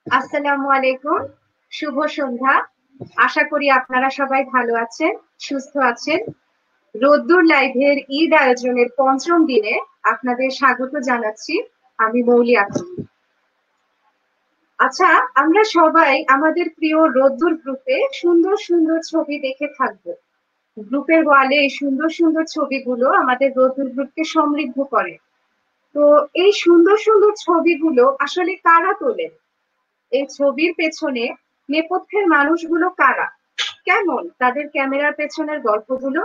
আসসালামু আলাইকুম, শুভ সন্ধ্যা। আশা করি আপনারা সবাই ভালো আছেন, সুস্থ আছেন। রোদ্দুর লাইভের ঈদ আয়োজনের পঞ্চম দিনে আপনাদের স্বাগত জানাচ্ছি। আমি মৌলি আক্তার। আচ্ছা, আমরা সবাই আমাদের প্রিয় রোদ্দুর গ্রুপে সুন্দর সুন্দর ছবি দেখে থাকবো। গ্রুপের ওয়ালে এই সুন্দর সুন্দর ছবিগুলো আমাদের রোদ্দুর গ্রুপকে সমৃদ্ধ করে। তো এই সুন্দর সুন্দর ছবিগুলো আসলে কারা তোলেন? এই ছবির পেছনে নেপথ্যের মানুষগুলো কারা, কেমন তাদের ক্যামেরার পেছনের গল্পগুলো?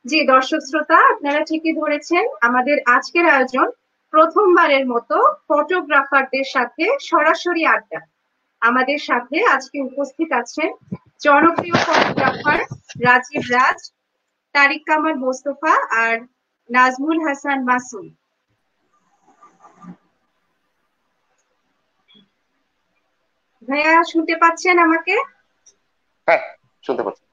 জি দর্শক শ্রোতা, আপনারা ঠিকই ধরেছেন, আমাদের আজকের আয়োজন প্রথমবারের মতো ফটোগ্রাফারদের সাথে সরাসরি আড্ডা। আমাদের সাথে আজকে উপস্থিত আছেন জনপ্রিয় ফটোগ্রাফার রাজীব রাজ, তারিক কামাল মোস্তফা আর নাজমুল হাসান মাসুম। ভাইয়া শুনতে পাচ্ছেন আমাকে? হ্যাঁ, শুনতে পাচ্ছি।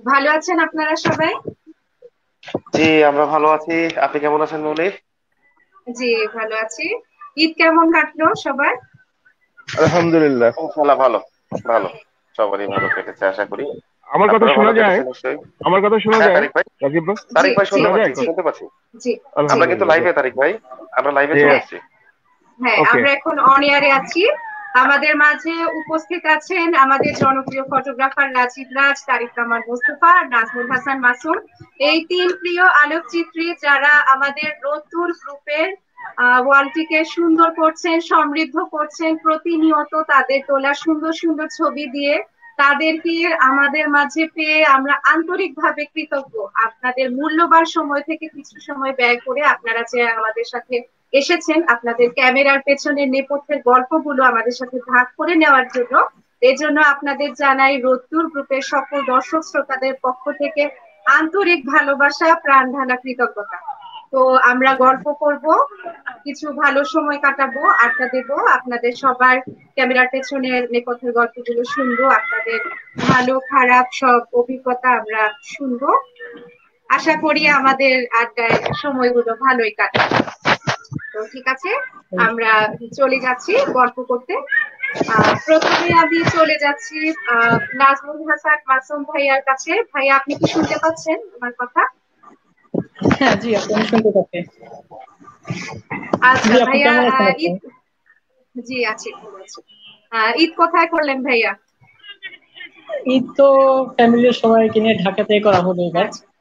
ভালো আছেন আপনারা সবাই? জি, আমরা ভালো আছি। আপনি কেমন আছেন মৌলি? জি ভালো আছি। ঈদ কেমন কাটলো সবার? আলহামদুলিল্লাহ, ইনশাআল্লাহ ভালো। ভালো, সবারই ভালো কেটেছে আশা করি। আমার কথা আপনারা শোনা ভালো যায়? কেটেছে নিশ্চয়ই। আমার কথা শোনা হ্যাঁ যায় তারিক ভাই, রাজীব ভাই? জি তারিক ভাই জি শুনতে শোনা পাচ্ছি, যায়? জি শুনতে পাচ্ছি। জি জি আমরা কিন্তু আলহামদুলিল্লাহ, লাইভে তারিক ভাই, আমরা লাইভে চলে হ্যাঁ আসছি। হ্যাঁ, ওকে। আমরা এখন অন এয়ারে আছি। আমাদের মাঝে উপস্থিত আছেন আমাদের জনপ্রিয় ফটোগ্রাফার রাজীব রাজ, তারিক কামাল মোস্তফা আর নাজমুল হাসান মাসুম। এই তিন প্রিয় আলোকচিত্রী যারা আমাদের রোদ্দুর গ্রুপের ওয়ালটিকে সুন্দর করছেন, সমৃদ্ধ করছেন প্রতিনিয়ত তাদের তোলা সুন্দর সুন্দর ছবি দিয়ে। তাদেরকে আমাদের মাঝে পেয়ে আমরা আন্তরিকভাবে কৃতজ্ঞ। আপনাদের মূল্যবান সময় থেকে কিছু সময় ব্যয় করে আপনারা যে আমাদের সাথে এসেছেন, আপনাদের ক্যামেরার পেছনের নেপথ্যের গল্পগুলো আমাদের সাথে ভাগ করে নেওয়ার জন্য, এজন্য আপনাদের জানাই রোদ্দুর গ্রুপের সকল দর্শক শ্রোতাদের পক্ষ থেকে আন্তরিক ভালোবাসা, প্রাণ ঢালা কৃতজ্ঞতা। তো আমরা গল্প করব, কিছু ভালো সময় কাটাবো, আড্ডা দেবো, আপনাদের সবার ক্যামেরার পেছনের নেপথ্যের গল্পগুলো শুনবো, আপনাদের ভালো খারাপ সব অভিজ্ঞতা আমরা শুনবো। আশা করি আমাদের আড্ডায় সময়গুলো ভালোই কাটবে। তো ঠিক আছে, আমরা চলে যাচ্ছি গল্প করতে। প্রথমে আমি চলে যাচ্ছি নাজমুল হাসান মাসুম ভাইয়ার কাছে। ভাইয়া, আপনি কি শুনতে পাচ্ছেন আমার কথা? হ্যাঁ জি, আপনি শুনতে পাচ্ছি। আচ্ছা জি, আপনি ভাইয়া, কেমন আছেন আপনি? ঈদ, জি আছি, ভালো আছি। ঈদ কোথায় করলেন ভাইয়া? ঈদ তো ফ্যামিলির সবাইকে নিয়ে ঢাকাতে করা হলো এবার। আচ্ছা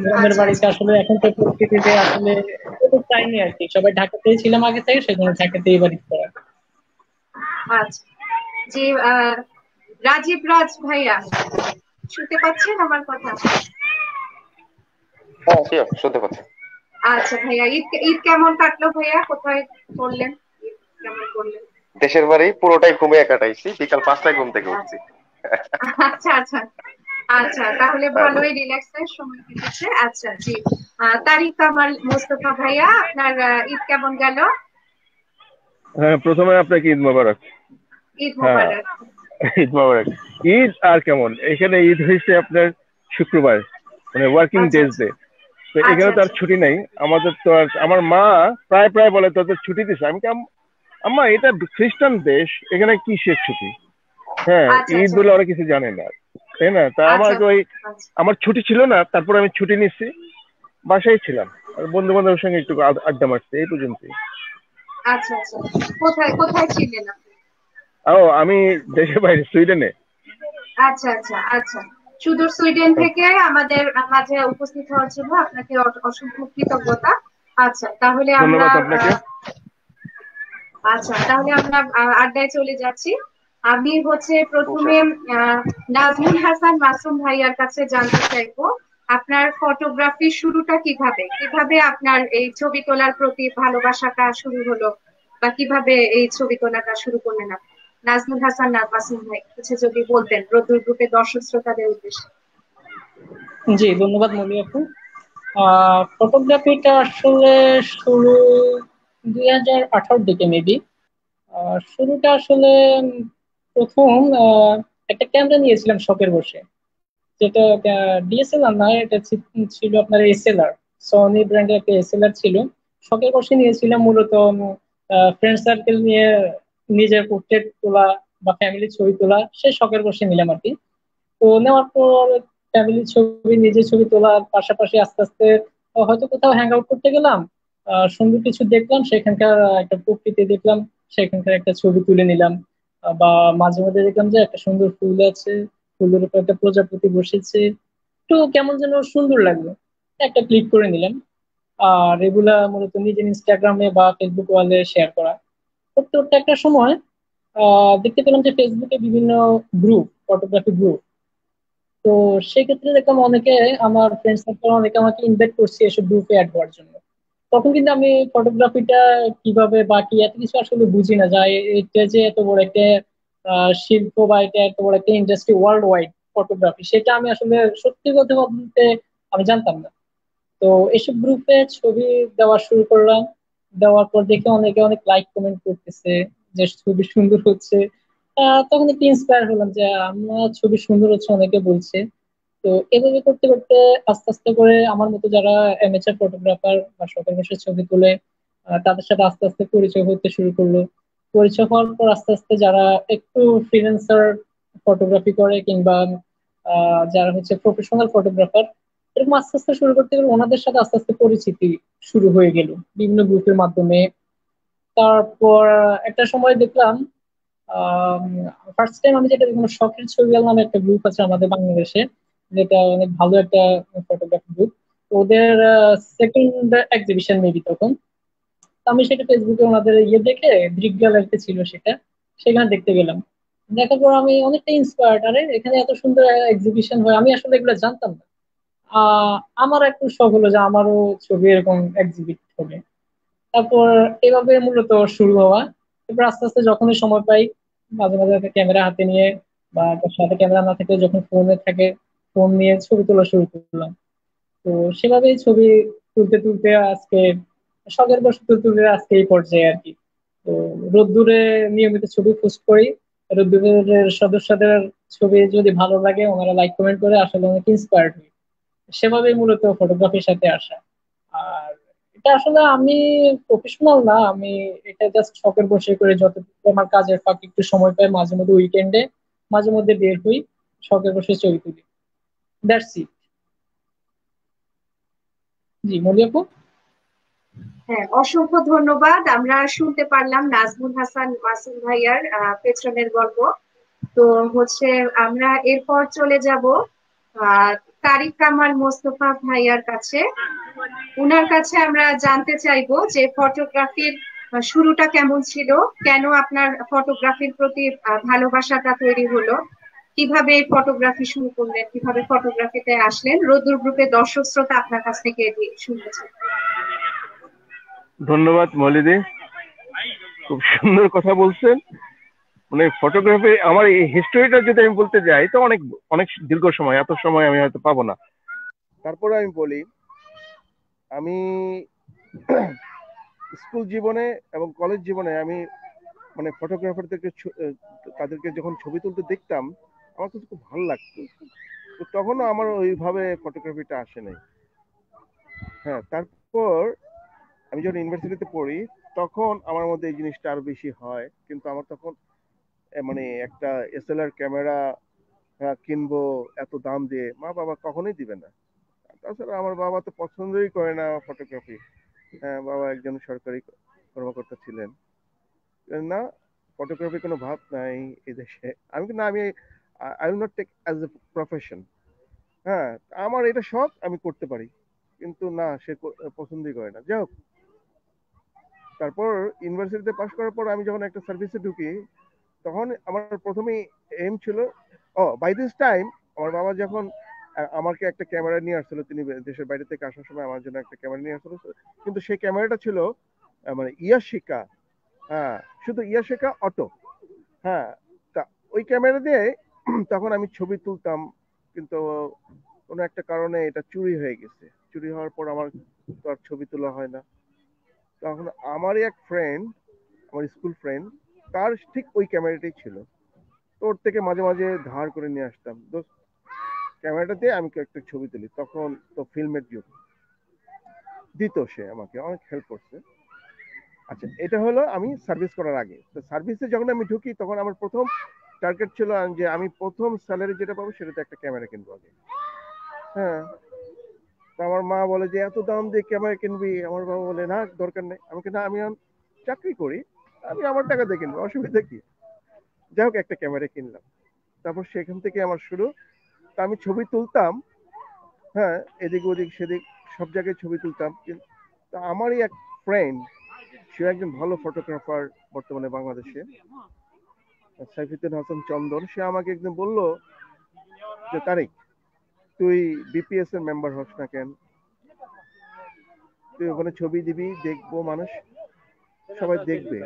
গ্রামের আচ্ছা বাড়িতে আচ্ছা আসলে এখন তো পরিস্থিতিতে আসলে যেতে চাইনি আর কি, সবাই ঢাকাতেই ছিলাম আগে থেকে, সেজন্য আচ্ছা ঢাকাতেই বাড়ি করা। আচ্ছা। জি, রাজীব রাজ ভাইয়া, শুনতে পাচ্ছেন আমার কথা? হ্যাঁ শিওর, শুনতে পাচ্ছি। আচ্ছা ভাইয়া, ঈদ ঈদ কেমন কাটলো ভাইয়া? কোথায় করলেন? ঈদ কেমন করলেন? দেশের বাড়ি পুরোটাই ঘুমিয়ে কাটাইছি, বিকাল 5টায় ঘুম থেকে উঠছি। আচ্ছা আচ্ছা আচ্ছা আচ্ছা, তাহলে ভালোই রিল্যাক্সের সময় কেটেছে। আচ্ছা জি, তারিক কামাল মোস্তফা ভাইয়া, আপনার ঈদ কেমন গেল? হ্যাঁ, প্রথমে আপনাকে ঈদ মোবারক। ঈদ হ্যাঁ, মোবারক। ঈদ মোবারক। ঈদ আর কেমন, এখানে ঈদ হয়েছে আপনার শুক্রবার, মানে ওয়ার্কিং আচ্ছা ডেজ আচ্ছা ডে। তো আচ্ছা এখানে তো আর আচ্ছা ছুটি নেই আমাদের তো আর। আমার মা প্রায় প্রায় বলে তোদের ছুটি দিছে, আমি কি আম্মা এটা খ্রিস্টান দেশ, এখানে কিসের ছুটি? হ্যাঁ, আচ্ছা ঈদ আচ্ছা বলে ওরা কিছু জানে না, তাই না? তা আচ্ছা আমাকে ওই, আচ্ছা আমার ছুটি ছিল না, তারপর আমি ছুটি নিচ্ছি, বাসায় ছিলাম আর বন্ধু বান্ধবের সঙ্গে একটু আড্ডা মারছে, এই পর্যন্তই। আচ্ছা আচ্ছা। কোথায় কোথায় ছিলেন আপনি? ও, আমি দেশের বাইরে, সুইডেনে। আচ্ছা আচ্ছা আচ্ছা, সুদূর সুইডেন থেকে আমাদের মাঝে উপস্থিত হওয়ার জন্য আপনাকে অসংখ্য কৃতজ্ঞতা। আচ্ছা তাহলে আমরা ধন্যবাদ আপনাকে। আচ্ছা তাহলে আমরা আড্ডায় চলে যাচ্ছি। আমি হচ্ছে প্রথমে ইনশাআল্লাহ। নাজমুল হাসান মাসুম ভাইয়ার কাছে জানতে চাইবো, আপনার ফটোগ্রাফি শুরুটা কিভাবে, কিভাবে আপনার এই ছবি তোলার প্রতি ভালোবাসাটা শুরু হলো, বা কিভাবে এই ছবি তোলাটা শুরু করলেন আপনি? নাজমুল হাসান মাসুম ভাই কিছু যদি বলতেন রোদ্দুর গ্রুপের দর্শক শ্রোতাদের উদ্দেশ্যে। জি, ধন্যবাদ মলি আপু। ফটোগ্রাফিটা আসলে শুরু 2018 দিকে মেবি। শুরুটা আসলে প্রথম একটা ক্যামেরা নিয়েছিলাম শখের বসে, যেটা ডিএসএলআর নয়, এটা ছিল আপনার এসএলআর, সনি ব্র্যান্ডের একটা এসএলআর ছিল, শখের বসে নিয়েছিলাম মূলত ফ্রেন্ড সার্কেল নিয়ে নিজের পোর্ট্রেট তোলা বা ফ্যামিলির ছবি তোলা, সে শখের বসে নিলাম আর কি। তো নেওয়ার পর ফ্যামিলির ছবি, নিজের ছবি তোলার পাশাপাশি আস্তে আস্তে হয়তো কোথাও হ্যাং আউট করতে গেলাম, সুন্দর কিছু দেখলাম, সেখানকার একটা প্রকৃতি দেখলাম, সেখানকার একটা ছবি তুলে নিলাম। বা মাঝে মাঝে দেখলাম যে একটা সুন্দর ফুল আছে, ফুলের উপর একটা প্রজাপতি বসেছে, একটু কেমন যেন সুন্দর লাগলো, একটা ক্লিক করে নিলাম। আর এগুলা মূলত নিজের ইনস্টাগ্রামে বা ফেসবুক ওয়ালে শেয়ার করা করতে করতে একটা সময় দেখতে পেলাম যে ফেসবুকে বিভিন্ন গ্রুপ, ফটোগ্রাফি গ্রুপ। তো সেক্ষেত্রে দেখলাম অনেকে, আমার ফ্রেন্ড সার্কেল অনেকে আমাকে ইনভাইট করছে এসব গ্রুপে অ্যাড হওয়ার জন্য। তখন কিন্তু আমি ফটোগ্রাফিটা কিভাবে বা কি এত কিছু আসলে বুঝি না, যায় এটা যে এত বড় একটা শিল্প বা এটা এত বড় একটা ইন্ডাস্ট্রি ওয়ার্ল্ড ওয়াইড ফটোগ্রাফি, সেটা আমি আসলে সত্যি কথা বলতে আমি জানতাম না। তো এসব গ্রুপে ছবি দেওয়া শুরু করলাম। দেওয়ার পর দেখে অনেকে অনেক লাইক কমেন্ট করতেছে যে ছবি সুন্দর হচ্ছে। তখন একটু ইন্সপায়ার হলাম যে আমার ছবি সুন্দর হচ্ছে, অনেকে বলছে। তো এভাবে করতে করতে আস্তে আস্তে করে আমার মতো যারা অ্যামেচার ফটোগ্রাফার বা শখের বসে ছবি তুলে, তাদের সাথে আস্তে আস্তে পরিচয় হতে শুরু করলো। পরিচয় হওয়ার পর আস্তে আস্তে যারা একটু ফ্রিল্যান্সার ফটোগ্রাফি করে, কিংবা যারা হচ্ছে প্রফেশনাল ফটোগ্রাফার, এরকম আস্তে আস্তে শুরু করতে গেলে ওনাদের সাথে আস্তে আস্তে পরিচিতি শুরু হয়ে গেল বিভিন্ন গ্রুপের মাধ্যমে। তারপর একটা সময় দেখলাম, ফার্স্ট টাইম আমি যেটা দেখলাম, শখের ছবি নামে একটা গ্রুপ আছে আমাদের বাংলাদেশে, যেটা অনেক ভালো একটা ফটোগ্রাফি গ্রুপ। ওদের সেকেন্ড এক্সিবিশন মেবি তখন। তো আমি সেটা ফেসবুকে ওনাদের ইয়ে দেখে, ব্রিক গ্যালারিতে ছিল সেটা, সেখানে দেখতে গেলাম। দেখার পর আমি অনেকটা ইন্সপায়ার্ড, আরে এখানে এত সুন্দর এক্সিবিশন হয়, আমি আসলে এগুলো জানতাম না। আহ আমার একটু শখ হলো যে আমারও ছবি এরকম এক্সিবিট হবে। তারপর এভাবে মূলত শুরু হওয়া। এরপর আস্তে আস্তে যখনই সময় পাই, মাঝে মাঝে একটা ক্যামেরা হাতে নিয়ে, বা তার সাথে ক্যামেরা না থাকলে যখন ফোনে থাকে, ফোন নিয়ে ছবি তোলা শুরু করলাম। তো সেভাবেই ছবি তুলতে তুলতে আজকে, শখের বশে তুলতে তুলতে আজকে এই পর্যায়ে আর কি। তো রোদ্দুরে নিয়মিত ছবি পোস্ট করি। রোদ্দুরের সদস্যদের ছবি যদি ভালো লাগে, ওনারা লাইক কমেন্ট করে, আসলে অনেক ইন্সপায়ার্ড হই। সেভাবেই মূলত ফটোগ্রাফির সাথে আসা। আর এটা আসলে আমি প্রফেশনাল না, আমি এটা জাস্ট শখের বসে করে, যতটুকু আমার কাজের ফাঁকে একটু সময় পাই, মাঝে মধ্যে উইকেন্ডে মাঝে মধ্যে বের হই, শখের বসে ছবি তুলি। That's it. জি মলি আপু। হ্যাঁ, অসংখ্য ধন্যবাদ। আমরা শুনতে পারলাম নাজমুল হাসান মাসুম ভাইয়ার পেছনের গল্প। তো হচ্ছে আমরা এরপর চলে যাব আহ তারিক কামাল মোস্তফা ভাইয়ার কাছে। উনার কাছে আমরা জানতে চাইবো যে ফটোগ্রাফির শুরুটা কেমন ছিল, কেন আপনার ফটোগ্রাফির প্রতি ভালোবাসাটা তৈরি হলো, কিভাবে ফটোগ্রাফি শুরু করলেন, কিভাবে ফটোগ্রাফিতে আসলেন। রোদ্দুর গ্রুপের দর্শক শ্রোতা আপনার কাছ থেকে এটি শুনেছে। ধন্যবাদ মলিদি, খুব সুন্দর কথা বলছেন। মানে ফটোগ্রাফি আমার এই হিস্টোরিটা যদি আমি বলতে যাই তো অনেক অনেক দীর্ঘ সময়, এত সময় আমি হয়তো পাবো না। তারপরে আমি বলি, আমি স্কুল জীবনে এবং কলেজ জীবনে আমি মানে ফটোগ্রাফারদেরকে তাদেরকে যখন ছবি তুলতে দেখতাম, আমার কিন্তু খুব ভালো লাগতো। তো তখনও আমার ওইভাবে ফটোগ্রাফিটা আসে নাই। হ্যাঁ, তারপর আমি যখন ইউনিভার্সিটিতে পড়ি, তখন আমার মধ্যে এই জিনিসটা আরো বেশি হয়। কিন্তু আমার তখন মানে একটা এসএলআর ক্যামেরা কিনবো এত দাম দিয়ে, মা বাবা কখনোই দিবে না। তাছাড়া আমার বাবা তো পছন্দই করে না ফটোগ্রাফি। হ্যাঁ, বাবা একজন সরকারি কর্মকর্তা ছিলেন। না, ফটোগ্রাফি কোনো ভাব নাই এদেশে। আমি কিন্তু আমি I will not take as a profession. হ্যাঁ, আমার এটা শখ, আমি করতে পারি। কিন্তু না, সে পছন্দই করে না। যাই হোক, তারপর ইউনিভার্সিটিতে পাশ করার পর আমি যখন একটা সার্ভিসে ঢুকি, তখন আমার প্রথমেই এম ছিল, ও বাই দিস টাইম আমার বাবা যখন আমাকে একটা ক্যামেরা নিয়ে আসছিল, তিনি দেশের বাইরে থেকে আসার সময় আমার জন্য একটা ক্যামেরা নিয়ে আসছিল। কিন্তু সেই ক্যামেরাটা ছিল মানে ইয়াশিকা। হ্যাঁ, শুধু ইয়াশিকা অটো। হ্যাঁ, তা ওই ক্যামেরা দিয়ে তখন আমি ছবি তুলতাম। কিন্তু কোনো একটা কারণে এটা চুরি হয়ে গেছে। চুরি হওয়ার পর আমার তো আর ছবি তোলা হয় না। তখন আমারই এক ফ্রেন্ড, আমার স্কুল ফ্রেন্ড, তার ঠিক ওই ক্যামেরাটাই ছিল। তো ওর থেকে মাঝে মাঝে ধার করে নিয়ে আসতাম, দোস্ত ক্যামেরাটা দিয়ে আমি একটা ছবি তুলি। তখন তো ফিল্মের যুগ। দিত, সে আমাকে অনেক হেল্প করছে। আচ্ছা, এটা হলো আমি সার্ভিস করার আগে। তো সার্ভিসে যখন আমি ঢুকি তখন আমার প্রথম টার্গেট ছিল যে আমি প্রথম স্যালারি যেটা পাবো সেটাতে একটা ক্যামেরা কিনবো আগে। হ্যাঁ, তো আমার মা বলে যে এত দাম দিয়ে ক্যামেরা কিনবি, আমার বাবা বলে না দরকার নেই। আমাকে না, আমি এখন চাকরি করি, আমি আমার টাকা দিয়ে কিনবো, অসুবিধা কি। যাই হোক, একটা ক্যামেরা কিনলাম। তারপর সেখান থেকে আমার শুরু। তা আমি ছবি তুলতাম, হ্যাঁ, এদিক ওদিক সেদিক সব জায়গায় ছবি তুলতাম। তা আমারই এক ফ্রেন্ড, সে একজন ভালো ফটোগ্রাফার বর্তমানে বাংলাদেশে, সাইফুদ্দিন হাসান চন্দন, সে আমাকে একদিন বলল যে তারিক, তুই বিপিএস এর মেম্বার হস না কেন? তুই ওখানে ছবি দিবি, দেখবো মানুষ, সবাই দেখবে,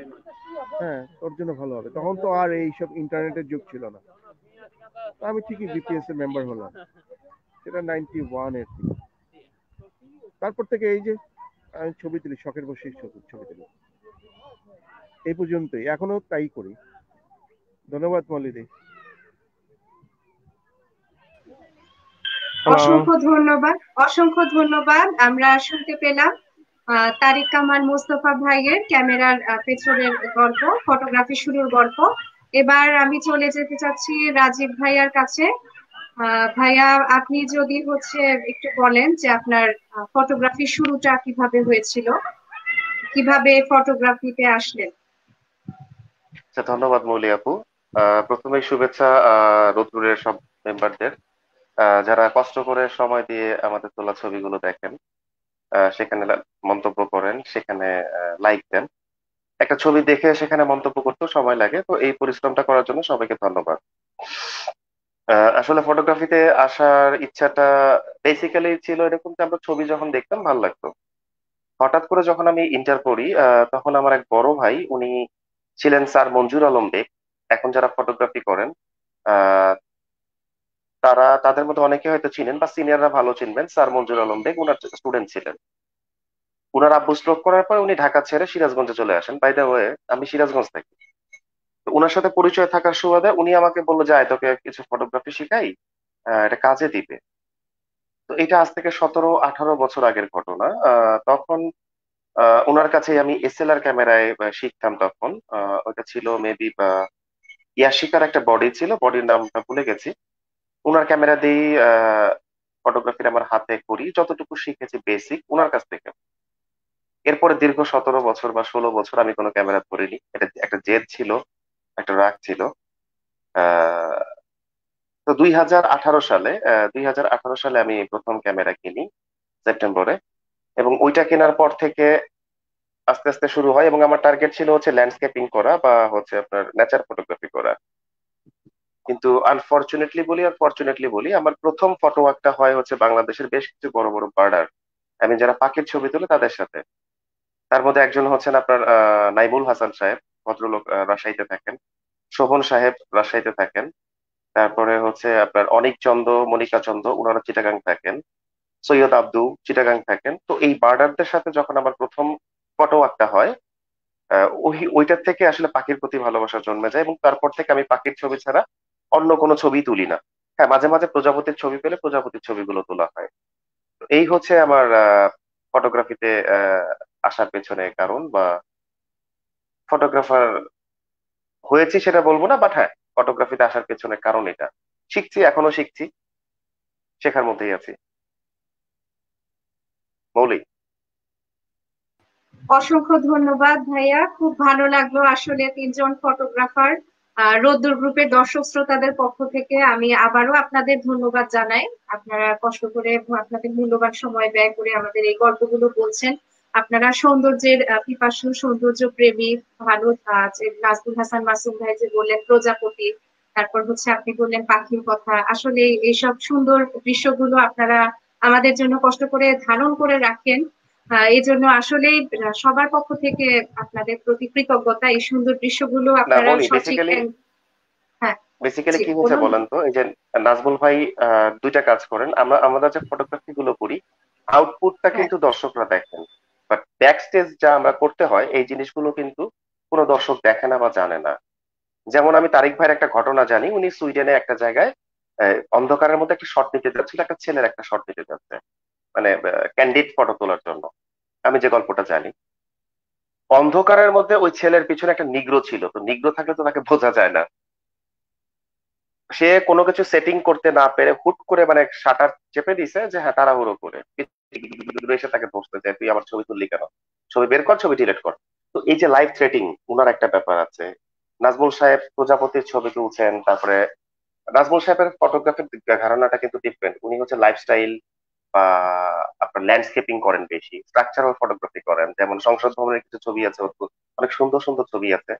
হ্যাঁ, তোর জন্য ভালো হবে। তখন তো আর এইসব ইন্টারনেটের যুগ ছিল না। তো আমি ঠিকই বিপিএস এর মেম্বার হলাম, সেটা 91 এর দিকে। তারপর থেকে এই যে আমি ছবি তুলি, শখের বসেই ছবি তুলি, এই পর্যন্তই, এখনো তাই করি। ধন্যবাদ মলিদি। অসংখ্য ধন্যবাদ, অসংখ্য ধন্যবাদ। আমরা শুনতে পেলাম তারিক কামাল মোস্তফা ভাইয়ের ক্যামেরার পেছনের গল্প, ফটোগ্রাফি শুরুর গল্প। এবার আমি চলে যেতে চাচ্ছি রাজীব ভাইয়ার কাছে। ভাইয়া, আপনি যদি একটু বলেন যে আপনার ফটোগ্রাফি শুরুটা কিভাবে হয়েছিল, কিভাবে ফটোগ্রাফিতে আসলেন? আচ্ছা, ধন্যবাদ মৌলি আপু। প্রথমে শুভেচ্ছা রোদ্দুরের সব মেম্বারদের, যারা কষ্ট করে সময় দিয়ে আমাদের তোলা ছবিগুলো দেখেন, সেখানে মন্তব্য করেন, সেখানে লাইক দেন। একটা ছবি দেখে সেখানে মন্তব্য করতেও সময় লাগে, তো এই পরিশ্রমটা করার জন্য সবাইকে ধন্যবাদ। আসলে ফটোগ্রাফিতে আসার ইচ্ছাটা বেসিক্যালি ছিল এরকম যে আমরা ছবি যখন দেখতাম ভালো লাগতো। হঠাৎ করে যখন আমি ইন্টার করি, তখন আমার এক বড় ভাই, উনি ছিলেন স্যার মঞ্জুর আলম বেগ। এখন যারা ফটোগ্রাফি করেন, আহ তাদের মধ্যে অনেকে হয়তো চিনেন বা সিনিয়ররা ভালো চিনবেন, স্যার মঞ্জুর আলম বেগ উনার স্টুডেন্ট ছিলেন। উনার আব্বু স্ট্রোক করার পর উনি ঢাকা ছেড়ে সিরাজগঞ্জে চলে আসেন। বাই দ্য ওয়ে, আমি সিরাজগঞ্জ থাকি। তো উনার সাথে পরিচয় থাকার সুবাদে উনি আমাকে বললো যে, "আয়, তোকে কিছু ফটোগ্রাফি শিখাই, এটা কাজে দিবে।" তো এটা আজ থেকে 17-18 বছর আগের ঘটনা। তখন ওনার কাছে আমি এসএলআর ক্যামেরায় শিখতাম। তখন ওটা ছিল মেবি ইয়াশিকার একটা বডি ছিল, বডির নামটা ভুলে গেছি। ওনার ক্যামেরা দিয়ে ফটোগ্রাফির আমার হাতে করি, যতটুকু শিখেছি বেসিক ওনার কাছ থেকে। এরপরে দীর্ঘ 17 বছর বা 16 বছর আমি কোনো ক্যামেরা ধরিনি। এটা একটা জেদ ছিল, একটা রাগ ছিল। আহ তো 2018 সালে আমি প্রথম ক্যামেরা কিনি সেপ্টেম্বরে। এবং ওইটা কেনার পর থেকে আস্তে আস্তে শুরু হয়, এবং আমার টার্গেট ছিল ল্যান্ডস্কেপিং করা বা আপনার নেচার ফটোগ্রাফি করা। কিন্তু আনফরচুনেটলি বলি আর ফরচুনেটলি বলি, আমার প্রথম ফটো ওয়ার্কটা হয় বাংলাদেশের বেশ কিছু বড় বড় বার্ডার, আমি যারা পাখির ছবি তুলে তাদের সাথে। তার মধ্যে একজন হচ্ছেন আপনার নাইমুল হাসান সাহেব, ভদ্রলোক, রাজশাহীতে থাকেন। শোভন সাহেব রাজশাহীতে থাকেন। তারপরে আপনার অনিক চন্দ, মনিকা চন্দ, ওনারা চিটাগাং থাকেন। সৈয়দ আব্দু চিটাগাং থাকেন। তো এই বার্ডারদের সাথে যখন আমার প্রথম ফটো ওয়ার্কটা হয়, ওইটার থেকে আসলে পাখির প্রতি ভালোবাসা জন্মে যায়, এবং তারপর থেকে আমি পাখির ছবি ছাড়া অন্য কোনো ছবি তুলি না। হ্যাঁ, মাঝে মাঝে প্রজাপতির ছবি পেলে প্রজাপতির ছবিগুলো তোলা হয়। তো এই আমার ফটোগ্রাফিতে আসার পেছনে কারণ, বা ফটোগ্রাফার হয়েছি সেটা বলবো না, বাট হ্যাঁ, ফটোগ্রাফিতে আসার পেছনে কারণ এটা। শিখছি, এখনো শিখছি, শেখার মধ্যেই আছি মৌলিক। অসংখ্য ধন্যবাদ ভাইয়া, খুব ভালো লাগলো। আসলে তিনজন ফটোগ্রাফার, রোদ্দুর গ্রুপের দর্শক শ্রোতাদের পক্ষ থেকে আমি আবারও আপনাদের ধন্যবাদ জানাই। আপনারা কষ্ট করে আপনাদের মূল্যবান সময় ব্যয় করে আমাদের এই গল্পগুলো বলছেন। আপনারা সৌন্দর্যের পিপাসু, সৌন্দর্য প্রেমী, ভালো যে নাজমুল হাসান মাসুম ভাই যে বললেন প্রজাপতি, তারপর আপনি বললেন পাখির কথা। আসলে এইসব সুন্দর দৃশ্যগুলো আপনারা আমাদের জন্য কষ্ট করে ধারণ করে রাখেন। এই জন্য আসলেই সবার পক্ষ থেকে আপনাদের প্রতি কৃতজ্ঞতা। এই সুন্দর দৃশ্যগুলো না আপনারা মৌলি, সঠিক। হ্যাঁ, বেসিক্যালি জি কি হয়েছে বলুন। বলেন তো, এই যে নাজমুল ভাই দুইটা কাজ করেন। আমরা যে ফটোগ্রাফি গুলো করি, আউটপুটটা হ্যাঁ, কিন্তু দর্শকরা দেখেন, বাট ব্যাক স্টেজ যা আমরা করতে হয় এই জিনিসগুলো কিন্তু কোনো দর্শক দেখে না বা জানে না। যেমন আমি তারিক ভাইয়ের একটা ঘটনা জানি। উনি সুইডেনে একটা জায়গায় অন্ধকারের মধ্যে একটা শট নিতে যাচ্ছিল, একটা ছেলের একটা শট নিতে যাচ্ছে, মানে ক্যান্ডিড ফটো তোলার জন্য। আমি যে গল্পটা জানি, অন্ধকারের মধ্যে ওই ছেলের পিছনে একটা নিগ্রো ছিল, তো নিগ্রো থাকলে তো তাকে বোঝা যায় না। সে কোনো কিছু সেটিং করতে না পেরে হুট করে মানে শাটার চেপে দিছে যে হ্যাঁ তাড়াহুড়ো করে এসে তাকে ধরতে যায়, তুই আমার ছবি তুললি কেন, ছবি বের কর, ছবি ডিলিট কর। তো এই যে লাইভ থ্রেটিং, উনার একটা ব্যাপার আছে। নাজমুল সাহেব প্রজাপতির ছবি তুলছেন, তারপরে নাজমুল সাহেবের ফটোগ্রাফির ধারণাটা কিন্তু ডিফারেন্ট। উনি হচ্ছে লাইফস্টাইল বা আপনার ল্যান্ডস্কেপিং করেন, বেশি স্ট্রাকচারাল ফটোগ্রাফি করেন। যেমন সংসদ ভবনের কিছু ছবি আছে, অনেক সুন্দর সুন্দর ছবি আছে,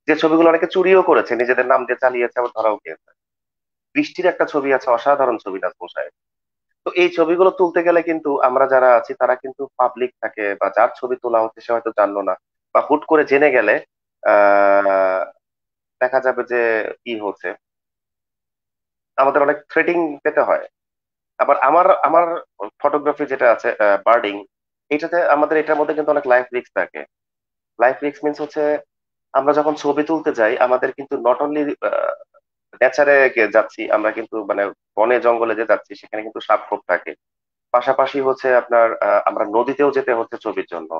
যে ছবিগুলো অনেকে চুরিও করেছে, নিজেদের নাম দিয়ে চালিয়েছে, আবার ধরাও খেয়েছে। বৃষ্টির একটা ছবি আছে, অসাধারণ ছবি নাজমুল সাহেব। তো এই ছবিগুলো তুলতে গেলে কিন্তু আমরা যারা আছি তারা কিন্তু পাবলিক থাকে, বা যার ছবি তোলা হচ্ছে সে হয়তো জানলো না, বা হুট করে জেনে গেলে আহ দেখা যাবে যে কি হচ্ছে, আমাদের অনেক থ্রেটিং পেতে হয়। আবার আমার আমার ফটোগ্রাফি যেটা আছে বার্ডিং, এটাতে আমাদের এটার মধ্যে কিন্তু অনেক লাইফ রিস্ক থাকে। লাইফ রিস্ক মিনস হচ্ছে আমরা যখন ছবি তুলতে যাই আমাদের কিন্তু নট অনলি নেচারে যাচ্ছি, আমরা কিন্তু মানে বনে জঙ্গলে যে যাচ্ছি সেখানে কিন্তু সাপ খোপ থাকে। পাশাপাশি হচ্ছে আপনার আমরা নদীতেও যেতে হচ্ছে ছবির জন্য।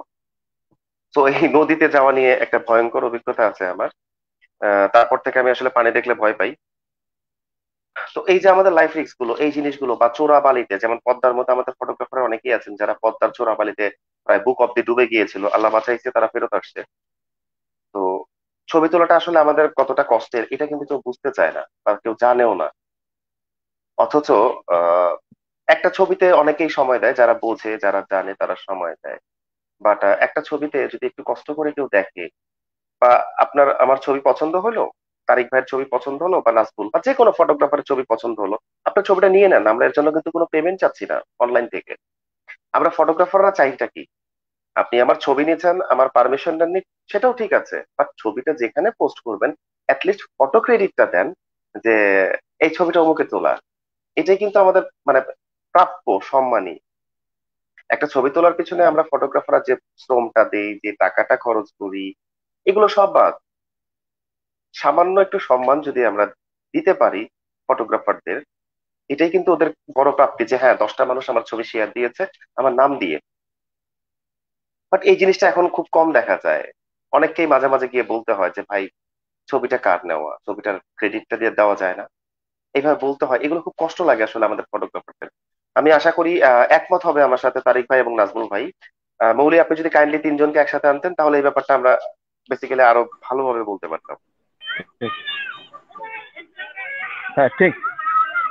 তো এই নদীতে যাওয়া নিয়ে একটা ভয়ঙ্কর অভিজ্ঞতা আছে আমার। তারপর থেকে আমি আসলে পানি দেখলে ভয় পাই। তো এই যে আমাদের লাইফ রিস্ক গুলো, এই জিনিসগুলো, বা চোরাবালিতে, যেমন পদ্মার মধ্যে আমাদের ফটোগ্রাফার অনেকেই আছেন যারা পদ্মার চোরাবালিতে প্রায় বুক অব্দি ডুবে গিয়েছিল, আল্লাহ বাঁচাইছে, তারা ফেরত আসছে। তো ছবি তোলাটা আসলে আমাদের কতটা কষ্টের এটা কিন্তু কেউ বুঝতে চায় না বা কেউ জানেও না। অথচ আহ একটা ছবিতে অনেকেই সময় দেয়, যারা বোঝে যারা জানে তারা সময় দেয়। বাট একটা ছবিতে যদি একটু কষ্ট করে কেউ দেখে, বা আপনার আমার ছবি পছন্দ হলো, তারিক ভাইয়ের ছবি পছন্দ হলো, বা নাজবুল বা যে কোনো ফটোগ্রাফারের ছবি পছন্দ হলো, আপনার ছবিটা নিয়ে নেন, আমরা এর জন্য কিন্তু কোনো পেমেন্ট চাচ্ছি না অনলাইন থেকে। আমরা ফটোগ্রাফাররা চাইটা কি, আপনি আমার ছবি নিয়েছেন, আমার পারমিশন নেননি, সেটাও ঠিক আছে, বাট ছবিটা যেখানে পোস্ট করবেন অ্যাটলিস্ট ফটো ক্রেডিটটা দেন, যে এই ছবিটা অমুকে তোলা। এটাই কিন্তু আমাদের মানে প্রাপ্য সম্মানী। একটা ছবি তোলার পিছনে আমরা ফটোগ্রাফাররা যে শ্রমটা দেই, যে টাকাটা খরচ করি, এগুলো সব বাদ। সামান্য একটু সম্মান যদি আমরা দিতে পারি ফটোগ্রাফারদের, এটাই কিন্তু ওদের বড় প্রাপ্তি, যে হ্যাঁ 10টা মানুষ আমার ছবি শেয়ার দিয়েছে আমার নাম দিয়ে। বাট এই জিনিসটা এখন খুব কম দেখা যায়। অনেককেই মাঝে মাঝে গিয়ে বলতে হয় যে ভাই ছবিটা কার নেওয়া, ছবিটার ক্রেডিটটা দিয়ে দেওয়া যায় না, এইভাবে বলতে হয়। এগুলো খুব কষ্ট লাগে আসলে আমাদের ফটোগ্রাফারদের। আমি আশা করি একমত হবে আমার সাথে তারিক ভাই এবং নাজমুল ভাই। মৌলি, আপনি যদি কাইন্ডলি তিনজনকে একসাথে আনতেন তাহলে এই ব্যাপারটা আমরা বেসিক্যালি আরো ভালোভাবে বলতে পারতাম। ঠিক। হ্যাঁ ঠিক।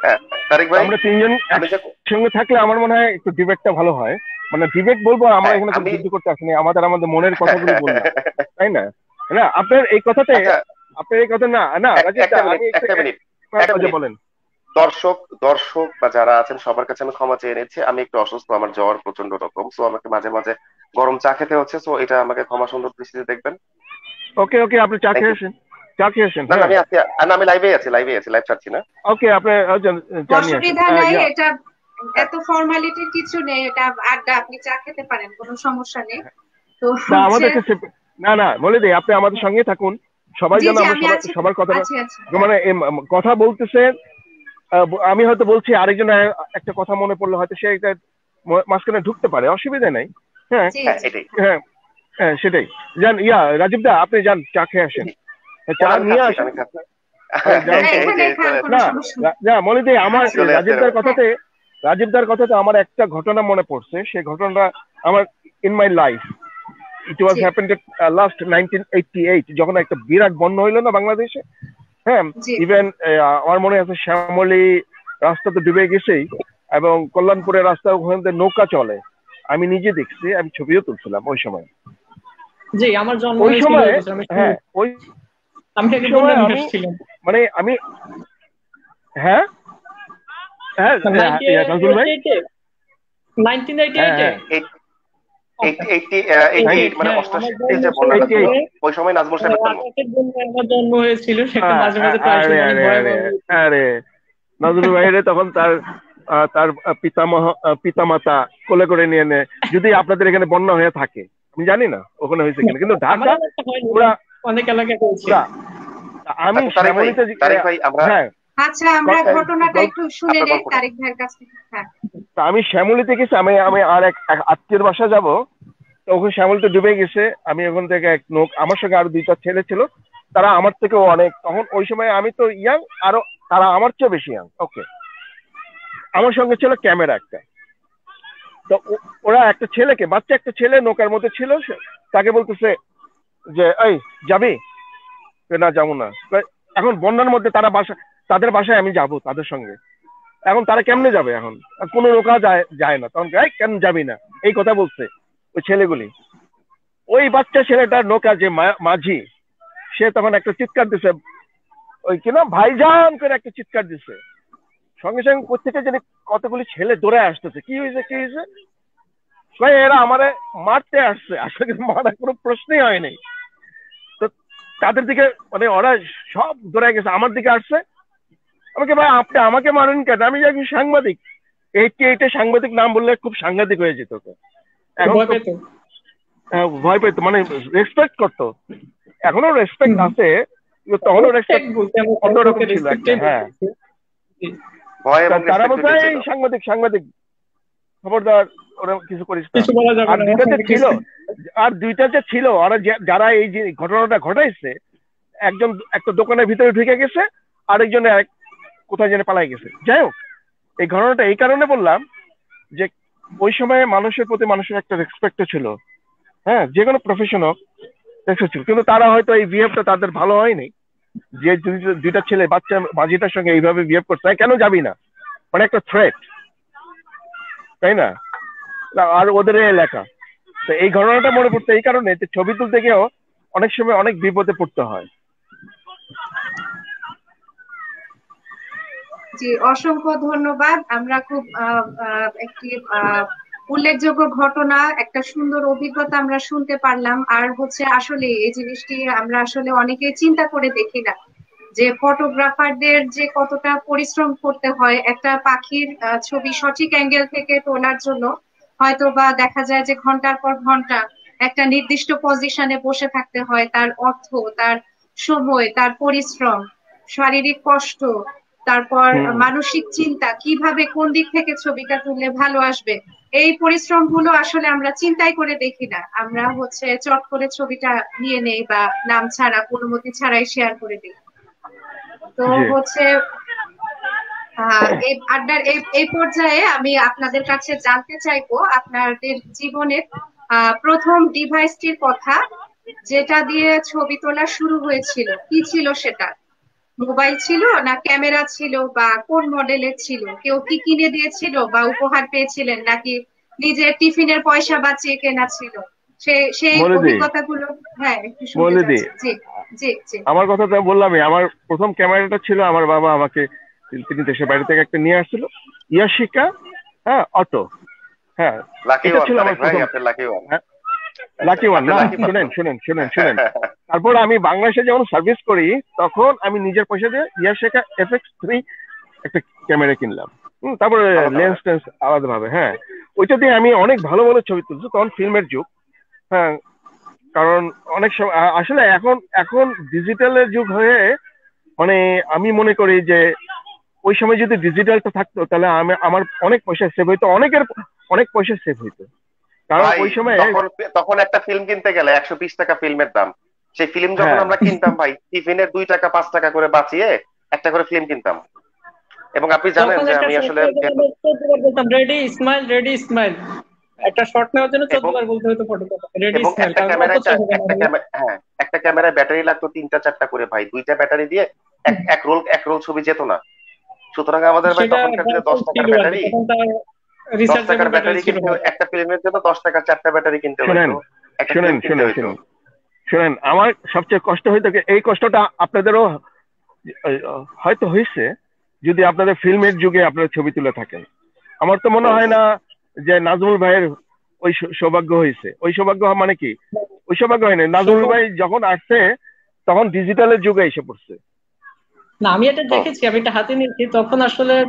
হ্যাঁ, তারিক ভাই, আমরা তিনজন আমি যে একসঙ্গে থাকলে আমার মনে হয় একটু ডিবেটটা ভালো হয়। মানে ডিবেট বলবো, আমরা হ্যাঁ এখানে কোনো আমি যুদ্ধ করতে আসিনি, আমাদের মনের কথাগুলো বললাম, তাই না? না আপনার এই কথাতে, আচ্ছা, আপনার এই কথা না না রাজীব দা, একটা মিনিট আমি একটু একটা মিনিট একটা আচ্ছা মিনিট বলেন। দর্শক দর্শক বা যারা আছেন সবার কাছে আমি ক্ষমা চেয়ে নিচ্ছি, আমি একটু অসুস্থ, আমার জ্বর প্রচন্ড রকম, সো আমাকে মাঝে মাঝে গরম চা খেতে হচ্ছে, সো এটা আমাকে ক্ষমা সুন্দর দৃষ্টিতে দেখবেন। ওকে ওকে, আপনি চা থ্যাংক খেয়ে ইউ। আসেন, চা খেয়ে আসেন। না না, হ্যাঁ আমি আছি, না আমি লাইভে আছি, লাইভ ছাড়ছি না। ওকে, আপনি চা নিয়ে আসেন। অসুবিধা নাই, ইয়া এটা হ্যাঁ এত ফর্মালিটির কিছু নেই, এটা আড্ডা, আপনি চা খেতে পারেন, কোনো সমস্যা নেই। তো না হচ্ছে, আমাদেরকে না না বলে দিই, আপনি আমাদের সঙ্গে থাকুন, সবাই জি যেন জি আমরা আমি সবার আছি তো, সবার কথা, আছি আছি। মানে কথা বলতেছে, আমি হয়তো বলছি আরেকজন একটা কথা মনে পড়লে হয়তো সে এটা মাঝখানে ঢুকতে পারে, অসুবিধা নেই। হ্যাঁ জি হ্যাঁ জি এটাই। হ্যাঁ। হ্যাঁ হ্যাঁ সেটাই। যান রাজীব দা, আপনি যান চা খেয়ে আসেন, জি, চা আমি নিয়ে খাচ্ছি আসেন। আমি খাচ্ছি। যান না, তো। এই যে এখানে খান, চলে কোনো না সমস্যা নেই। না মনে দিই আমার আচ্ছা, চলে আসছে। হ্যাঁ রাজীব দার কথাতে আমার একটা ঘটনা মনে পড়ছে, সেই ঘটনাটা আমার in my life, it was G happened last 1988, যখন একটা বিরাট বন্যা হইলো না বাংলাদেশে। হ্যাঁ, জি ইভেন আমার মনে আছে শ্যামলী রাস্তা তো ডুবে গেছেই, এবং কল্যাণপুরের রাস্তা ওখান থেকে নৌকা চলে, আমি নিজে দেখছি, আমি ছবিও তুলছিলাম ওই সময়। জি, আমার জন্ম ওই হয়েছিল সময় ওই বছর, আমি হ্যাঁ ওই আমি আগে বন্যা সময় নিয়ে আমি আসছিলাম মানে আমি হ্যাঁ হ্যাঁ নাজমুল ভাই। 1988 হ্যাঁ আচ্ছা, 88 মানে হ্যাঁ আমার 88 জন্ম যে সেই বন্যাটা ছিল, এইট। বছরে ওই সময় নাজমুল সাহেবের জন্ম। আকাশের জন্য আমার জন্ম হয়েছিল, সেটা মাঝে মাঝে প্রায় আরে শুনি, অনেক আরে আরে ভয়াবহ। আরে নজরুল ভাইরে তখন তার পিতামাতা কোলে করে নিয়ে নেয়, যদি আপনাদের এখানে বন্যা হয়ে থাকে, আমি জানি না ওখানে হয়েছে কিনা, কিন্তু ঢাকা আমাদের এলাকা হয়নি, পুরা অনেক এলাকায় হয়েছে। পুরা আমি আচ্ছা শ্যামলীতে তারিক ভাই আমরা হ্যাঁ আচ্ছা, আমরা ঘটনাটা গল্প, একটু শুনে আপনার নেই গল্পটা। তারিক ভাইয়ের কাছ থেকে। হ্যাঁ আমি শ্যামলীতে গেছি, আমি আর এক আত্মীয়ের বাসা যাব, তো ওখানে শ্যামল ডুবে গেছে। আমি ওখান থেকে এক লোক, আমার সঙ্গে আরো 2টা ছেলে ছিল, তারা আমার থেকেও অনেক, তখন ওই সময় আমি তো ইয়াং, আরো তারা আমার চেয়ে বেশি ইয়াং। ওকে, আমার সঙ্গে ছিল ক্যামেরা একটা। তো ওরা একটা ছেলেকে, বাচ্চা একটা ছেলে নৌকার মধ্যে ছিল, তাকে বলতেছে যে এই যাবি? না যাবো না। এখন বন্যার মধ্যে তাদের বাসায় আমি যাব তাদের সঙ্গে। এখন তারা কেমনে যাবে? এখন কোনো নৌকা যায় না। তখন কেন যাবি না, এই কথা বলছে ওই ছেলেগুলি। ওই বাচ্চা ছেলেটার নৌকা যে মাঝি, সে তখন একটা চিৎকার দিছে, ওই কিনা ভাইজান করে একটা চিৎকার দিছে। সঙ্গে সঙ্গে কোথেকে যেন কতগুলি ছেলে দৌড়ে আসতেছে, কি হয়েছে কি হয়েছে? এরা আমারে মারতে আসছে। আসলে মারার কোনো প্রশ্নই হয়নি। তো তাদের দিকে মানে ওরা সব দৌড়ে গেছে, আমার দিকে আসছে। আমাকে ভাই আপনি আমাকে মারেন কেন? আমি একজন সাংবাদিক। এইটা সাংবাদিক নাম বললে খুব সাংঘাতিক হয়ে যেত। এখন ভয় পেত, মানে রেসপেক্ট করতো। এখনো রেসপেক্ট আছে, তখনও রেসপেক্ট অন্যরকম ছিল একটা। হ্যাঁ, তারা বলছে এই সাংবাদিক সাংবাদিক, খবরদার ওরা কিছু করিস না। আর দুইটা যে ছিল ওরা যারা এই যে ঘটনাটা ঘটাইছে, একজন একটা দোকানের ভিতরে ঢুকে গেছে, আরেকজন কোথায় যেন পালাই গেছে। যাই হোক, এই ঘটনাটা এই কারণে বললাম যে ওই সময় মানুষের প্রতি মানুষের একটা রেসপেক্ট ছিল। হ্যাঁ, যে কোনো প্রফেশন হোক রেসপেক্ট ছিল, কিন্তু তারা হয়তো এই বিহেভটা তাদের ভালো হয়নি, যে দুইটা ছেলে বাচ্চা মাঝিটার সঙ্গে এইভাবে বিহেভ করছে। কেন যাবি না, মানে একটা থ্রেট, তাই না? আর ওদের এলাকা। তো এই ঘটনাটা মনে পড়তো এই কারণে যে ছবি তুলতে গিয়েও অনেক সময় অনেক বিপদে পড়তে হয়। জি, অসংখ্য ধন্যবাদ। আমরা খুব একটি উল্লেখযোগ্য ঘটনা, একটা সুন্দর অভিজ্ঞতা আমরা শুনতে পারলাম। আর আসলে এই জিনিসটি আমরা আসলে অনেকেই চিন্তা করে দেখি না, যে ফটোগ্রাফারদের যে কতটা পরিশ্রম করতে হয় একটা পাখির ছবি সঠিক অ্যাঙ্গেল থেকে তোলার জন্য। হয়তো বা দেখা যায় যে ঘন্টার পর ঘন্টা একটা নির্দিষ্ট পজিশনে বসে থাকতে হয়, তার অর্থ, তার সময়, তার পরিশ্রম, শারীরিক কষ্ট, তারপর মানসিক চিন্তা, কিভাবে কোন দিক থেকে ছবিটা তুললে ভালো আসবে। এই পরিশ্রম গুলো আসলে আমরা চিন্তাই করে দেখি না। আমরা চট করে ছবিটা নিয়ে নেই বা নাম ছাড়া, অনুমতি ছাড়াই শেয়ার করে দিই। তো এই আড্ডার এই পর্যায়ে আমি আপনাদের কাছে জানতে চাইবো আপনাদের জীবনের প্রথম ডিভাইসটির কথা, যেটা দিয়ে ছবি তোলা শুরু হয়েছিল। কি ছিল সেটা? মোবাইল ছিল না ক্যামেরা ছিল, বা কোন মডেলের ছিল? কেউ কি কিনে দিয়েছিল বা উপহার পেয়েছিলেন, নাকি নিজের টিফিনের পয়সা বাঁচিয়ে কেনা ছিল? সেই অভিজ্ঞতাগুলো একটু শুনতে চাচ্ছি। জি জি, আমার কথা তো বললামই। আমার প্রথম ক্যামেরাটা ছিল আমার বাবা আমাকে, তিনি দেশের বাইরে থেকে একটা নিয়ে আসছিল, ইয়াশিকা অটো। হ্যাঁ, এটা ছিল আমার প্রথম লাকি ওয়ান। না, শুনেন তারপর আমি বাংলাদেশে যখন সার্ভিস করি, তখন আমি নিজের পয়সা দিয়ে ইয়াশিকা FX3 একটা ক্যামেরা কিনলাম। তারপরে লেন্স টেন্স আলাদা ভাবে। হ্যাঁ, ওইটা দিয়ে আমি অনেক ভালো ভালো ছবি তুলছি। তখন ফিল্মের যুগ। হ্যাঁ, কারণ অনেক সময় আসলে এখন ডিজিটালের যুগ হয়ে, মানে আমি মনে করি যে ওই সময় যদি ডিজিটালটা থাকতো তাহলে আমার অনেক পয়সা সেভ হইতো, অনেকের অনেক পয়সা সেভ হইতো। কারণ ওই সময় তখন একটা ফিল্ম কিনতে গেলে 120 টাকা ফিল্মের দাম। সেই ফিল্ম যখন আমরা কিনতাম ভাই, টিফিনের 2 টাকা 5 টাকা করে বাঁচিয়ে একটা করে ফিল্ম কিনতাম। এবং আপনি জানেন যে আমি আসলে রেডি স্মাইল একটা শট নেওয়ার জন্য 14 বার বলতে হতো রেডি স্মাইল। একটা ক্যামেরায় ব্যাটারি লাগতো 3টা 4টা করে ভাই। 2টা ব্যাটারি দিয়ে এক রোল ছবি যেত না। সুতরাং আমাদের ভাই তখনকার দিনে 10 টাকার ব্যাটারি, 10 টাকার ব্যাটারি কিন্তু একটা ফিল্মের জন্য 10 টাকা 4টা ব্যাটারি কিনতে হতো। শুনেন, আমার সবচেয়ে কষ্ট হইতো, এই কষ্টটা আপনাদেরও হয়তো হয়েছে যদি আপনাদের ফিল্মের যুগে আপনারা ছবি তুলে থাকেন। আমার তো মনে হয় না যে নাজমুল ভাইয়ের ওই সৌভাগ্য হয়েছে। ওই সৌভাগ্য মানে কি, ওই সৌভাগ্য হয় না। নাজমুল ভাই যখন আসছে তখন ডিজিটালের যুগে এসে পড়ছে। না, আমি এটা দেখেছি, আমি এটা হাতে নিয়েছি।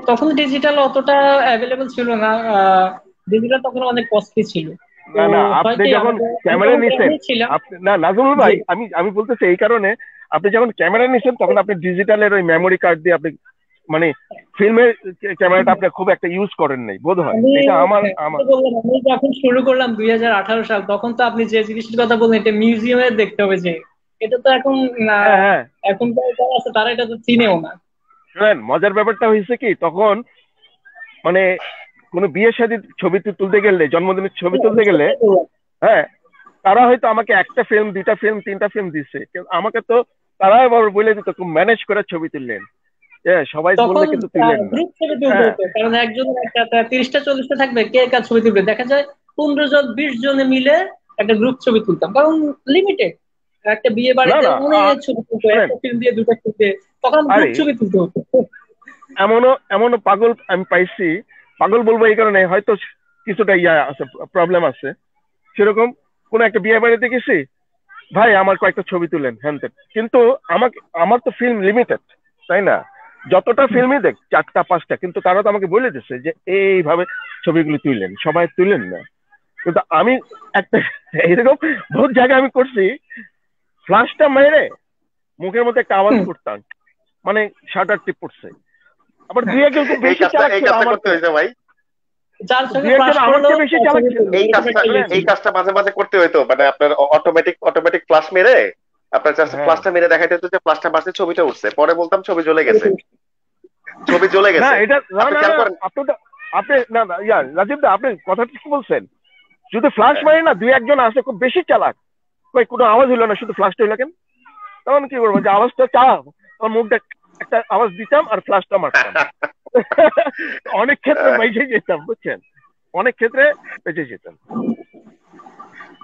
তখন ডিজিটাল অতটা অ্যাভেলেবল ছিল না। ডিজিটাল তখন অনেক কস্টলি ছিল। না, আপনি যখন ক্যামেরা নিছেন, না নাজমুল ভাই, আমি বলতেছি এই কারণে, আপনি যখন ক্যামেরা নিছেন তখন আপনি ডিজিটালের ওই মেমোরি কার্ড দিয়ে আপনি মানে ফিল্মের ক্যামেরাটা আপনি খুব একটা ইউজ করেন নাই বোধ হয়, আমি এটা আমার আমি আমার তো বললাম, আমি যখন শুরু করলাম 2018 সাল, তখন তো আপনি যে জিনিসটার কথা বললেন এটা মিউজিয়ামে দেখতে হবে, যে এটা তো এখন হ্যাঁ হ্যাঁ এখন যারা আছে তারা এটা তো চিনেও না। শুনেন, মজার ব্যাপারটা হয়েছে কি তখন মানে কোনো বিয়ে শাদীর ছবি তুলতে গেলে, জন্মদিনের ছবি হ্যাঁ, তুলতে আমি গেলে, সেটাই বললাম। হ্যাঁ, তারা হয়তো আমাকে একটা ফিল্ম, দুইটা ফিল্ম, তিনটা ফিল্ম দিচ্ছে, কিন্তু আমাকে তো তারা আবার বলে দিত খুব ম্যানেজ করে ছবি তুললেন, হ্যাঁ সবাই বললে তখন কিন্তু তুললেন না। গ্রুপ ছবি তুলতে হ্যাঁ হতো, কারণ একজনের একটা 30টা 40টা থাকবে, কে কার ছবি তুলবে, দেখা যায় 15 জন 20 জনে মিলে একটা গ্রুপ ছবি তুলতাম, কারণ লিমিটেড। একটা বিয়ে না বাড়িতে না অনেক ছবি তুলতো, শুনেন, একটা ফিল্ম দিয়ে দুটো তুলতে, তখন গ্রুপ আরে ছবি তুলতে হতো। এমনও এমনও পাগল আমি পাইছি, পাগল বলবো এই কারণে হয়তো কিছুটা ইয়া আছে, প্রবলেম আছে, সেরকম কোন একটা বিয়ে বাড়িতে গেছি, ভাই আমার কয়েকটা ছবি তুলেন হ্যান ত্যান। কিন্তু আমাকে, আমার তো ফিল্ম লিমিটেড, তাই না, যতটা ফিল্মই দেখ 4টা 5টা, কিন্তু তারা তো আমাকে বলে দিচ্ছে যে এইভাবে ছবিগুলো তুললেন, সবাই তুলেন না। কিন্তু আমি একটা এরকম বহুত জায়গায় আমি করছি, ফ্লাশটা মেরে মুখের মধ্যে একটা আওয়াজ করতাম, মানে শাটার টিপ পড়ছে। আবার দুই একজন খুব এই বেশি কাজটা চালাক এই ছিল কাজটা আমার করতে চেয়ে, হয়েছে ভাই। যার সঙ্গে দুই ফ্লাশ একজন আমার করলো চেয়ে বেশি তার চালাক ছবি ছিল। তুলবে, এই এরকম কাজটা একটা ইয়ে ছিল। এই কাজটা মাঝে মাঝে করতে হইতো, মানে আপনার অটোমেটিক অটোমেটিক ফ্লাশ মেরে আপনার জাস্ট হ্যাঁ ফ্লাশটা মেরে দেখাইতে হতো যে ফ্লাশটা মারছে, ছবিটা উঠছে, পরে বলতাম ছবি জ্বলে গেছে, ছবি জ্বলে না গেছে। এটা না আপনি না খেয়াল না করেন। আপনি তো, আপনি না না ইয়া রাজীব দা, আপনি কথা ঠিক বলছেন, শুধু ফ্লাশ হ্যাঁ। মারি না, দুই একজন আছে খুব বেশি চালাক, কই কোনো আওয়াজ হইলো না, শুধু ফ্লাশটা হইলো কেন, তখন কি করবো, যে আওয়াজটা চাপ, আমার মুখটা একটা আওয়াজ দিতাম আর ফ্লাশটা মারতাম। অনেক ক্ষেত্রে বেঁচে যেতাম, বুঝছেন, অনেক ক্ষেত্রে বেঁচে যেতাম।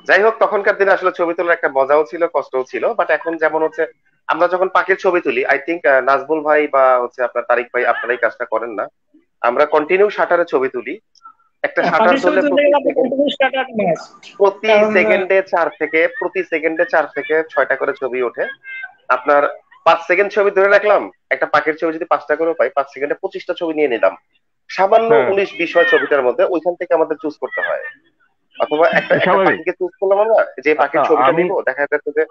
যাই হোক, তখনকার দিনে আসলে ছবি তোলার একটা মজাও ছিল, কষ্টও ছিল। বাট এখন যেমন হচ্ছে, আমরা যখন পাখির ছবি তুলি, আই থিঙ্ক নাজবুল ভাই বা হচ্ছে আপনার তারিক ভাই, আপনারা এই কাজটা করেন না, আমরা কন্টিনিউ শাটারে ছবি তুলি। একটা হ্যাঁ, শাটার পাখির ছবি ধরলে তুলতে গেলে আপনার কন্টিনিউয়াস কাটা মাস্ট। কারণ প্রতি সেকেন্ডে 4 থেকে 6টা করে ছবি ওঠে। আপনার 5 সেকেন্ড ছবি ধরে রাখলাম, একটা পাখির ছবি যদি 5টা করে পাই, 5 সেকেন্ডে 25টা ছবি নিয়ে নিলাম। সামান্য হ্যাঁ 19-20 হয় ছবিটার মধ্যে, ওইখান থেকে আমাদের চুজ করতে হয়। অথবা একটা একটা স্বাভাবিক। পাখিকে চুজ করলাম আমরা, যে পাখির ছবিটা আমি নিব, দেখা যাচ্ছে যে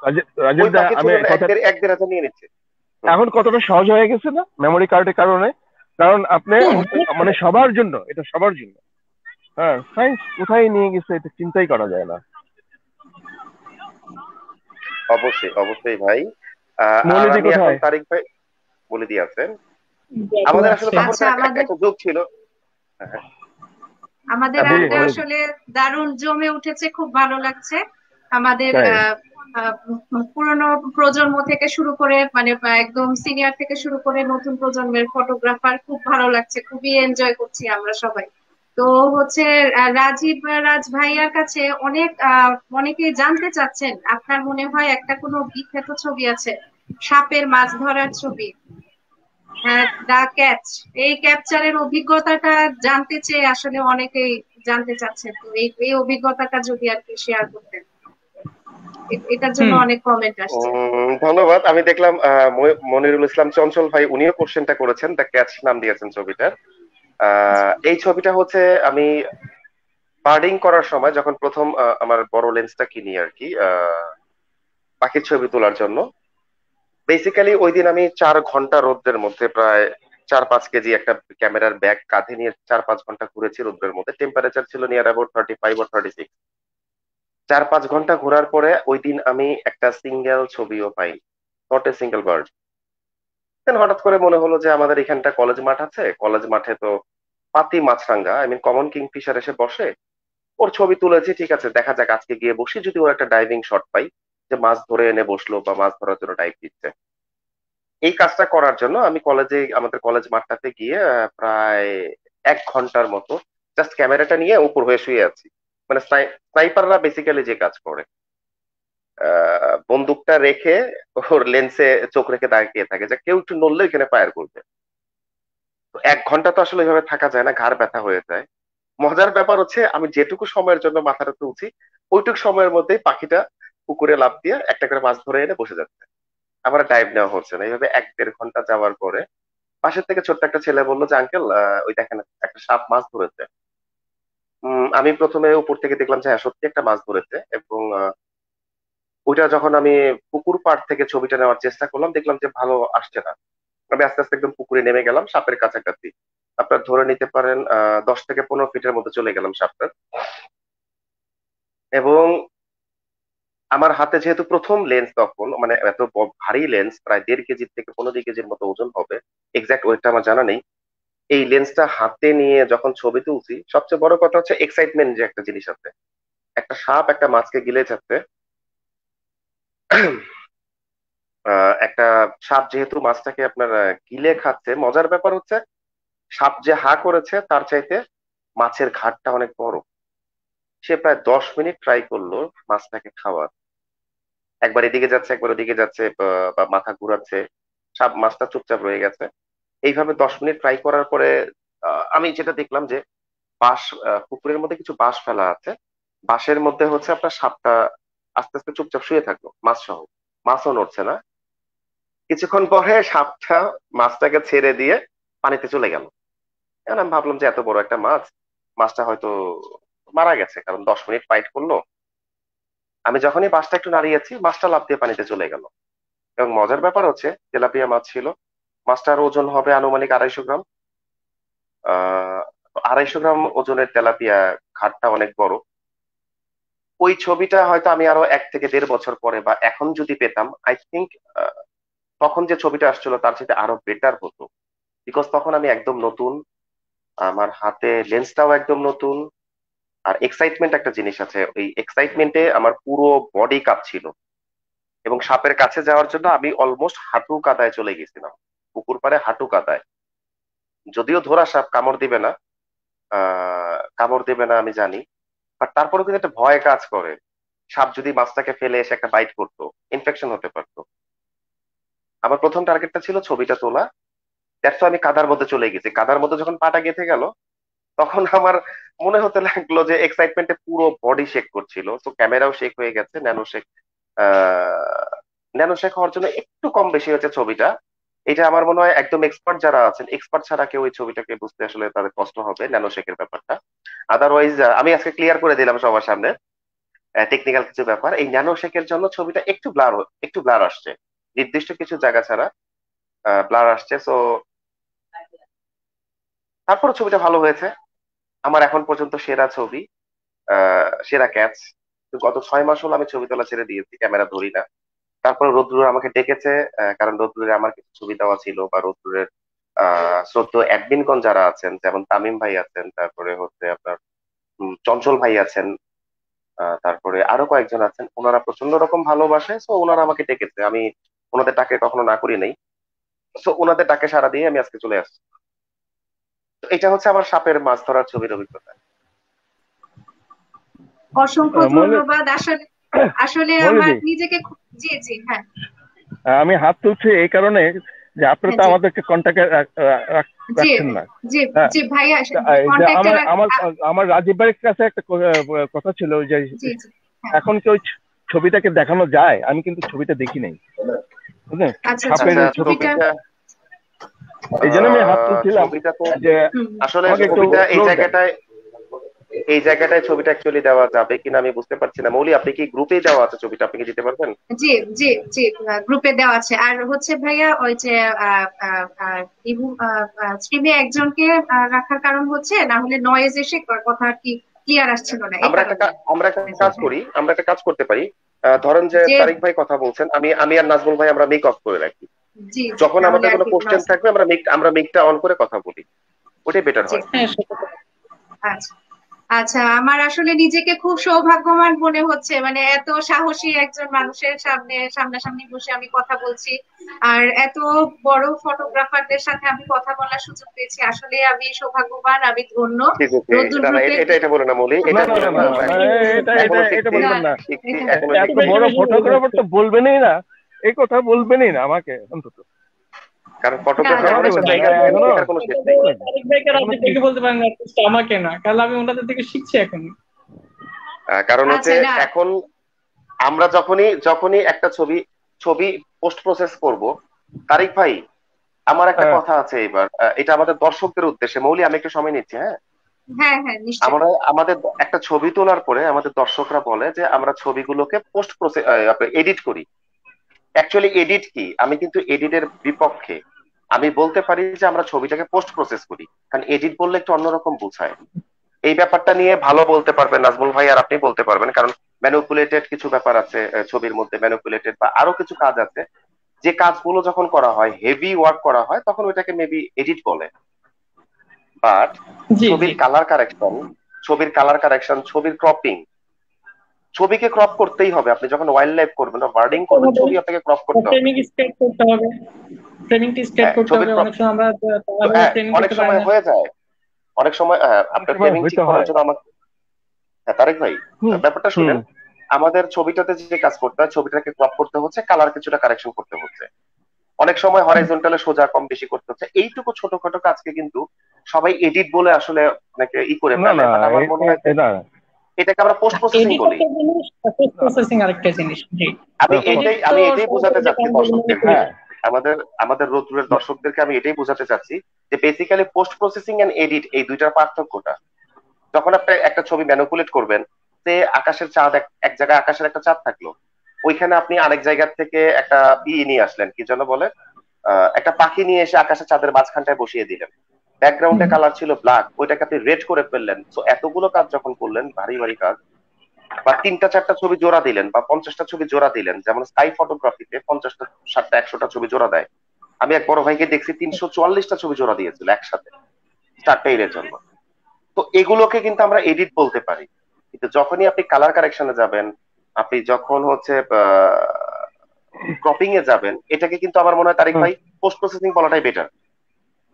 রাজীব ওই দা, পাখির আমি ছবি আমরা এক কথা, দেড় এক দেড় হাজার নিয়ে নিচ্ছি। হুম। এখন কতটা সহজ হয়ে গেছে না মেমোরি কার্ডের কারণে, কারণ আপনি অনেক মানে সবার জন্য, এটা সবার জন্য, হ্যাঁ সায়েন্স কোথায় নিয়ে গেছে এটা চিন্তাই করা যায় না। অবশ্যই অবশ্যই ভাই। আর মৌলিদি আমি এখন কোথায়? তারিক ভাই বলে দিয়ে আছেন, ব্যাপার আমাদের আসলে আছে। আচ্ছা, তখনকার একটা আমাদের একটা যুগ ছিল। হ্যাঁ, আমাদের হ্যাঁ বলুন আড্ডা মৌলিদি। আসলে দারুণ জমে উঠেছে, খুব ভালো লাগছে। আমাদের তাই আহ, পুরনো প্রজন্ম থেকে শুরু করে, মানে একদম সিনিয়র থেকে শুরু করে নতুন প্রজন্মের ফটোগ্রাফার, খুব ভালো লাগছে, খুবই এনজয় করছি আমরা সবাই। তো হচ্ছে রাজীব রাজ ভাইয়ার কাছে অনেকেই জানতে চাচ্ছেন, আপনার মনে হয় একটা কোনো বিখ্যাত ছবি আছে, সাপের মাছ ধরার ছবি, দা ক্যাচ, এই ক্যাপচারের অভিজ্ঞতাটা জানতে চেয়ে আসলে অনেকেই জানতে চাচ্ছেন। তো এই এই অভিজ্ঞতাটা যদি আর কি শেয়ার করতেন, এটার জন্য হুম। অনেক কমেন্ট আসছে। ধন্যবাদ। আমি দেখলাম মনিরুল ইসলাম চঞ্চল ভাই, উনিও কোশ্চেনটা করেছেন, দ্য ক্যাচ নাম দিয়েছেন ছবিটার। এই ছবিটা হচ্ছে আমি বার্ডিং করার সময় যখন প্রথম আমার বড় লেন্সটা কিনি আর কি, পাখির ছবি তোলার জন্য। বেসিক্যালি ওই দিন আমি 4 ঘন্টা রোদ্রের মধ্যে, প্রায় 4-5 কেজি একটা ক্যামেরার ব্যাগ কাঁধে নিয়ে 4-5 ঘন্টা ঘুরেছি রোদ্রের মধ্যে। টেম্পারেচার ছিল নিয়ার অ্যাবাউট 35 or 36। 4-5 ঘন্টা ঘোরার পরে ওই দিন আমি একটা সিঙ্গেল ছবিও পাই, নট এ সিঙ্গেল বার্ড। দেন হঠাৎ করে মনে হলো যে আমাদের এখানটা কলেজ মাঠ আছে, কলেজ মাঠে তো পাতি মাছরাঙা, আই মিন কমন কিংফিশার এসে বসে, ওর ছবি তুলেছি, ঠিক আছে দেখা যাক আজকে গিয়ে বসি, যদি ওর একটা ডাইভিং শট পাই, যে মাছ ধরে এনে বসলো বা মাছ ধরার জন্য ডাইভ দিচ্ছে। এই কাজটা করার জন্য আমি আমাদের কলেজ মাঠটাতে গিয়ে প্রায় 1 ঘন্টার মতো জাস্ট ক্যামেরাটা নিয়ে উপর হয়ে শুয়ে আছি। মানে স্নাইপাররা বেসিক্যালি যে কাজ করে, বন্দুকটা রেখে ওর লেন্সে চোখ রেখে দাঁড়িয়ে থাকে, যে কেউ একটু নড়লে এখানে ফায়ার করবে। তো 1 ঘন্টা তো আসলে এভাবে থাকা যায় না, ঘাড় ব্যথা হয়ে যায়। মজার ব্যাপার হচ্ছে, আমি যেটুকু সময়ের জন্য মাথাটা তুলছি, ওইটুকু সময়ের মধ্যেই পাখিটা পুকুরে লাফ দিয়ে একটা করে মাছ ধরে এনে বসে যাচ্ছে। আমার ডাইভ নেওয়া হচ্ছে না। এইভাবে 1-1.5 ঘন্টা যাওয়ার পরে পাশের থেকে ছোট্ট একটা ছেলে বললো যে আঙ্কেল, ওই দেখেন একটা সাপ মাছ ধরেছে। আমি প্রথমে উপর থেকে দেখলাম যে হ্যাঁ, সত্যি একটা মাছ ধরেছে, এবং ওইটা যখন আমি পুকুর পাড় থেকে ছবিটা নেওয়ার চেষ্টা করলাম, দেখলাম যে ভালো আসছে না। আমি আস্তে আস্তে একদম পুকুরে নেমে গেলাম, সাপের কাছাকাছি। আপনার ধরে নিতে পারেন 10 থেকে 15 ফিটের মতো চলে গেলাম সাপটার। এবং আমার হাতে যেহেতু প্রথম লেন্স, তখন মানে এত ভারী লেন্স, প্রায় 1.5 কেজি থেকে 15 কেজির মতো ওজন হবে, এক্সাক্ট ওয়েটটা আমার জানা নেই। এই লেন্সটা হাতে নিয়ে যখন ছবি তুলছি, সবচেয়ে বড় কথা হচ্ছে এক্সাইটমেন্ট যে একটা জিনিস আছে। একটা সাপ একটা মাছকে গিলে যাচ্ছে। একটা সাপ যেহেতু মাছটাকে আপনার গিলে খাচ্ছে, মজার ব্যাপার হচ্ছে সাপ যে হা করেছে তার চাইতে মাছের ঘাটটা অনেক বড়। সে প্রায় 10 মিনিট ট্রাই করলো মাছটাকে খাওয়ার। একবার এদিকে যাচ্ছে একবার ওদিকে যাচ্ছে, বা মাথা ঘুরাচ্ছে। সাপ মাছটা চুপচাপ রয়ে গেছে। এইভাবে 10 মিনিট ট্রাই করার পরে আমি যেটা দেখলাম যে বাঁশ, পুকুরের মধ্যে কিছু বাঁশ ফেলা আছে। বাঁশের মধ্যে হচ্ছে আপনার সাপটা আস্তে আস্তে চুপচাপ শুয়ে থাকলো মাছ সহ। মাছও নড়ছে না। কিছুক্ষণ পরে সাপটা মাছটাকে ছেড়ে দিয়ে পানিতে চলে গেল। এখন আমি ভাবলাম যে এত বড় একটা মাছ, মাছটা হয়তো মারা গেছে, কারণ 10 মিনিট ফাইট করলো। আমি যখনই বাঁশটা একটু নাড়িয়েছি, মাছটা লাফ দিয়ে পানিতে চলে গেল। এবং মজার ব্যাপার হচ্ছে তেলাপিয়া মাছ ছিল। মাছটার ওজন হবে আনুমানিক 250 গ্রাম। 250 গ্রাম ওজনের তেলাপিয়া, ঘাটটা অনেক বড়। ওই ছবিটা হয়তো আমি আরো 1 থেকে 1.5 বছর পরে বা এখন যদি পেতাম, আই থিঙ্ক তখন যে ছবিটা আসছিল তার সাথে আরো বেটার হতো। বিকজ তখন আমি একদম নতুন, আমার হাতে লেন্সটাও একদম নতুন। আর এক্সাইটমেন্ট একটা জিনিস আছে, ওই এক্সাইটমেন্টে আমার পুরো বডি কাঁপছিল। এবং সাপের কাছে যাওয়ার জন্য আমি অলমোস্ট হাঁটু কাদায় চলে গেছিলাম, পুকুর পাড়ে হাঁটু কাদায়। যদিও ধরা সাপ, কামড় দিবে না, কামড় দেবে না আমি জানি, বাট তারপরেও কিন্তু একটা ভয় কাজ করে। সাপ যদি মাছটাকে ফেলে এসে একটা বাইট করতো, ইনফেকশন হতে পারতো। আমার প্রথম টার্গেটটা ছিল ছবিটা তোলা। দ্যাটস আমি কাদার মধ্যে চলে গেছি। কাদার মধ্যে যখন পাটা গেঁথে গেল, তখন আমার মনে হতে লাগলো যে এক্সাইটমেন্টে পুরো বডি শেক করছিল। তো ক্যামেরাও শেক হয়ে গেছে, ন্যানো শেক। ন্যানো শেক হওয়ার জন্য একটু কম বেশি হয়েছে ছবিটা। এটা আমার মনে হয় একদম এক্সপার্ট যারা আছেন, এক্সপার্ট ছাড়া কেউ ওই ছবিটাকে বুঝতে আসলে তাদের কষ্ট হবে ন্যানো শেকের ব্যাপারটা। আদারওয়াইজ আমি আজকে ক্লিয়ার করে দিলাম সবার সামনে টেকনিক্যাল কিছু ব্যাপার। এই ন্যানো শেকের জন্য ছবিটা একটু ব্লার আসছে, নির্দিষ্ট কিছু জায়গা ছাড়া ব্লার আসছে। সো তারপর ছবিটা ভালো হয়েছে। আমার এখন পর্যন্ত সেরা ছবি, সেরা ক্যাচ। গত 6 মাস হলো আমি ছবি তোলা ছেড়ে দিয়েছি, ক্যামেরা ধরি না। তারপরে রোদ্দুর আমাকে ডেকেছে, কারণ রোদ্দুরে আমার কিছু ছবি দেওয়া ছিল, বা রোদ্দুরের শ্রদ্ধেয় অ্যাডমিনগণ যারা আছেন, যেমন তামিম ভাই আছেন, তারপরে হচ্ছে আপনার চঞ্চল ভাই আছেন, তারপরে আরো কয়েকজন আছেন, ওনারা প্রচন্ড রকম ভালোবাসে। সো ওনারা আমাকে ডেকেছে, আমি ওনাদের ডাকে কখনো না করি নাই। সো ওনাদের ডাকে সাড়া দিয়ে আমি আজকে চলে আসছি। তো এটা হচ্ছে আমার সাপের মাছ ধরার ছবির অভিজ্ঞতা। অসংখ্য ধন্যবাদ। আসলে আসলে আমার মৌলিদি, নিজেকে জি জি হ্যাঁ আমি হাত তুলছি এই কারণে যে আপনারা হ্যাঁ তো জি আমাদেরকে কন্ট্যাক্টে জি রাখছেন না। জি হ্যাঁ, জি ভাইয়া এই যে কন্ট্যাক্টে আমার আমার আমার রাজীব ভাইয়ের কাছে একটা কথা ছিল যে জি জি হ্যাঁ এখন কি ওই ছবিটাকে দেখানো যায়? আমি কিন্তু ছবিটা দেখি নাই, বুঝলেন, আচ্ছা আচ্ছা সাপের আচ্ছা, ছবিটা। ছবিটা এই জন্য আমি হাত তুলছিলাম ছবিটা তো যে হুম আসলে আমাকে একটু ছবিটা ক্লোজ দেন। এই জায়গাটায় ছবিটা অ্যাকচুয়ালি দেওয়া যাবে কিনা আমি বুঝতে পারছি না। মৌলি, আপনি কি গ্রুপেই দেওয়া আছে ছবিটা, আপনি কি দিতে পারবেন? জি জি জি গ্রুপে দেওয়া আছে। আর হচ্ছে ভাইয়া ওই যে স্ট্রিমে একজনকে রাখার কারণ হচ্ছে, না হলে নয়েজ এসে কথা কি ক্লিয়ার আসছিল না, এই কারণে আমরা একটা আচ্ছা কাজ আচ্ছা। করি, আমরা একটা কাজ করতে পারি। ধরেন যে যে তারিক ভাই কথা বলছেন, আমি আর নাজমুল ভাই আমরা মিক অফ করে রাখি। জি জি যখন তাহলে আমাদের আর কোনো কি কোনো কোশ্চেন অসুবিধা থাকবে আমরা মিকটা অন করে কথা বলি, ওটাই বেটার জি হয়। হ্যাঁ সেটা তো। আচ্ছা আচ্ছা। আমার আসলে নিজেকে খুব সৌভাগ্যবান মনে হচ্ছে, মানে এত সাহসী একজন মানুষের সামনাসামনি বসে আমি কথা বলছি, আর এত বড় ফটোগ্রাফারদের সাথে আমি কথা বলার সুযোগ পেয়েছি। আসলে আমি সৌভাগ্যবান, আমি ধন্য। ঠিক আছে, রোদ্দুর না না, গ্রুপের এটা বলে না মৌলি, না এটা না না বলে না না, না আমরা না, এখনো এটা এটা এখনো এটা শিখছি, না বলবেন না। এটা এখনো এত শিখছি। বড় ফটোগ্রাফার তো বলবেনই না, এই কথা বলবেনই না আমাকে অন্তত। কারণ না ফটোগ্রাফি না এমন আমাকে একটা বলবেন জায়গা না, যেখানে এখনো শেখার কোনো শেষ নেই। তারিক ভাইকে এখনো রাজীব কি? ভাইকে বলতে পারেন, artist আমাকে না, কারণ আমি ওনাদের থেকে শিখছি এখন। কারণ হচ্ছে আচ্ছা না এখন আমরা যখনই যখনই একটা ছবি ছবি পোস্ট প্রসেস করব, তারিক ভাই, আমার একটা হ্যাঁ, কথা আছে এবার, এটা আমাদের দর্শকদের উদ্দেশ্যে। মৌলি, আমি একটু সময় নিচ্ছি, হ্যাঁ। হ্যাঁ হ্যাঁ নিশ্চয়ই আমাদের একটা ছবি তোলার পরে আমাদের দর্শকরা বলে যে আমরা ছবিগুলোকে পোস্ট প্রসেস এডিট করি। অ্যাকচুয়ালি এডিট কি? আমি কিন্তু এডিটের বিপক্ষে। আমি বলতে পারি যে আমরা ছবিটাকে পোস্ট প্রসেস করি, কারণ এডিট বললে একটু অন্যরকম বোঝায়। এই ব্যাপারটা নিয়ে ভালো বলতে পারবেন নাজমুল ভাই, আর আপনি বলতে পারবেন, কারণ ম্যানুপুলেটেড কিছু ব্যাপার আছে ছবির মধ্যে, ম্যানুপুলেটেড বা আরো কিছু কাজ আছে, যে কাজগুলো যখন করা হয়, হেভি ওয়ার্ক করা হয়, তখন ওইটাকে মেবি এডিট বলে। বাট জি জি। ছবির কালার কারেকশন, ছবির ক্রপিং, ছবিকে ক্রপ করতেই হবে। আপনি যখন ওয়াইল্ড লাইফ করবেন বা বার্ডিং করবেন, ছবি আপনাকে ক্রপ করতে হবে। ফ্রেমিং স্কেচ করতে হবে, ফ্রেমিংটি স্কেচ হ্যাঁ, করতে ছবির হবে। crop- অনেক সময় আমরা হ্যাঁ, ফ্রেমিং অনেক করতে পারি সময় না। হয়ে যায়, অনেক সময় অনেক আপনার সময় ফ্রেমিং ঠিক হইতে করার হয়। জন্য আমাকে, হ্যাঁ তারেক ভাই, হুম ব্যাপারটা হুম। শুনেন। আমাদের ছবিটাতে যে কাজ করতে হয়, ছবিটাকে ক্রপ করতে হচ্ছে, কালার কিছুটা কারেকশন করতে হচ্ছে, অনেক সময় হরাইজন্টালে সোজা কম বেশি করতে হচ্ছে। এইটুকু ছোটখাটো কাজকে কিন্তু সবাই এডিট বলে আসলে অনেকে করে না ফেলে, না বাট আমার মনে হয় যে না এটাকে আমরা পোস্ট প্রসেসিং এডিট বলি। একটা জিনিস, পোস্ট না প্রসেসিং আরেকটা জিনিস। জি, আমি এডিট এটাই তো আমি এটাই বোঝাতে সরাসরি যেটা চাচ্ছি আমি বলি দর্শকদেরকে, হ্যাঁ আমাদের আমাদের রোদ্রের দর্শকদেরকে আমি এটাই বোঝাতে চাচ্ছি যে basically post processing and edit, এই দুইটার পার্থক্যটা। যখন আপনি একটা ছবি ম্যানুপুলেট করবেন, যে আকাশের চাঁদ, এক জায়গায় আকাশের একটা চাঁদ থাকলো, ওইখানে আপনি আরেক জায়গা থেকে একটা নিয়ে আসলেন, কি যেন বলে, একটা পাখি নিয়ে এসে আকাশের চাঁদের মাঝখানটায় বসিয়ে দিলেন, ব্যাকগ্রাউন্ডে কালার ছিল ব্ল্যাক, ওইটাকে আপনি রেড করে ফেললেন। তো এতগুলো কাজ যখন করলেন, ভারী ভারী কাজ, বা 3টা 4টা ছবি জোড়া দিলেন বা 50টা ছবি জোড়া দিলেন, যেমন স্কাই ফটোগ্রাফিতে 50টা 60টা 100টা ছবি জোড়া দেয়। আমি এক বড় ভাইকে দেখছি 344টা ছবি জোড়া দিয়েছিল একসাথে স্টারটেইলের জন্য। তো এগুলোকে কিন্তু আমরা এডিট বলতে পারি। কিন্তু যখনই আপনি কালার কারেকশনে যাবেন, আপনি যখন হচ্ছে ক্রপিং এ যাবেন, এটাকে কিন্তু আমার মনে হয় তারিক হুম, ভাই পোস্ট প্রসেসিং বলাটাই বেটার।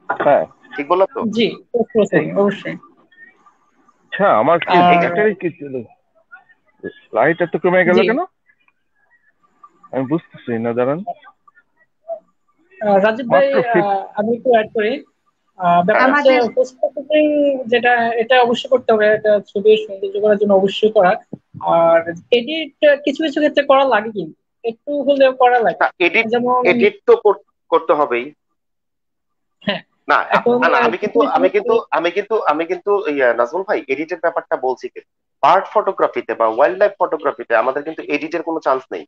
হ্যাঁ ঠিক বললাম তো? জি, পোস্ট প্রসেসিং অবশ্যই। আচ্ছা। আমার কি আর ব্যাটারি কি ছিল, লাইট এত কমে গেল জি, কেন আমি বুঝতেছি না, দাঁড়ান। রাজীব ভাই, মাত্র আমি একটু অ্যাড করি। ব্যাপার হ্যাঁ, হচ্ছে আমাদের পোস্ট প্রসেসিং যেটা, এটা অবশ্যই করতে হবে, এটা ছবির সৌন্দর্য করার জন্য অবশ্যই করা। আর এডিট কিছু কিছু ক্ষেত্রে করা লাগে, কিন্তু একটু হলেও করা লাগে। এডিট যেমন এডিট তো করতে হবেই। হ্যাঁ, না এখন না, আমি কিছু কিন্তু কিছু আমি কিন্তু আমি কিন্তু আমি কিন্তু নাজমুল ভাই, এডিটের ব্যাপারটা বলছি কি, বার্ড ফটোগ্রাফিতে বা ওয়াইল্ড লাইফ ফটোগ্রাফিতে আমাদের কিন্তু এডিটের কোনো চান্স নেই।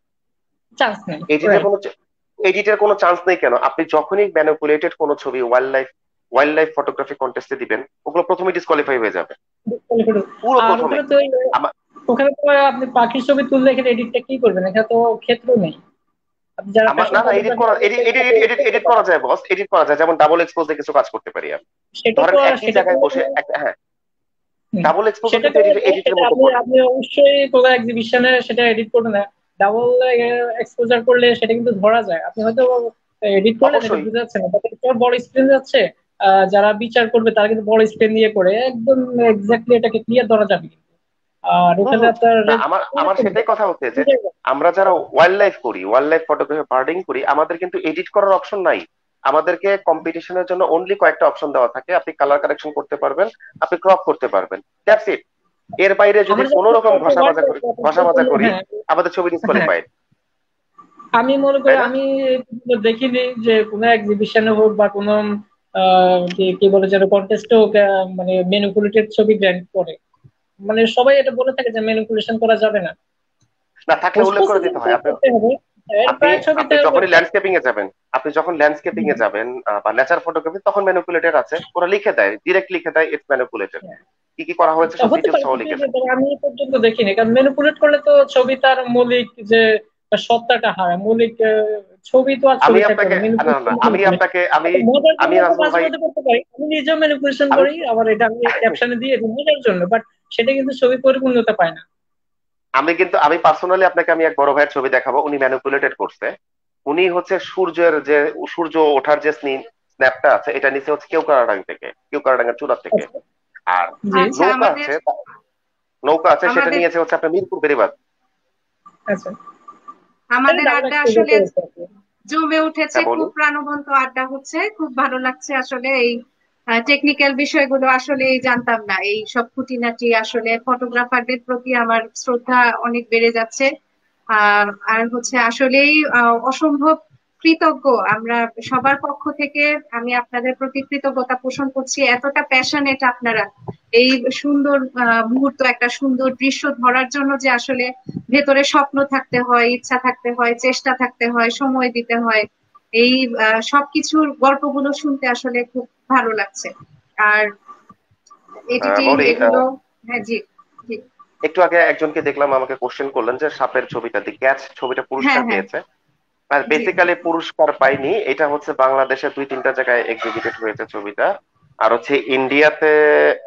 চান্স নেই, এডিটের রাইট। কোনো এডিটের কোনো চান্স নেই কেন? আপনি যখনই ম্যানিপুলেটেড কোনো ছবি ওয়াইল্ড লাইফ ফটোগ্রাফি কন্টেস্টে দিবেন, ওগুলো প্রথমে ডিসকোয়ালিফাই হয়ে যাবে, পুরো আর প্রথমে। ওখানে তো ওখানে তো আপনি পাখির ছবি তুললে এখানে এডিটটা কি করবেন? এখানে তো ক্ষেত্র নেই। আপনি যারা আমার ফ্যাশন না না, এডিট ফটোগ্রাফি করা, করেন এডিট এডিট এডিট করা যায় বস, এডিট করা যায়। যেমন ডাবল এক্সপোজে কিছু কাজ করতে পারি আমি। সেটা ধরেন তো একই সেটা তো জায়গায় বসে একটা, হ্যাঁ, হুম, ডাবল এক্সপোজও সেটা কিন্তু করে এডিটের সেটা মতো আপনি পড়ে। আপনি অবশ্যই কোনো এক্সিবিশনে সেটা এডিট করবেন না। ডাবল এক্সপোজার করলে সেটা কিন্তু ধরা যায়। আপনি হয়তো এডিট করলেন, এটা অবশ্যই। বুঝা যাচ্ছে না, তাতে তো বড় স্ক্রিন যাচ্ছে। যারা বিচার করবে তারা কিন্তু বড় স্ক্রিন দিয়ে করে একদম এক্স্যাক্টলি এটাকে ক্লিয়ার ধরা যাবে কিন্তু। আর হম ওখানে হম। আপনার না, red আমার আমার কমে সেটাই যাবে, কথা হচ্ছে যে বুঝে যাবে। আমরা যারা ওয়াইল্ড লাইফ ফটোগ্রাফি বার্ডিং করি, আমাদের কিন্তু এডিট করার অপশন নাই। আমাদেরকে কম্পিটিশনের জন্য অনলি কয়েকটা অপশন দেওয়া থাকে, আপনি কালার কারেকশন করতে পারবেন, আপনি ক্রপ করতে পারবেন, দ্যাটস ইট। এর বাইরে যদি আমার কোনো রকম ঘষা মাজা করি, হ্যাঁ আমাদের ছবি হ্যাঁ, ডিসকোয়ালিফাইড। আমি মনে করি তাই না? আমি দেখিনি যে কোনো এক্সিবিশনে হোক বা কোনো কি কি বলে যেন কন্টেস্টে হোক, মানে ম্যানিপুলেটেড ছবি গ্র্যান্ড করে। মানে সবাই এটা বলে থাকে যে ম্যানিপুলেশন করা যাবে না, না, থাকলে পোস্ট উল্লেখ করে প্রসেসিং দিতে হয়। আপনি করতে হবে। এর আপনি প্রায় আপনি ছবিতে যখনই ল্যান্ডস্কেপিং এ যাবেন, বা নেচার ফটোগ্রাফি, তখন ম্যানিপুলেটেড আছে, ওরা লিখে দেয়, ডিরেক্ট লিখে দেয় ইটস ম্যানিপুলেটেড, কি কি করা হয়েছে সব হতে ডিটেলস পারে, সহ কিন্তু লিখে যে দেয়। আমি এ পর্যন্ত দেখিনি, কারণ ম্যানিপুলেট করলে তো ছবি তার মৌলিক যে সত্তাটা হারায়। মৌলিক ছবি তো আর আমি ছবি থাকবে আপনাকে না, না না না, ম্যানিপুলেশন আমি ম্যানিপুলেশন। আপনাকে আমি মজার আমি জন্য তো নাজমুল মাঝে ভাই, মধ্যে করতে পারি, আমি নিজেও ম্যানিপুলেশন আমি করি, আবার এটা আমি ক্যাপশনে দিয়ে দিই মজার জন্য, বাট সেটা কিন্তু ছবি পরিপূর্ণতা পায় না। আমি পার্সোনালি আপনাকে আমি এক বড় ভাইয়ের ছবি দেখাবো, উনি ম্যানিপুলেটেড করছে। উনি হচ্ছে সূর্য ওঠার যে স্ন্যাপটা আছে, এটা নিচে হচ্ছে কেওক্রাডাঙ্গা চূড়া থেকে। আচ্ছা, আর জি, আচ্ছা নৌকা আমাদের আছে নৌকা আছে, সেটা আমাদের নিয়েছে হচ্ছে আপনার মিরপুর বেড়িবাঁধ। আচ্ছা। এটা আমাদের ডাবল আড্ডা এক্সপোজার আসলে করেছে আর কি। জমে উঠেছে, হ্যাঁ, খুব বলুন। প্রাণবন্ত আড্ডা হচ্ছে, খুব ভালো লাগছে আসলে। এই টেকনিক্যাল বিষয়গুলো আসলে জানতাম না, এই সব খুঁটিনাটি আসলে ফটোগ্রাফারদের প্রতি আমার শ্রদ্ধা অনেক বেড়ে যাচ্ছে। আর হচ্ছে আসলেই অসম্ভব কৃতজ্ঞ আমরা সবার পক্ষ থেকে। আমি আপনাদের প্রতি কৃতজ্ঞতা পোষণ করছি, এতটা প্যাশনেট আপনারা এই সুন্দর মুহূর্ত, একটা সুন্দর দৃশ্য ধরার জন্য, যে আসলে ভেতরে স্বপ্ন থাকতে হয়, ইচ্ছা থাকতে হয়, চেষ্টা থাকতে হয়, সময় দিতে হয়। এই সবকিছুর গল্পগুলো শুনতে আসলে খুব ভালো লাগছে। আর এডিটিং মৌলি, এগুলো। হ্যাঁ, জি জি। একটু আগে একজনকে দেখলাম আমাকে কোশ্চেন করলেন যে সাপের ছবিটা, দি ক্যাচ ছবিটা হ্যাঁ পুরস্কার হ্যাঁ। পেয়েছে। আর জি। বেসিক্যালি পুরস্কার পাইনি, এটা হচ্ছে বাংলাদেশে 2-3টা জায়গায় এক্সিবিটেড হয়েছে ছবিটা, আর হচ্ছে ইন্ডিয়াতে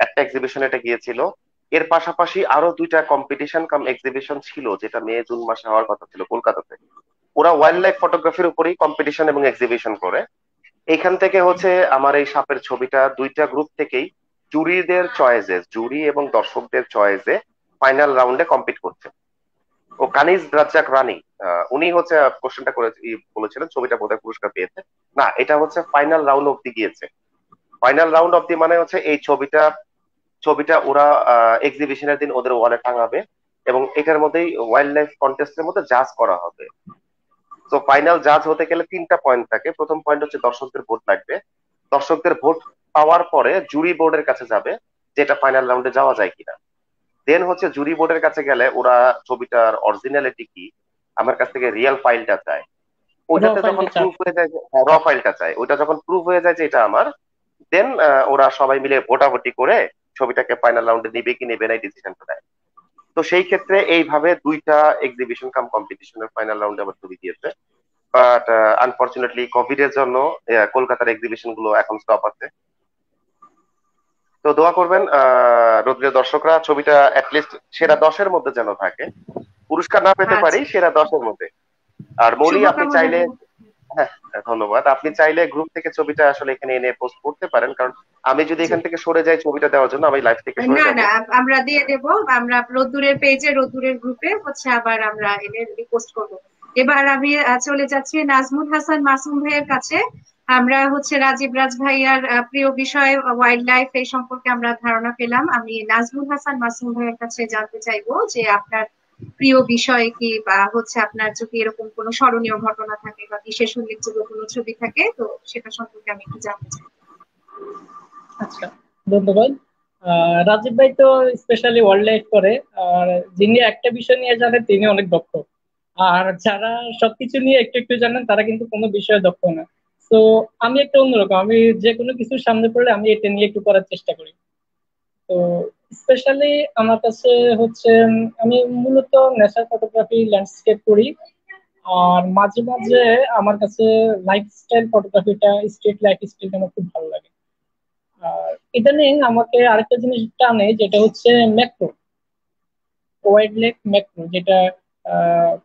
একটা এক্সিবিশন এটা গিয়েছিল। এর পাশাপাশি আরো 2টা কম্পিটিশন কাম এক্সিবিশন ছিল, যেটা মে জুন মাসে হওয়ার কথা ছিল কলকাতাতে। ওরা ওয়াইল্ড লাইফ ফটোগ্রাফির উপরেই কম্পিটিশন এবং এক্সিবিশন করে। এইখান থেকে হচ্ছে আমার এই সাপের ছবিটা 2টা গ্রুপ থেকেই জুরি এবং দর্শকদের চয়েসে ফাইনাল রাউন্ডে কম্পিট করছে। ও কানিজ রাজ্জাক রানী, উনি হচ্ছে কোশ্চেনটা করে বলেছিলেন ছবিটা বোধহয় পুরস্কার পেয়েছে। না, এটা হচ্ছে ফাইনাল রাউন্ড অব্দি গিয়েছে। ফাইনাল রাউন্ড অব্দি মানে হচ্ছে এই ছবিটা ছবিটা ওরা এক্সিবিশনের দিন ওদের ওয়ালে টাঙাবে, এবং এটার মধ্যেই ওয়াইল্ড লাইফ কন্টেস্টের মধ্যে জাজ করা হবে। তো ফাইনাল জাজ হতে গেলে 3টা পয়েন্ট থাকে। প্রথম পয়েন্ট হচ্ছে দর্শকদের ভোট লাগবে। দর্শকদের ভোট পাওয়ার পরে জুরি বোর্ডের কাছে যাবে, যেটা ফাইনাল রাউন্ডে যাওয়া যায় কিনা। দেন হচ্ছে জুরি বোর্ডের কাছে গেলে ওরা ছবিটার অরিজিনালিটি কি, আমার কাছ থেকে রিয়েল ফাইলটা চায়। র ওইটাতে যখন ফাইলটা চাপ। প্রুফ হয়ে যায়, র ফাইলটা চায়, ওইটা যখন প্রুফ হয়ে যায় যে এটা আমার, দেন ওরা সবাই মিলে ভোটাভুটি করে ছবিটাকে ফাইনাল রাউন্ডে নিবে কি নেবে না এই ডিসিশনটা নেয়। তো সেই ক্ষেত্রে এইভাবে 2টা এক্সিবিশন কাম কম্পিটিশনের ফাইনাল রাউন্ডে আমার ছবি দিয়েছে। বাট আনফরচুনেটলি কোভিড এর জন্য কলকাতার এক্সিবিশন গুলো এখন স্টপ আছে। তো দোয়া করবেন রোদ্রের দর্শকরা ছবিটা অ্যাটলিস্ট সেরা 10-এর মধ্যে যেন থাকে, পুরস্কার না পেতে পারি, আচ্ছা, সেরা 10-এর মধ্যে। আর মৌলি, আপনি শুভকামনা চাইলে, রইল। হ্যাঁ, ধন্যবাদ, আপনি চাইলে গ্রুপ থেকে ছবিটা আসলে এখানে এনে পোস্ট করতে পারেন, কারণ আমি যদি জি। এখান থেকে সরে যাই ছবিটা দেওয়ার জন্য, আমি লাইফ থেকে সরে না যাব। না, আমরা দিয়ে দেব। আমরা রোদ্দুরের পেজে, রোদ্দুরের গ্রুপে হচ্ছে আবার আমরা এনে রিপোস্ট করব। এবার আমি চলে যাচ্ছি নাজমুল হাসান মাসুম ভাইয়ের কাছে। আমরা হচ্ছে রাজীব রাজ ভাইয়ার প্রিয় বিষয় ওয়াইল্ড লাইফ, এই সম্পর্কে আমরা ধারণা পেলাম। আমি নাজমুল হাসান মাসুম ভাইয়ের কাছে জানতে চাইবো যে আপনার প্রিয় বিষয় কি, বা হচ্ছে আপনার যদি এরকম কোনো স্মরণীয় ঘটনা থাকে বা বিশেষ উল্লেখযোগ্য কোনো ছবি থাকে, তো সেটা সম্পর্কে আমি একটু জানতে চাই। আচ্ছা, ধন্যবাদ। রাজীব ভাই তো স্পেশালি ওয়াইল্ড লাইফ করে, আর যিনি একটা বিষয় নিয়ে জানেন তিনি অনেক দক্ষ। আর যারা সবকিছু নিয়ে একটু একটু জানেন তারা কিন্তু কোনো বিষয়ে দক্ষ না। তো আমি একটা অন্যরকম, আমি যে কোনো কিছু সামনে পড়লে আমি এটা নিয়ে একটু করার চেষ্টা করি। তো স্পেশালি আমার কাছে হচ্ছে আমি মূলত নেচার ফটোগ্রাফি, ল্যান্ডস্কেপ করি। আর মাঝে মাঝে আমার কাছে লাইফস্টাইল ফটোগ্রাফিটা, স্ট্রিট লাইফ স্টাইলটা আমার খুব ভালো লাগে। আর ইদানিং আমাকে আরেকটা জিনিস টানে, যেটা হচ্ছে ম্যাক্রো, ওয়াইড লেক ম্যাক্রো, যেটা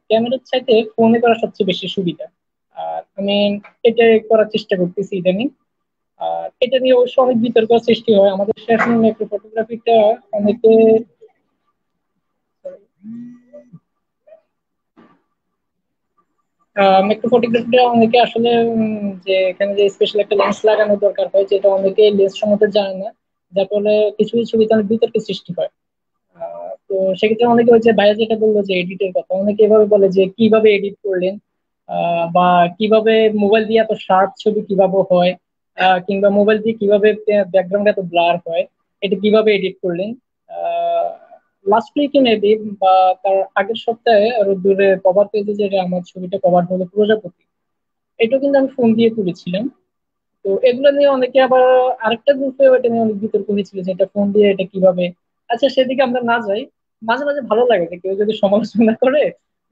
ক্যামেরার চাইতে ফোনে করা সবচেয়ে বেশি সুবিধা। আর আমি এটা করার চেষ্টা করতেছি ইদানিং। আর এটা নিয়ে অবশ্য অনেক বিতর্ক সৃষ্টি হয় আমাদের দেশে। ম্যাক্রো ফটোগ্রাফিটা অনেকে ম্যাক্রো ফটোগ্রাফিটা অনেকে আসলে যে এখানে যে স্পেশাল একটা লেন্স লাগানো দরকার হয়, যেটা অনেকে লেন্স সম্বন্ধে জানে না, যার ফলে কিছু কিছু ছবিতে অনেক বিতর্কের সৃষ্টি হয়। তো সেক্ষেত্রে অনেকে হচ্ছে ভাইয়া যেটা বললো যে এডিটের কথা, অনেকে এভাবে বলে যে কিভাবে এডিট করলেন, বা কিভাবে মোবাইল দিয়ে এত শার্প ছবি কিভাবে হয়, কিংবা মোবাইল দিয়ে কিভাবে ব্যাকগ্রাউন্ড এত ব্লার হয়, এটা কিভাবে এডিট করলেন। লাস্ট উইকে মেবি বা তার আগের সপ্তাহে আরো দূরে কভার পেজে যে আমার ছবিটা কভার হলো প্রজাপতি, এটা কিন্তু আমি ফোন দিয়ে তুলেছিলাম। তো এগুলো নিয়ে অনেকে আবার আরেকটা গ্রুপে এটা নিয়ে অনেক বিতর্ক হয়েছিল যে এটা ফোন দিয়ে এটা কিভাবে। আচ্ছা, সেদিকে আমরা না যাই। মাঝে মাঝে ভালো লাগে যে কেউ যদি সমালোচনা করে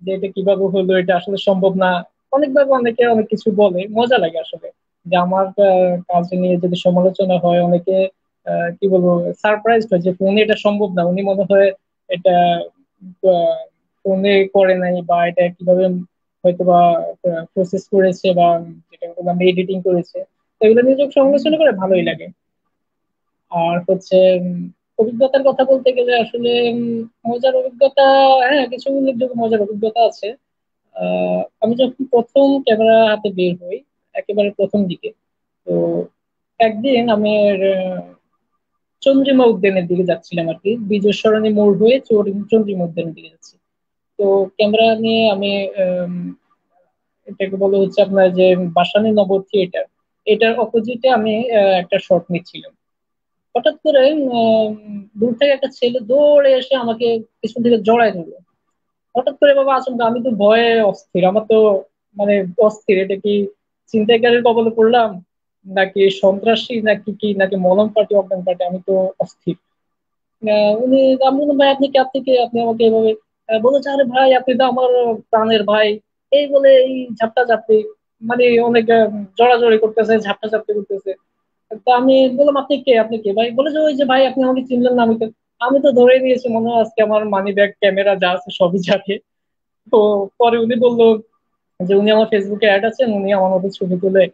যে এটা কিভাবে হলো, এটা আসলে সম্ভব না, অনেকভাবে অনেকে অনেক কিছু বলে, মজা লাগে আসলে। যে আমার কাজ নিয়ে যদি সমালোচনা হয়, অনেকে কি বলবো, সারপ্রাইজ হয় যে ফোনে এটা সম্ভব না, উনি মনে হয় এটা ফোনে করে নাই, বা এটা কিভাবে হয়তো বা প্রসেস করেছে, বা যেটা বললাম এডিটিং করেছে। তো এগুলো নিয়ে যখন সমালোচনা করে ভালোই লাগে। আর হচ্ছে অভিজ্ঞতার কথা বলতে গেলে আসলে মজার অভিজ্ঞতা, হ্যাঁ, কিছু উল্লেখযোগ্য মজার অভিজ্ঞতা আছে। আমি যখন প্রথম ক্যামেরা হাতে বের হই, একেবারে প্রথম দিকে, তো একদিন আমি চন্দ্রিমা উদ্যানের দিকে যাচ্ছিলাম আর কি, বিজয় সরণি মোড় হয়ে চন্দ্রিমা উদ্যানের দিকে যাচ্ছি। তো ক্যামেরা নিয়ে আমি এটাকে বলে হচ্ছে আপনার যে বাসানি নগর থিয়েটার, এটার অপোজিটে আমি একটা শট নিচ্ছিলাম। হঠাৎ করে দূর থেকে একটা ছেলে দৌড়ে এসে আমাকে পিছন থেকে জড়ায় ধরলো। হঠাৎ করে বাবা আচমকা, আমি তো ভয়ে অস্থির, আমার তো মানে অস্থির, এটা কি ছিনতাইকারীর কবলে পড়লাম, নাকি সন্ত্রাসী, নাকি কি, নাকি মলম পার্টি, অজ্ঞান পার্টি, আমি তো অস্থির। উনি, আমি বললাম ভাই আপনি কে, আপনি কে, আপনি আমাকে এভাবে বলেছে, আরে ভাই আপনি তো আমার প্রাণের ভাই, এই বলে এই ঝাপটা ঝাপটি, মানে অনেক জড়াজড়ি করতেছে, ঝাপটা ঝাপটি করতেছে। তো আমি বললাম আপনি কে, আপনি কে ভাই? বলে যে ওই যে ভাই আপনি আমাকে চিনলেন না, আমি তো ধরে নিয়েছি মনে হয় আজকে আমার মানি ব্যাগ, ক্যামেরা যা আছে সবই যাবে। তো পরে উনি বললো যে উনি আমার ফেসবুকে অ্যাড আছেন, উনি আমার মতো ছবি তুলে।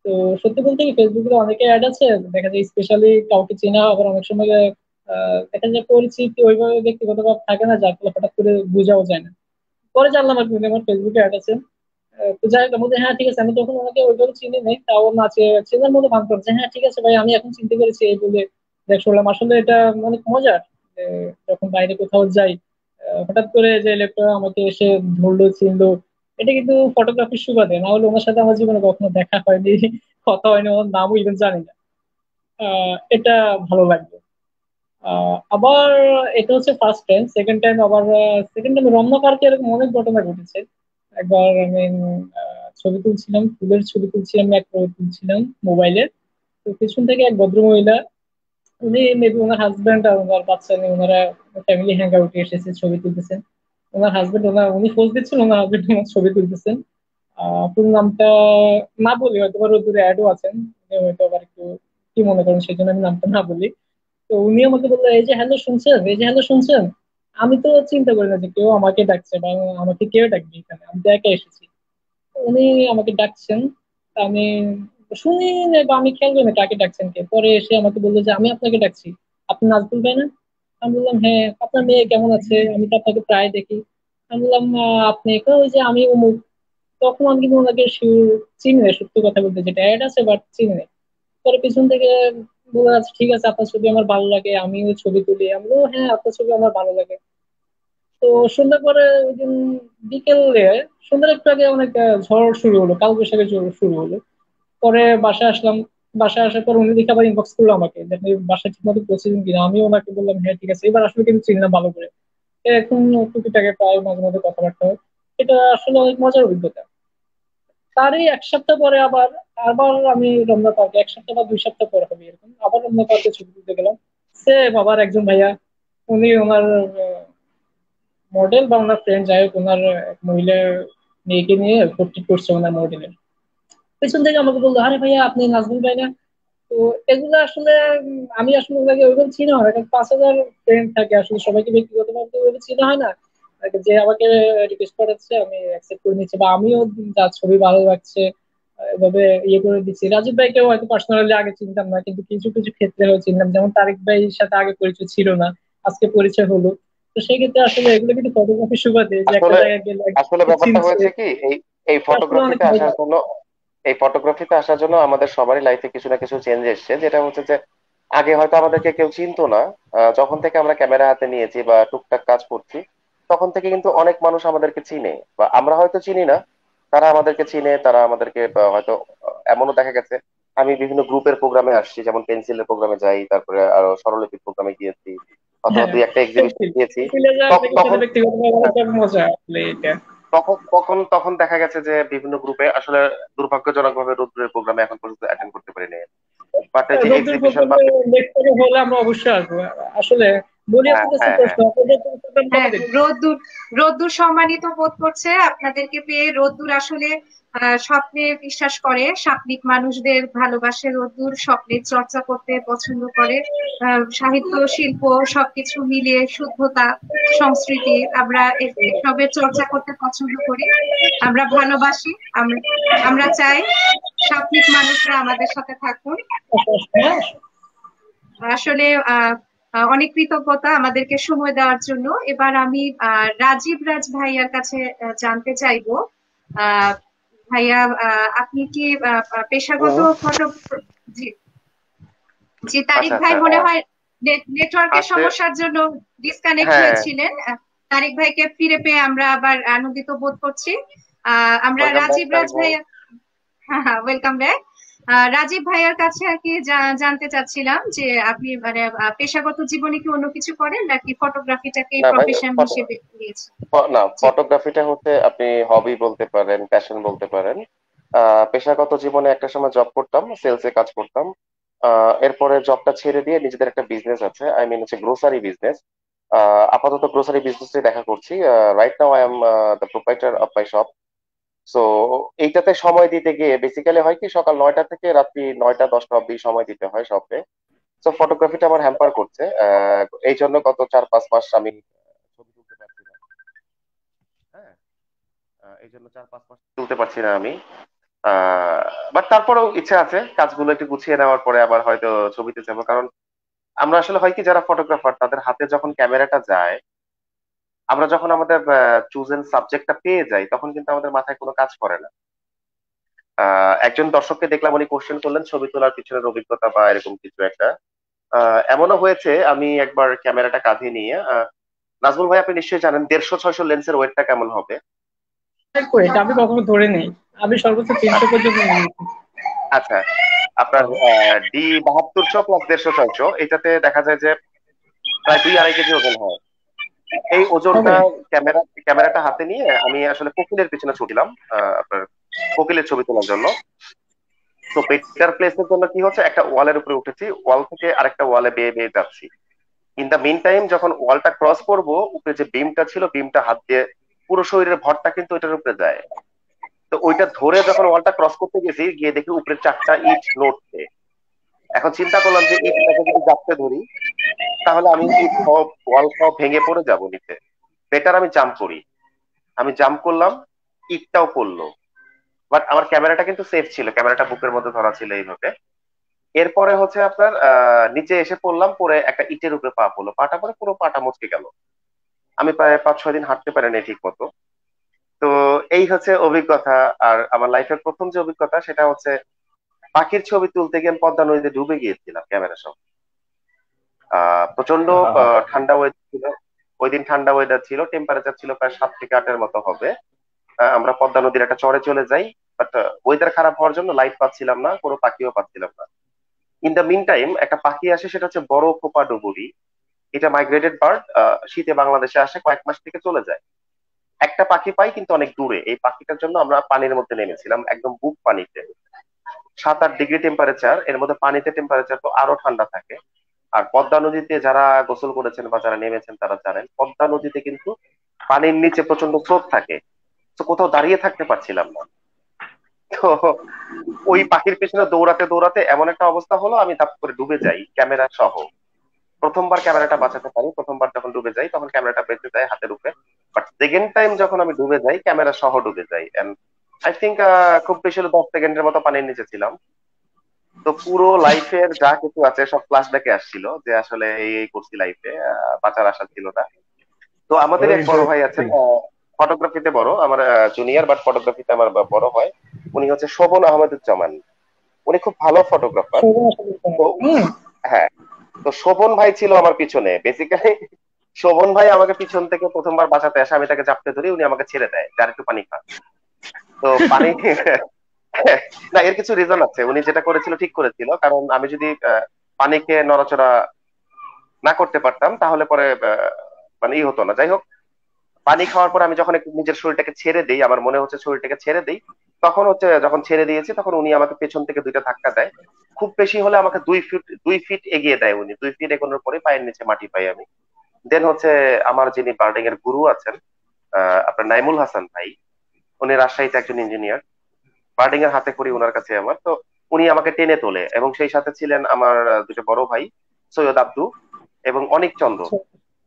তো সত্যি বলতে কি ফেসবুকে অনেকে অ্যাড আছে, দেখা যায় স্পেশালি কাউকে চেনা, আবার অনেক সময় দেখা যায় পরিচিতি ওইভাবে ব্যক্তিগত ভাব থাকে না, যার ফলে হঠাৎ করে বোঝাও যায় না। পরে জানলাম আর কি উনি আমার ফেসবুকে অ্যাড আছে। তো যাই হোক বলতে হ্যাঁ ঠিক আছে, আমি তখন ওনাকে ওইভাবে চিনি নাই, তাও নাচে চেনার মতো ভান করছে, হ্যাঁ ঠিক আছে ভাই আমি এখন চিনতে পেরেছি এই বলে। দেখ শুনলাম আসলে এটা অনেক মজার যে যখন বাইরে কোথাও যাই, হঠাৎ করে যে লোকটা আমাকে এসে ধরলো, চিনলো, এটা কিন্তু ফটোগ্রাফির সুবাদে, না হলে ওনার সাথে আমার জীবনে কখনো দেখা হয়নি, কথা হয়নি, ওর নামও ইভেন জানি না। এটা ভালো লাগবে। আবার এটা হচ্ছে ফার্স্ট টাইম। সেকেন্ড টাইম আবার, সেকেন্ড টাইম রমনা পার্কে এরকম অনেক ঘটনা ঘটেছে। একবার আমি ছবি তুলছিলাম, ফুলের ছবি তুলছিলাম, এক তুলছিলাম মোবাইলের। তো পিছন থেকে এক ভদ্র মহিলা, উনি মেবি ওনার হাজবেন্ড আর ওনার বাচ্চা নিয়ে ওনারা ফ্যামিলি হ্যাং আউটে এসেছে, ছবি তুলতেছেন। ওনার হাজবেন্ড, উনি ফোজ দিচ্ছেন, ওনার হাজবেন্ড ওনার ছবি তুলতেছেন। পুরো নামটা না বলি, হয়তো বা দূরে অ্যাডও আছেন, উনি হয়তো আবার একটু কি মনে করেন, সেই জন্য আমি নামটা না বলি। তো উনি আমাকে বললো এই যে হ্যালো শুনছেন, এই যে হ্যালো শুনছেন। আমি তো চিন্তা করি না যে কেউ আমাকে ডাকছে, বা আমাকে কেউ ডাকবে এখানে, আমি তো একা এসেছি। তো উনি আমাকে ডাকছেন। তা আমি শুনি না, বা আমি খেয়াল করি না কাকে ডাকছেন কে। পরে এসে আমাকে বললো যে আমি আপনাকে ডাকছি, আপনি নাজবুল ভাই না? আমি বললাম হ্যাঁ। আপনার মেয়ে কেমন আছে, আমি তো আপনাকে প্রায় দেখি। আমি বললাম আপনি কই?" ওই যে আমি অমুক। তখন আমি কিন্তু ওনাকে চিনি না, সত্যি কথা বলতে, যেটা অ্যাড আছে বাট চিনি না। পরে পিছন থেকে বলে আছে ঠিক আছে আপনার ছবি আমার ভালো লাগে, আমিও ছবি তুলি। আমি বললাম, হ্যাঁ আপনার ছবি আমার ভালো লাগে। তো সন্ধ্যার পরে ওই দিন বিকেলে, সন্ধ্যার একটু আগে অনেক ঝড় শুরু হলো, কালবৈশাখী ঝড় শুরু হলো। পরে বাসায় আসলাম। বাসায় আসার পর উনি দেখে আবার ইনবক্স করলো আমাকে যে আপনি বাসায় ঠিক মতো পৌঁছেছেন কিনা। আমিও ওনাকে বললাম হ্যাঁ ঠিক আছে। এবার আসলে কিন্তু চিনলাম ভালো করে। এখন টুকিটাকে প্রায় মাঝে মাঝে কথাবার্তা হয়। এটা আসলে অনেক মজার অভিজ্ঞতা। তারই এক সপ্তাহ পরে আবার, আমি রমনা পার্কে, এক সপ্তাহ বা 2 সপ্তাহ পরে হবে এরকম, আবার রমনা পার্কে ছবি তুলতে গেলাম। সেম আবার একজন ভাইয়া, উনি ওনার মডেল বা ওনার ফ্রেন্ড, যাই হোক ওনার এক মহিলা মেয়েকে নিয়ে পোর্ট্রেট করছে ওনার মডেলের। পেছন থেকে আমাকে বললো আরে ভাইয়া আপনি নাজমুল ভাই না? তো এগুলো আসলে আমি আসলে ওনাকে ওইভাবে চিনা হয় না, কারণ 5,000 ফ্রেন্ড থাকে, আসলে সবাইকে ব্যক্তিগতভাবে তো ওইভাবে চিনা হয় না। যে আমাকে রিকোয়েস্ট করেছে আমি অ্যাকসেপ্ট করে নিচ্ছি, বা আমিও যার ছবি ভালো লাগছে এভাবে ইয়ে করে দিচ্ছি। রাজীব ভাইকেও হয়তো পার্সোনালি আগে চিনতাম না, কিন্তু কিছু কিছু ক্ষেত্রে হয়তো চিনতাম, যেমন তারেক ভাইয়ের সাথে আগে পরিচয় ছিল না, আজকে পরিচয় হলো। তো সেই ক্ষেত্রে আসলে এগুলো কিন্তু ফটোগ্রাফির সুবাদে, যে একটা আসলে জায়গায় গেলে আসলে একজনকে ব্যাপারটা চিনছে, হয়েছে কি, এই এই এটা আসলে অনেক মজা। ফটোগ্রাফিতে আসার জন্য আমাদের সবারই লাইফে কিছু না কিছু চেঞ্জ এসেছে, যেটা হচ্ছে যে আগে হয়তো আমাদেরকে কেউ চিনতো না। যখন থেকে আমরা ক্যামেরা হাতে নিয়েছি বা টুকটাক কাজ করছি, তখন থেকে কিন্তু অনেক মানুষ আমাদেরকে চিনে, বা আমরা হয়তো চিনি না, তারা আমাদেরকে চিনে, তারা আমাদেরকে হয়তো এমনও দেখা গেছে আমি বিভিন্ন গ্রুপের প্রোগ্রামে আসছি, যেমন পেন্সিলের প্রোগ্রামে যাই, তারপরে আরো স্বরলিপির প্রোগ্রামে গিয়েছি, অথবা হ্যাঁ, দুই একটা এক্সিবিশন পেন্সিল দিয়েছি। পেন্সিলে যায় অনেকের সাথে তখন ব্যক্তিগত একটা মজা আসলে এটা। তখন তখন তখন দেখা গেছে যে বিভিন্ন গ্রুপে আসলে দুর্ভাগ্যজনক ভাবে রোদ্রের প্রোগ্রামে এখন পর্যন্ত অ্যাটেন্ড করতে পারিনি। বাট এই যে রোদ্দুর এক্সিবিশন বা প্রোগ্রামে নেক্সট টাইম হলে আমরা অবশ্যই আসবো। আসলে বলি হ্যাঁ, আপনার কাছে হ্যাঁ, হ্যাঁ। প্রশ্ন, আপনাদের প্রোগ্রাম কবে হ্যাঁ, দেখবেন? রোদ্দুর রোদ্দুর সম্মানিত বোধ করছে আপনাদেরকে পেয়ে। রোদ্দুর আসলে স্বপ্নে বিশ্বাস করে, স্বপ্নিক মানুষদের ভালোবাসে। রোদ্দুর স্বপ্নের চর্চা করতে পছন্দ করে। সাহিত্য শিল্প সবকিছু মিলিয়ে শুদ্ধতা, সংস্কৃতি, আমরা এসবের চর্চা করতে পছন্দ করি। আমরা ভালোবাসি। আমরা আমরা চাই স্বপ্নিক মানুষরা আমাদের সাথে থাকুন। হ্যাঁ, আসলে আহ আহ, অনেক কৃতজ্ঞতা আমাদেরকে সময় দেওয়ার জন্য। এবার আমি রাজীব রাজ ভাইয়ার কাছে জানতে চাইবো। আহ, ভাইয়া, আপনি কি পেশাগত হ্যালো। ফটো? জি, জি, তারিক আচ্ছা, ভাই আচ্ছা। মনে হয় নেটওয়ার্কের আসছে। সমস্যার জন্য ডিসকানেক্ট হ্যাঁ, হয়েছিলেন। তারিক ভাইকে ফিরে পেয়ে আমরা আবার আনন্দিত বোধ করছি। আমরা ওয়েলকাম ব্যাক রাজীব রাজ তারিক ভাই। ভাইয়া, হ্যাঁ হ্যাঁ, ওয়েলকাম ব্যাক। রাজীব ভাইয়ার কাছে আর কি জানতে চাচ্ছিলাম যে আপনি মানে পেশাগত জীবনে কি অন্য কিছু করেন, নাকি ফটোগ্রাফিটাকে না ভাই, প্রফেশন হিসেবে নিয়েছেন? না, জি। ফটোগ্রাফিটা হচ্ছে আপনি হবি বলতে পারেন, প্যাশন বলতে পারেন। পেশাগত জীবনে একটা সময় জব করতাম, সেলসে কাজ করতাম। এরপরে জবটা ছেড়ে দিয়ে নিজেদের একটা বিজনেস আছে, আই মিন হচ্ছে গ্রোসারি বিজনেস। আপাতত গ্রোসারি বিজনেসে দেখা করছি। Right now I am the proprietor of my shop. So এইটাতে সময় দিতে গিয়ে বেসিক্যালি হয় কি, সকাল 9টা থেকে রাত্রি 9টা 10টা অব্দি সময় দিতে হয় শপে। সো ফটোগ্রাফিটা আমার হ্যাম্পার করছে। এই জন্য গত 4-5 মাস আমি ছবি তুলতে পারছি না। হ্যাঁ, এই জন্য 4-5 মাস তুলতে পারছি না আমি। বাট তারপরেও ইচ্ছা আছে কাজগুলো একটু গুছিয়ে নেওয়ার পরে আবার হয়তো ছবিতে যাবো। কারণ আমরা আসলে হয় কি, যারা ফটোগ্রাফার তাদের হাতে যখন ক্যামেরাটা যায়, আমরা যখন আমাদের চুজেন সাবজেক্টটা পেয়ে যাই, তখন কিন্তু আমাদের মাথায় কোনো কাজ করে না। একজন দর্শককে দেখলাম, উনি কোশ্চেন করলেন ছবি তোলার পিছনের অভিজ্ঞতা বা এরকম কিছু একটা। এমনও হয়েছে আমি একবার ক্যামেরাটা কাঁধে নিয়ে নাজমুল ভাই, আপনি নিশ্চয়ই জানেন 150-600 লেন্সের ওয়েটটা কেমন হবে। ওয়েট আমি কখনো ধরে নেই, আমি সর্বোচ্চ 300 আচ্ছা, পর্যন্ত নিয়েছি। আচ্ছা, আপনার D 7200 + 150-600 এটাতে দেখা যায় যে প্রায় 2-2.5 কেজি ওজন হয়। এই ওজনটা হবে। ক্যামেরাটা হাতে নিয়ে আমি আসলে কোকিলের পিছনে ছুটিলাম, আপনার কোকিলের ছবি তোলার জন্য। তো বেটার প্লেসের জন্য কি হচ্ছে, একটা ওয়ালের উপরে উঠেছি, ওয়াল থেকে আরেকটা ওয়ালে বেয়ে বেয়ে যাচ্ছি। ইন দা মিন টাইম যখন ওয়ালটা ক্রস করব, উপরে যে বিমটা ছিল, বিমটা হাত দিয়ে পুরো শরীরের ভরটা কিন্তু ওইটার উপরে যায়। তো ওইটা ধরে যখন ওয়ালটা ক্রস করতে গেছি, গিয়ে দেখি উপরে 4টা ইট নড়ছে। এখন চিন্তা করলাম যে ইটটাকে যদি জাপতে ধরি, তাহলে আমি ইট সব ওয়াল সব ভেঙে পড়ে যাবো নিচে। বেটার আমি জাম্প করি। আমি জাম্প করলাম, ইটটাও পড়লো। বাট আমার ক্যামেরাটা কিন্তু সেফ ছিল, ক্যামেরাটা বুকের মধ্যে ধরা ছিল এইভাবে। এরপরে হচ্ছে আপনার নিচে এসে পড়লাম, পরে একটা ইটের উপরে পা পড়লো, পাটা পরে পুরো পাটা মচকে গেল। আমি প্রায় 5-6 দিন হাঁটতে পারিনি ঠিক মতো। তো এই হচ্ছে অভিজ্ঞতা। আর আমার লাইফের প্রথম যে অভিজ্ঞতা, সেটা হচ্ছে পাখির ছবি তুলতে গিয়ে আমি পদ্মা নদীতে ডুবে গিয়েছিলাম ক্যামেরা সহ। প্রচন্ড ঠান্ডা ওয়েদার ছিল। ওই দিন ঠান্ডা ওয়েদার ছিল, টেম্পারেচার ছিল প্রায় 7 থেকে 8-এর মতো হবে। আমরা পদ্মা নদীর একটা চরে চলে যাই। বাট ওয়েদার খারাপ হওয়ার জন্য লাইট পাচ্ছিলাম না, কোনো পাখিও পাচ্ছিলাম না। ইন দ্য মিন টাইম একটা পাখি আসে, সেটা হচ্ছে বড় খোপা ডুবুরি। এটা মাইগ্রেটেড বার্ড, শীতে বাংলাদেশে আসে, কয়েক মাস থেকে চলে যায়। একটা পাখি পাই কিন্তু অনেক দূরে। এই পাখিটার জন্য আমরা পানির মধ্যে নেমেছিলাম, একদম বুক পানিতে। 7-8 ডিগ্রি টেম্পারেচার, এর মধ্যে পানিতে টেম্পারেচার তো আরো ঠান্ডা থাকে। আর পদ্মা নদীতে যারা গোসল করেছেন বা যারা নেমেছেন তারা জানেন, পদ্মা নদীতে কিন্তু পানির নিচে প্রচন্ড স্রোত থাকে। তো কোথাও দাঁড়িয়ে থাকতে পারছিলাম না। তো ওই পাখির পেছনে দৌড়াতে দৌড়াতে এমন একটা অবস্থা হলো, আমি ধাপ করে ডুবে যাই ক্যামেরা সহ। প্রথমবার ক্যামেরাটা বাঁচাতে পারি, প্রথমবার যখন ডুবে যাই তখন ক্যামেরাটা বেঁচে যায় হাতের উপরে। বাট সেকেন্ড টাইম যখন আমি ডুবে যাই, ক্যামেরা সহ ডুবে যাই। এন্ড আই থিঙ্ক খুব বেশি হলে 10 সেকেন্ডের মতো পানির নিচে ছিলাম। তো পুরো লাইফের যা কিছু আছে সব ফ্ল্যাশব্যাকে আসছিল, যে আসলে এই এই করছি লাইফে, বাঁচার আশা ছিল না। তো আমাদের ভেরি এক বড় ভাই আছেন, ইন্টারেস্টিং। ফটোগ্রাফিতে বড়, আমার জুনিয়র, বাট ফটোগ্রাফিতে আমার বড় হয়। উনি হচ্ছে শোভন আহমেদুজ্জামান। উনি খুব ভালো ফটোগ্রাফার। শুভ আসলে তো হুম। হ্যাঁ, তো শোভন ভাই ছিল আমার পিছনে বেসিক্যালি। শোভন ভাই আমাকে পিছন থেকে প্রথমবার বাঁচাতে আসে, আমি তাকে চাপতে ধরি, উনি আমাকে ছেড়ে দেয় যে আর একটু পানি খা। তো পানি না, এর কিছু রিজন আছে। উনি যেটা করেছিল ঠিক করেছিল, কারণ আমি যদি পানিকে নড়াচড়া না করতে পারতাম, তাহলে পরে মানে হতো না। যাই হোক, পানি খাওয়ার পর আমি যখন একটু নিজের শরীরটাকে ছেড়ে দিই, আমার মনে হচ্ছে শরীরটাকে ছেড়ে দিই, তখন হচ্ছে যখন ছেড়ে দিয়েছি, তখন উনি আমাকে পেছন থেকে 2টা ধাক্কা দেয়। খুব বেশি হলে আমাকে 2 ফিট এগিয়ে দেয় উনি। 2 ফিট এগোনোর পরে পায়ের নিচে মাটি পাই আমি। দেন হচ্ছে আমার যিনি বার্ডিং এর গুরু আছেন, আপনার নাইমুল হাসান ভাই, উনি রাজশাহীতে একজন ইঞ্জিনিয়ার। বার্ডিং এর হাতে করি ওনার কাছে আমার। তো উনি আমাকে টেনে তোলে, এবং সেই সাথে ছিলেন আমার 2টা বড় ভাই, সৈয়দ আব্দু এবং অনিক চন্দ্র।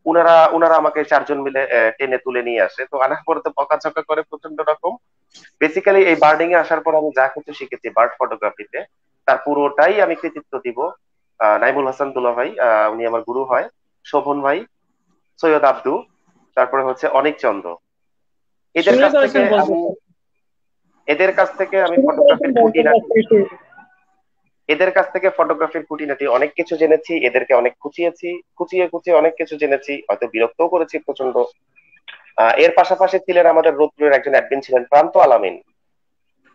উনারা উনারা আমাকে 4 জন মিলে টেনে তুলে নিয়ে আসে। তো আনার পরে তো বকাঝকা করে প্রচন্ড রকম। বেসিক্যালি এই বার্ডিং এ আসার পর আমি যা কিছু শিখেছি বার্ড ফটোগ্রাফিতে, তার পুরোটাই আমি কৃতিত্ব দিব নাইমুল হাসান দুলা ভাই, উনি আমার গুরু হয়, শোভন ভাই, সৈয়দ আব্দু, তারপরে হচ্ছে অনিক চন্দ্র। এদের শুরু কাছ থেকে করেছেন বলতে আমি এদের কাছ থেকে আমি শুরু করেছেন ফটোগ্রাফির বলতে খুঁটিনাটি চাচ্ছি। এদের কাছ থেকে ফটোগ্রাফির খুঁটিনাটি অনেক কিছু জেনেছি। এদেরকে অনেক খুঁচিয়েছি, খুঁচিয়ে খুঁচিয়ে অনেক কিছু জেনেছি, হয়তো বিরক্তও করেছি প্রচন্ড। এর পাশাপাশি ছিলেন আমাদের রোদ্রের একজন অ্যাডমিন, ছিলেন প্রান্ত আলামিন।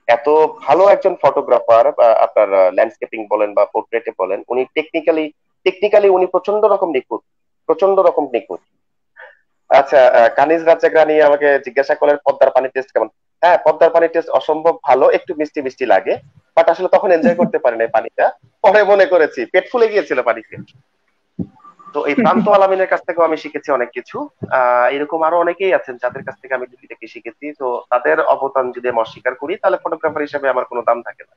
এত ভালো একজন ফটোগ্রাফার, আপনার ল্যান্ডস্কেপিং বলেন বা পোর্ট্রেটে বলেন, উনি টেকনিক্যালি উনি প্রচন্ড রকম নিখুঁত, প্রচন্ড রকম নিখুঁত। আচ্ছা, কানিজ রাজ্জাক রানী আমাকে জিজ্ঞাসা করলেন পদ্মার পানি টেস্ট কেমন। হ্যাঁ, পদ্মার পানির টেস্ট অসম্ভব ভালো, একটু মিষ্টি মিষ্টি লাগে, বাট আসলে তখন এনজয় করতে পারি না পানিটা, পরে মনে করেছি পেট ফুলে গিয়েছিল পানিতে। তো এই প্রান্ত আলামিনের কাছ থেকেও আমি শিখেছি অনেক কিছু। এরকম আরো অনেকেই আছেন যাদের কাছ থেকে আমি টুকিটাকি শিখেছি। তো তাদের অবদান যদি আমি অস্বীকার করি তাহলে ফটোগ্রাফার হিসেবে আমার কোনো দাম থাকে না।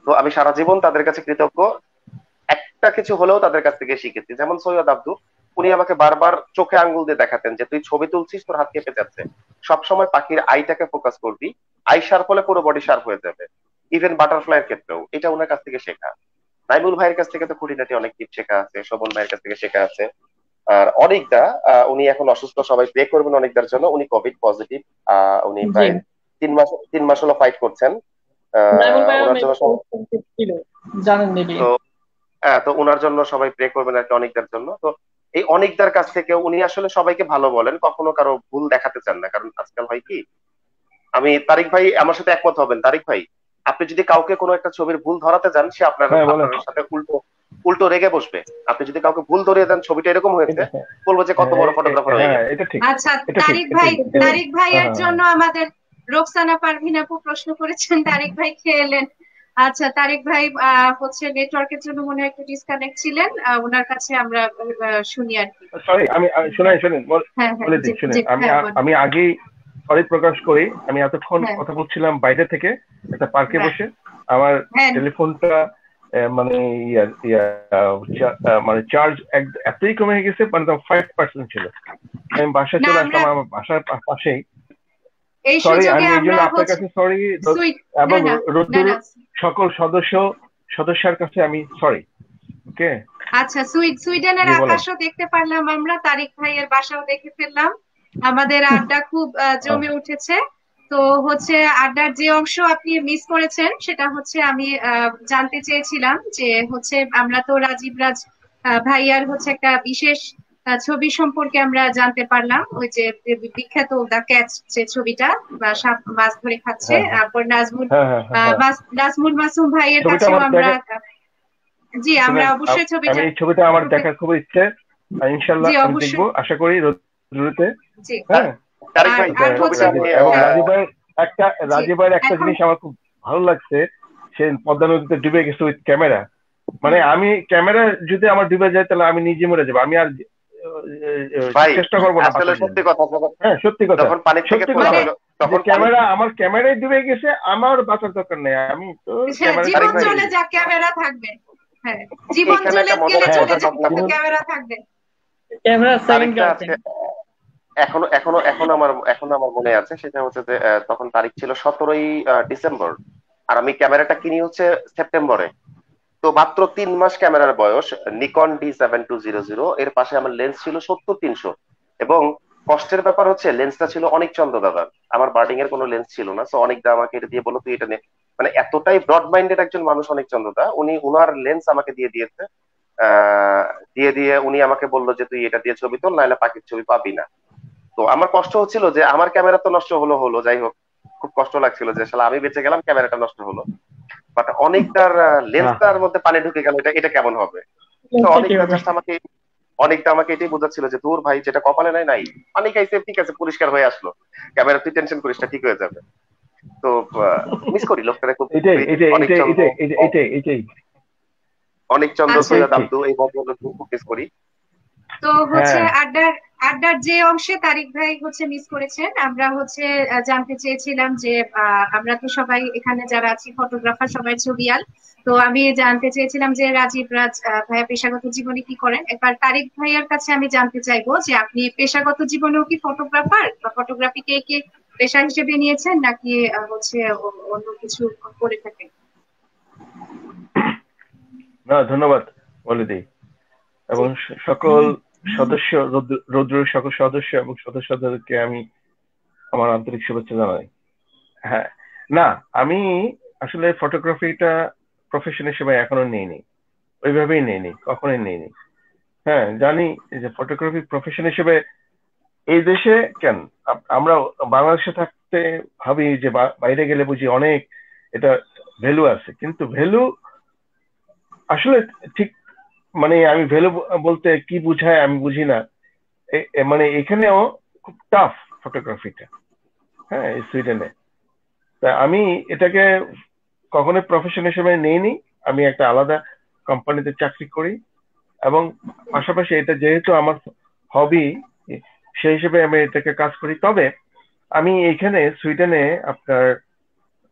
তো আমি সারা জীবন তাদের কাছে কৃতজ্ঞ। একটা কিছু হলেও তাদের কাছ থেকে শিখেছি। যেমন সৈয়দ আব্দুল, উনি আমাকে বারবার চোখে আঙ্গুল দিয়ে দেখাতেন যে তুই ছবি তুলছিস, তোর হাত কেঁপে যাচ্ছে, সবসময় পাখির আইটাকে ফোকাস করবি, আই শার্প হলে পুরো বডি শার্প হয়ে যাবে। ইভেন বাটারফ্লাই এর ক্ষেত্রেও এটা ওনার কাছ থেকে শেখা। নাইমুল ভাইয়ের কাছ থেকে তো খুঁটিনাটি অনেক টিপ শেখা আছে, শোভন ভাইয়ের কাছ থেকে শেখা আছে। আর অনিকদা, উনি এখন অসুস্থ, সবাই প্রে করবেন অনিকদার জন্য, উনি কোভিড পজিটিভ। উনি জি। প্রায় 3 মাস হলো ফাইট করছেন। নাইমুল ভাইয়া ওনার জন্য মেবি ছিল, জানেন মেবি। তো তো ওনার জন্য সবাই প্রে করবেন আর কি, অনিকদার জন্য। তো এই অনিকদার কাছ থেকে উনি আসলে সবাইকে ভালো বলেন, কখনো কারো ভুল দেখাতে চান না। কারণ আজকাল হয় কি, আমি তারিক ভাই আমার সাথে একমত হবেন, তারিক ভাই আপনি যদি কাউকে কোনো একটা ছবির ভুল ধরাতে যান, সে আপনার হ্যাঁ বলেন। আপনার সাথে উল্টো উল্টো রেগে বসবে। আপনি যদি কাউকে ভুল ধরিয়ে দেন ছবিটা এরকম হয়েছে, এটা হ্যাঁ বলবো যে কত বড় ফটোগ্রাফার হয়ে হ্যাঁ, গেছে। এটা ঠিক, আচ্ছা, এটা ঠিক, তারিক ভাই, এটাই। তারিক ভাইয়ের হ্যাঁ জন্য আমাদের রোকসানা পারভিন আপু প্রশ্ন করেছেন, তারিক ভাই খেয়ে এলেন। আচ্ছা, তারিক ভাই হচ্ছে নেটওয়ার্কের জন্য মনে হয় একটু ডিসকানেক্ট ছিলেন, ওনার কাছে আমরা শুনি আর কি। সরি, আমি শুনেন হ্যাঁ হ্যাঁ, বলে জি দিই, শুনেন। জি, আমি হ্যাঁ বলুন। আমি আগেই সরি প্রকাশ করি, আমি এতক্ষণ হ্যাঁ কথা বলছিলাম বাইরে থেকে একটা পার্কে হ্যাঁ বসে। আমার হ্যাঁ, টেলিফোনটা মানে মানে চার্জ এতই কমে গেছে, মানে 5% ছিল। আমি বাসায় না চলে আমরা আসলাম, আমার বাসার পাশেই। এই সরি, সুযোগে আমি এই আমরা জন্য আপনার হচ্ছে কাছে সরি, সুইট, না এবং না না রোদ্দুর না, সকল সদস্যের কাছে আমি সরি। ওকে, আচ্ছা, সুইডেনের জি বলেন। আকাশও দেখতে পারলাম আমরা, তারিক ভাইয়ের বাসাও দেখে ফেললাম। আমাদের আড্ডা খুব জমে উঠেছে। তো হচ্ছে আড্ডার যে অংশ আপনি মিস করেছেন সেটা হচ্ছে আমি জানতে চেয়েছিলাম যে হচ্ছে আমরা তো রাজীব রাজ ভাইয়ার হচ্ছে একটা বিশেষ ছবি সম্পর্কে আমরা জানতে পারলাম, ওই যে বিখ্যাত দা ক্যাচ যে ছবিটা, বা সাপ মাছ ধরে খাচ্ছে। হ্যাঁ তারপর নাজমুল হ্যাঁ হ্যাঁ হ্যাঁ হ্যাঁ, নাজমুল মাসুম ভাইয়ের ছবিটা কাছেও আমার আমরা, দেখা, জি আমরা শুনেন, অবশ্যই আমি ছবিটা, এই ছবিটা আমার দেখার খুব ইচ্ছে। ইনশাল্লাহ জি আমি দেখবো, অবশ্যই, আশা করি রোদ্দুরুতে। জি। হ্যাঁ, তারিক আর ভাই আর ছবিটা হচ্ছে আমি এবং জি রাজীব ভাইয়ের একটা এখন, জিনিস আমার খুব ভালো লাগছে, সে পদ্মা নদীতে ডুবে গেছে উইথ ক্যামেরা। মানে আমি ক্যামেরা যদি আমার ডুবে যায় তাহলে আমি নিজে মরে যাবো, আমি আর ভাই চেষ্টা করবো না আসলে বাঁচার জন্য। সত্যি কথা, হ্যাঁ সত্যি কথা, যখন পানি থেকে সত্যি তোলা কথা, মানে হলো যে তখন পানি, আমার ক্যামেরায় ডুবে গেছে, আমার বাঁচার দরকার নেই, আমি তো ক্যামেরা তারিক জীবন ভাই চলে যাক, ক্যামেরা থাকবে। হ্যাঁ, জীবন এখানে চলে একটা মজার গেলে হ্যাঁ চলে মজার যাক, ঘটনা কিন্তু ঘটে। ক্যামেরা থাকবে। ক্যামেরা সেকেন্ড তারিখটা আজকে গার্লফ্রেন্ড। এখনো আমার মনে আছে। সেটা হচ্ছে যে তখন তারিখ ছিল 17ই ডিসেম্বর, আর আমি ক্যামেরাটা কিনি হচ্ছে সেপ্টেম্বরে। তো মাত্র 3 মাস ক্যামেরার বয়স, নিকন D7200, এর পাশে আমার লেন্স ছিল 70-300। এবং কষ্টের ব্যাপার হচ্ছে লেন্সটা ছিল অনেক চন্দ্র দাদার, আমার বার্ডিং এর কোনো লেন্স ছিল না। তো অনেক দা আমাকে এটা দিয়ে বলো তুই এটা নে। মানে এতটাই ব্রড মাইন্ডেড একজন মানুষ অনেক চন্দ্র দা, উনি উনার লেন্স আমাকে দিয়ে দিয়েছে। আহ দিয়ে দিয়ে উনি আমাকে বললো যে তুই এটা দিয়ে ছবি তোল, নাহলে পাখির ছবি পাবি না। তো আমার কষ্ট হচ্ছিল যে আমার ক্যামেরা তো নষ্ট হলো, যাই হোক, খুব কষ্ট লাগছিল যে শালা আমি বেঁচে গেলাম, ক্যামেরাটা নষ্ট হলো। বাট অনেকটার হ্যাঁ লেন্সটার মধ্যে পানি ঢুকে গেল, এটা এটা কেমন হবে। তো অনেকটা আমাকে এটাই বোঝাচ্ছিল যে দূর ভাই, যেটা কপালে নাই নাই, পানি খাইছে ঠিক আছে, পরিষ্কার হয়ে আসলো, ক্যামেরা তুই টেনশন করিস না, ঠিক হয়ে যাবে। তো মিস করি লোকটারে খুব। এটাই এটাই অনেক এটাই চন্দ্র, এটাই এটাই এটাই এটাই অনেক চন্দ্র, আচ্ছা, সৈয়দ এটাই আব্দু, এই ভদ্রলোক খুব মিস করি। তো হচ্ছে হ্যাঁ আড্ডার আড্ডার যে অংশে তারিক ভাই হচ্ছে মিস করেছেন, আমরা হচ্ছে জানতে চেয়েছিলাম যে আমরা তো সবাই এখানে যারা আছি ফটোগ্রাফার, সবাই ছবিয়াল। তো আমি জানতে চেয়েছিলাম যে রাজীব রাজ ভাইয়া পেশাগত জীবনে কি করেন। এবার তারিক ভাইয়ার কাছে আমি জানতে চাইবো যে আপনি পেশাগত জীবনেও কি ফটোগ্রাফার, বা ফটোগ্রাফিকে কি পেশা হিসেবে নিয়েছেন, নাকি হচ্ছে অন্য কিছু করে থাকেন? না, ধন্যবাদ বলে দিই। জি এবং সকল সদস্য, রৌদ্রের সকল সদস্য এবং সদস্যদেরকে আমি আমার আন্তরিক শুভেচ্ছা জানাই। হ্যাঁ, না, আমি আসলে ফটোগ্রাফিটা প্রফেশন হিসেবে এখনো নিইনি, ওইভাবেই নিইনি, কখনোই নিইনি। হ্যাঁ, জানি যে ফটোগ্রাফি প্রফেশন হিসেবে এই দেশে কেন, আমরা বাংলাদেশে থাকতে ভাবি যে বাইরে গেলে বুঝি অনেক এটা ভ্যালু আছে, কিন্তু ভ্যালু আসলে ঠিক, মানে আমি ভ্যালু বলতে কি বুঝায় আমি বুঝি না। মানে এখানেও খুব টাফ ফটোগ্রাফিটা, হ্যাঁ, এই সুইডেনে। তা আমি এটাকে কখনোই প্রফেশন হিসেবে নেইনি। আমি একটা আলাদা কোম্পানিতে চাকরি করি, এবং পাশাপাশি এটা যেহেতু আমার হবি, সেই হিসেবে আমি এটাকে কাজ করি। তবে আমি এখানে সুইডেনে আপনার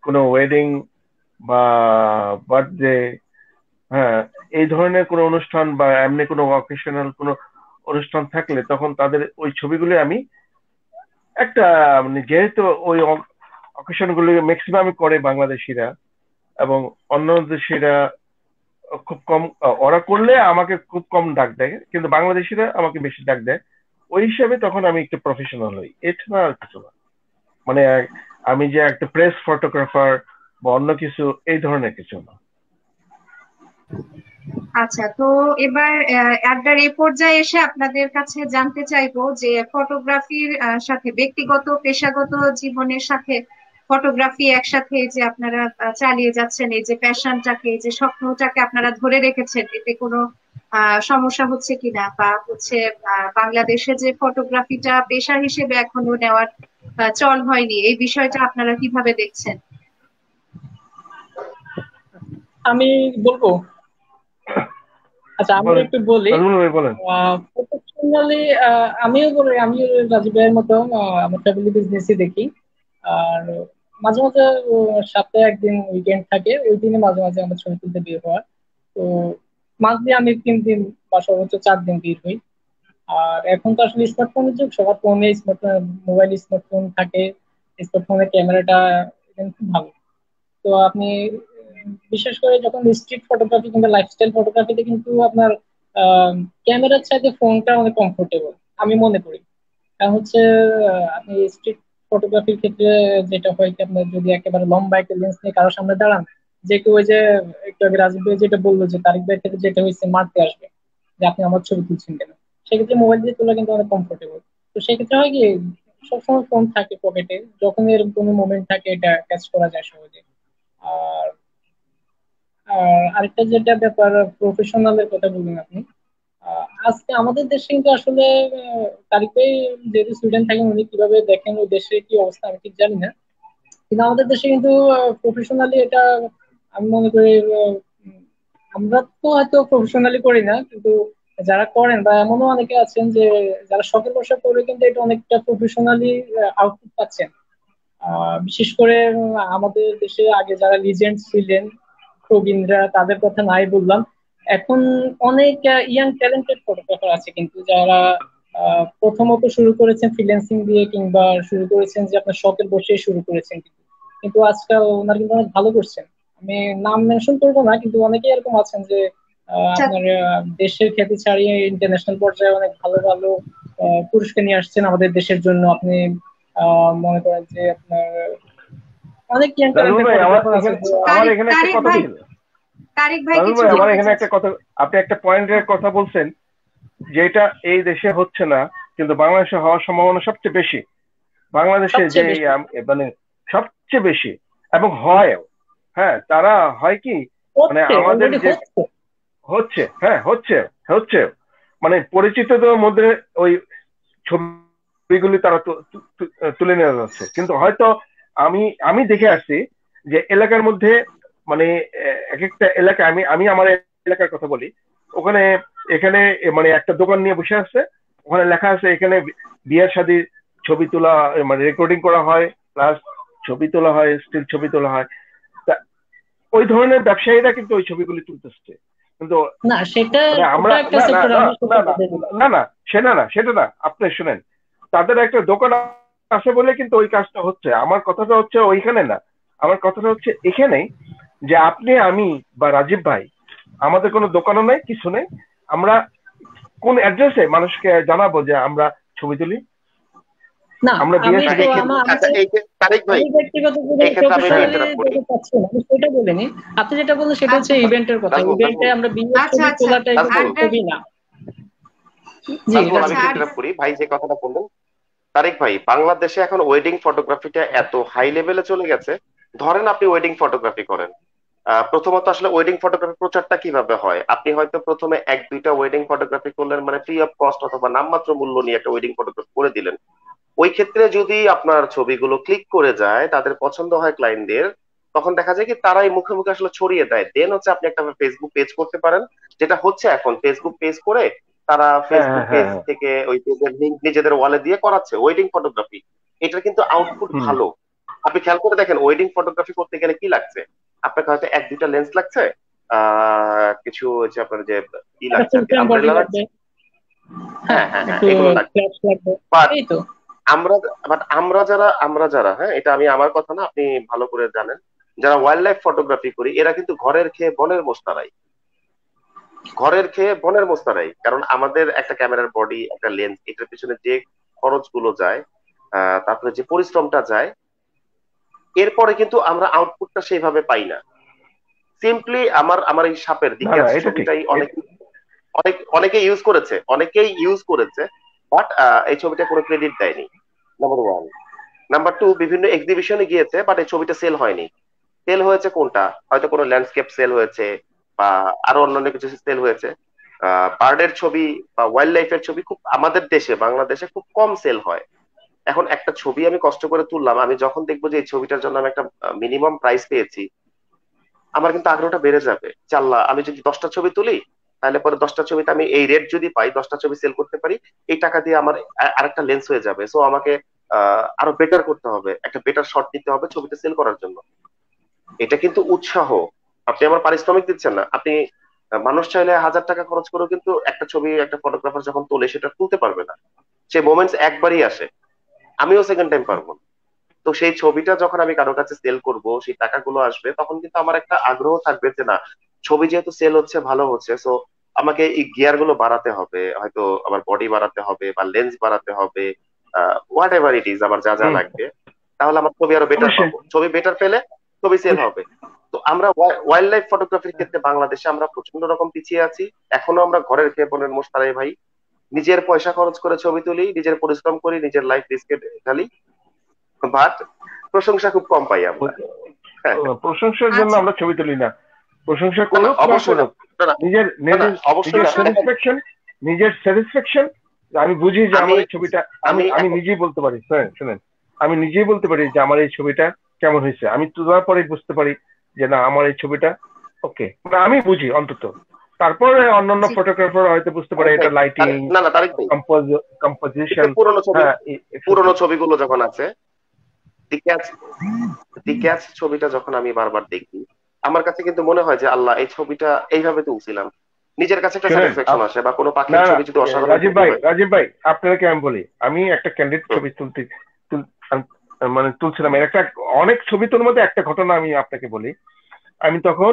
কোনো ওয়েডিং বা বার্থডে, হ্যাঁ, এই ধরনের কোনো অনুষ্ঠান বা এমনি কোনো অকেশনাল কোনো অনুষ্ঠান থাকলে তখন তাদের ওই ছবিগুলো আমি একটা, মানে যেহেতু ওই অকেশন গুলো ম্যাক্সিমাম করে বাংলাদেশিরা, এবং অন্য দেশিরা খুব কম, ওরা করলে আমাকে খুব কম ডাক দেয়, কিন্তু বাংলাদেশিরা আমাকে বেশি ডাক দেয়। ওই হিসাবে তখন আমি একটু প্রফেশনাল হই, এছাড়া আর কিছু না। মানে আমি যে একটা প্রেস ফটোগ্রাফার বা অন্য কিছু এই ধরনের কিছু না। আচ্ছা, তো এবার আড্ডার এই পর্যায়ে এসে আপনাদের কাছে জানতে চাইবো যে ফটোগ্রাফির সাথে ব্যক্তিগত পেশাগত জীবনের সাথে ফটোগ্রাফি একসাথে যে আপনারা চালিয়ে যাচ্ছেন, এই যে প্যাশনটাকে, এই যে স্বপ্নটাকে আপনারা ধরে রেখেছেন, এতে কোনো সমস্যা হচ্ছে কিনা, বা হচ্ছে বাংলাদেশে যে ফটোগ্রাফিটা পেশা হিসেবে এখনো নেওয়ার চল হয়নি, এই বিষয়টা আপনারা কিভাবে দেখছেন? আমি বলবো, আচ্ছা আমি বলেন, একটু বলি। নাজমুল ভাই বলেন। প্রফেশনালি আমিও বলি, আমিও রাজীব ভাইয়ের মতো আমার ফ্যামিলি বিজনেসই দেখি। আর মাঝে মাঝে সপ্তাহে একদিন উইকেন্ড থাকে, ওই দিনে মাঝে মাঝে আমার ছবি তুলতে বের হওয়া। তো মান্থলি আমি 3 দিন বা সর্বোচ্চ 4 দিন বের হই। আর এখন তো আসলে স্মার্টফোনের যুগ, সবার ফোনে স্মার্টফোন, মোবাইল স্মার্টফোন থাকে, স্মার্টফোনের ক্যামেরাটা খুব ভালো। তো আপনি বিশেষ করে যখন স্ট্রিট ফটোগ্রাফি কিংবা লাইফস্টাইল ফটোগ্রাফিতে কিন্তু আপনার ক্যামেরার চাইতে ফোনটা অনেক কমফোর্টেবল আমি মনে করি। কারণ হচ্ছে আপনি স্ট্রিট ফটোগ্রাফির ক্ষেত্রে যেটা হয় কি, আপনার যদি একেবারে লম্বা একটা লেন্স নিয়ে কারোর সামনে দাঁড়ান, যে কেউ ওই যে একটু আগে রাজীব ভাই যেটা বললো যে তারিক ভাইয়ের ক্ষেত্রে যেটা হয়েছে, মারতে আসবে যে আপনি আমার ছবি তুলছেন কেন। সেক্ষেত্রে মোবাইল দিয়ে তোলা কিন্তু অনেক কমফোর্টেবল। তো সেক্ষেত্রে হয় কি, সবসময় ফোন থাকে পকেটে, যখন এরকম কোনো মোমেন্ট থাকে এটা ক্যাচ করা যায় সহজে। আর আরেকটা যেটা ব্যাপার, প্রফেশনালের কথা বললেন আপনি। আজকে আমাদের দেশে কিন্তু আসলে তারিক ভাই যেহেতু সুইডেন থাকেন, উনি কিভাবে দেখেন ওই দেশে কি অবস্থা আমি ঠিক জানি না, কিন্তু আমাদের দেশে কিন্তু প্রফেশনালি এটা আমি মনে করি উম, আমরা তো হয়তো প্রফেশনালি করি না, কিন্তু যারা করেন বা এমনও অনেকে আছেন যে যারা শখের বশে করে কিন্তু এটা অনেকটা প্রফেশনালি আউটপুট পাচ্ছেন। বিশেষ করে আমাদের দেশে আগে যারা লিজেন্ড ছিলেন, প্রবীণরা, তাদের কথা নাই বললাম। এখন অনেক ইয়াং ট্যালেন্টেড ফটোগ্রাফার আছে কিন্তু, যারা প্রথমত শুরু করেছেন ফ্রিল্যান্সিং দিয়ে, কিংবা শুরু করেছেন যে আপনার শখের বসে শুরু করেছেন, কিন্তু কিন্তু আজকাল ওনারা কিন্তু অনেক ভালো করছেন। আমি নাম মেনশন করবো না, কিন্তু অনেকেই এরকম আছেন যে আচ্ছা, আপনার দেশের খ্যাতি ছাড়িয়ে ইন্টারন্যাশনাল পর্যায়ে অনেক ভালো ভালো পুরস্কার নিয়ে আসছেন আমাদের দেশের জন্য। আপনি মনে করেন যে আপনার অনেক ইয়াং নাজমুল ট্যালেন্টেড ভাই, ফটোগ্রাফার আছে যে আমার তারিক এখানে একটা তারিক কথা ভাই, ছিল। তারিক ভাই নাজমুল কিছু ভাই, আমার বলতে এখানে একটা চাচ্ছেন? কথা, আপনি একটা পয়েন্টের কথা বলছেন, যেটা এই দেশে হচ্ছে না কিন্তু বাংলাদেশে হওয়ার সম্ভাবনা সবচেয়ে বেশি। বাংলাদেশে যে সবচেয়ে বেশি মানে সবচেয়ে বেশি, এবং হয়, হ্যাঁ, তারা হয় কি, মানে হচ্ছে, আমাদের অলরেডি যে হচ্ছে। হচ্ছে, হ্যাঁ হচ্ছে, হচ্ছে, মানে পরিচিতদের মধ্যে ওই ছবিগুলি তারা তুলে নেওয়া যাচ্ছে, কিন্তু হয়তো আমি আমি দেখে আসছি যে এলাকার মধ্যে, মানে এক একটা এলাকা, আমি আমি আমার এলাকার কথা বলি, ওখানে এখানে মানে একটা দোকান নিয়ে বসে আছে, ওখানে লেখা আছে এখানে বিয়ের শাদী ছবি তোলা, মানে রেকর্ডিং করা হয়, প্লাস ছবি তোলা হয়, স্টিল ছবি তোলা হয়। তা ওই ধরনের ব্যবসায়ীরা কিন্তু ওই ছবিগুলি তুলতেছে, কিন্তু না সেটা, মানে আমরা ওটা একটা না না সেক্টর, না আমি না সেটা না বাদে দিলাম। না না সেটা না, সেটা না, আপনি শুনেন, তাদের একটা দোকান আছে বলে কিন্তু ওই কাজটা হচ্ছে। আমার কথাটা হচ্ছে ওইখানে না, আমার কথাটা হচ্ছে এখানেই, যে আপনি, আমি বা রাজীব ভাই, আমাদের কোনো দোকানও নেই, কিছু নেই, আমরা কোন অ্যাড্রেসে মানুষকে জানাবো যে আমরা ছবি তুলি, না আমরা বিয়ে আমি না, তো শাদী করি। আচ্ছা, এই যে তারিক ভাই, আমি ব্যক্তিগত এই ক্ষেত্রে আমি একটু হ্যাঁ, প্রফেশনালি ইন্টারাপ্ট করি। যেটা চাচ্ছি না, আমি সেটা বলিনি। আপনি যেটা বললেন সেটা হচ্ছে আচ্ছা ইভেন্টের কথা, নাজমুল, ইভেন্টে নাজমুল, আমরা বিয়ের আচ্ছা ছবি আচ্ছা তোলাটাই কিন্তু নাজমুল, আড্ডার ছবি না। জি নাজমুল, আমি আচ্ছা একটু রাজীব। ইন্টারাপ্ট করি। ভাই যে কথাটা বললেন, তারিক ভাই, বাংলাদেশে এখন ওয়েডিং ফটোগ্রাফিটা এত হাই লেভেলে চলে গেছে। ধরেন আপনি ওয়েডিং ফটোগ্রাফি করেন, প্রথমত আসলে ওয়েডিং ফটোগ্রাফি প্রচারটা কিভাবে হয়? আপনি হয়তো প্রথমে এক দুইটা ওয়েডিং ফটোগ্রাফি করলেন, মানে ফ্রি অফ কস্ট অথবা নামমাত্র মূল্য নিয়ে একটা ওয়েডিং ফটোগ্রাফি করে দিলেন। ওই ক্ষেত্রে যদি আপনার ছবিগুলো ক্লিক করে যায়, তাদের পছন্দ হয় ক্লায়েন্টদের, তখন দেখা যায় কি তারাই মুখে মুখে আসলে ছড়িয়ে দেয়। দেন হচ্ছে আপনি একটা ফেসবুক পেজ করতে পারেন, যেটা হচ্ছে এখন ফেসবুক পেজ করে তারা হ্যাঁ হ্যাঁ ফেসবুক হ্যাঁ পেজ হ্যাঁ। থেকে ওই পেজের লিঙ্ক নিজেদের ওয়ালে দিয়ে করাচ্ছে ওয়েডিং ফটোগ্রাফি। এটার কিন্তু আউটপুট হুম। ভালো। আপনি খেয়াল করে দেখেন, ওয়েডিং ফটোগ্রাফি করতে গেলে কি লাগছে, আপনাকে হয়তো এক দুইটা লেন্স লাগছে, কিছু হচ্ছে আপনার যে ই একটা লাগছে ফুল আর কি, ফ্রেম বডি আমব্রেলা লাগবে, লাগছে। হ্যাঁ হ্যাঁ হ্যাঁ হ্যাঁ, একটু এগুলো লাগবে। ফ্ল্যাশ লাগবে, বাট এই তো। আমরা আমরা যারা হ্যাঁ, এটা আমি আমার কথা না, আপনি ভালো করে জানেন, যারা ওয়াইল্ড লাইফ ফটোগ্রাফি করি, এরা কিন্তু ঘরের খেয়ে বনের মোস্তারাই। ঘরের খেয়ে বনের মোস্তারাই, কারণ আমাদের একটা ক্যামেরার বডি, একটা লেন্স, এটার পিছনে যে খরচগুলো যায়, তারপরে যে পরিশ্রমটা যায়, এরপরে কিন্তু আমরা আউটপুটটা সেইভাবে পাই না। সিম্পলি আমার আমার এই সাপের না দিকে না, আছে এটা ঠিক। ছবিটাই অনেকে ইউজ করেছে, বাট এই ছবিটা কোনো ক্রেডিট দেয়নি, নাম্বার ওয়ান। নাম্বার টু, বিভিন্ন এক্সিবিশনে গিয়েছে, বাট এই ছবিটা সেল হয়নি। সেল হয়েছে কোনটা, হয়তো কোনো ল্যান্ডস্কেপ সেল হয়েছে, বা আরো অন্যান্য কিছু সেল হয়েছে। বার্ডের ছবি বা ওয়াইল্ড লাইফের ছবি খুব আমাদের দেশে, বাংলাদেশে খুব কম সেল হয়। এখন একটা ছবি আমি কষ্ট করে তুললাম, আমি যখন দেখবো যে এই ছবিটার জন্য আমি একটা মিনিমাম প্রাইস পেয়েছি, আমার কিন্তু আগ্রহটা বেড়ে যাবে। চাল্লা, আমি যদি 10টা ছবি তুলি, তাহলে পরে 10টা ছবিতে আমি এই রেট যদি পাই, 10টা ছবি সেল করতে পারি, এই টাকা দিয়ে আমার আরেকটা লেন্স হয়ে যাবে। সো আমাকে আরো বেটার করতে হবে, একটা বেটার শট নিতে হবে ছবিটা সেল করার জন্য। এটা কিন্তু উৎসাহ। আপনি আমার পারিশ্রমিক দিচ্ছেন না, আপনি মানুষ চাইলে 1000 টাকা খরচ করেও কিন্তু একটা ছবি একটা ফটোগ্রাফার যখন তোলে সেটা তুলতে পারবে না। সে মোমেন্টস একবারই আসে, আমিও সেকেন্ড টাইম পারবো না। তো সেই ছবিটা যখন আমি কারো কাছে সেল করব, সেই টাকাগুলো আসবে, তখন কিন্তু আমার একটা আগ্রহ থাকবে যে না, ছবি যেহেতু সেল হচ্ছে, ভালো হচ্ছে, সো আমাকে এই গিয়ার গুলো বাড়াতে হবে, হয়তো আমার বডি বাড়াতে হবে বা লেন্স বাড়াতে হবে, হোয়াট এভার ইট ইজ, আমার যা যা হুম। লাগবে, তাহলে আমার ছবি আরো বেটার অবশ্যই। পাবো। ছবি বেটার পেলে ছবি সেল হবে। তো আমরা ওয়াইল্ড লাইফ ফটোগ্রাফির ক্ষেত্রে বাংলাদেশে আমরা প্রচন্ড রকম পিছিয়ে আছি। এখনো আমরা ঘরের খেয়ে বনের মোস্তারাই ভাই, নিজের পয়সা খরচ করে ছবি তুলি, নিজের পরিশ্রম করি, নিজের লাইফ রিস্কে ঢালি, বাট প্রশংসা খুব কম পাই আমরা। হ্যাঁ, প্রশংসার জন্য আচ্ছা, আমরা ছবি তুলি না। প্রশংসা না না, করুক না অবশ্যই না। করুক, না না, নিজের না না, নিজের অবশ্যই নিজের না। দেখেন, স্যাটিসফ্যাকশন, নিজের স্যাটিসফ্যাকশন। আমি বুঝি যে আমি আমার এই ছবিটা, আমি আমি আমি এখন নিজেই বলতে পারি, শুনেন, আমি নিজেই বলতে পারি যে আমার এই ছবিটা কেমন হয়েছে। আমি তোলার পরে বুঝতে পারি যে না, আমার এই ছবিটা ওকে, আমি বুঝি অন্তত। তারপরে অন্যান্য জি, ফটোগ্রাফার হয়তো বুঝতে পারে তারিক ভাই, এটা লাইটিং, না না, তারিক ভাই, একটু কম্পোজিশন, পুরোনো ছবি, হ্যাঁ, পুরোনো এক্সেট্রা। ছবিগুলো যখন আছে, ডিক্যাচ ডিক্যাচ ছবিটা যখন আমি বারবার দেখি, আমার কাছে কিন্তু মনে হয় যে আল্লাহ, এই ছবিটা এইভাবে তুলছিলাম। নিজের কাছে একটা শুনেন, স্যাটিসফ্যাকশন আসে, বা কোনো না পাখির না, ছবি যদি অসাধারণ রাজীব ছবি ভাই, হয়। রাজীব ভাই, আপনাকে আমি বলি, আমি একটা ক্যান্ডিড হুম, ছবি মানে তুলছিলাম। এর একটা, অনেক ছবি তোর মধ্যে একটা ঘটনা আমি আপনাকে বলি। আমি তখন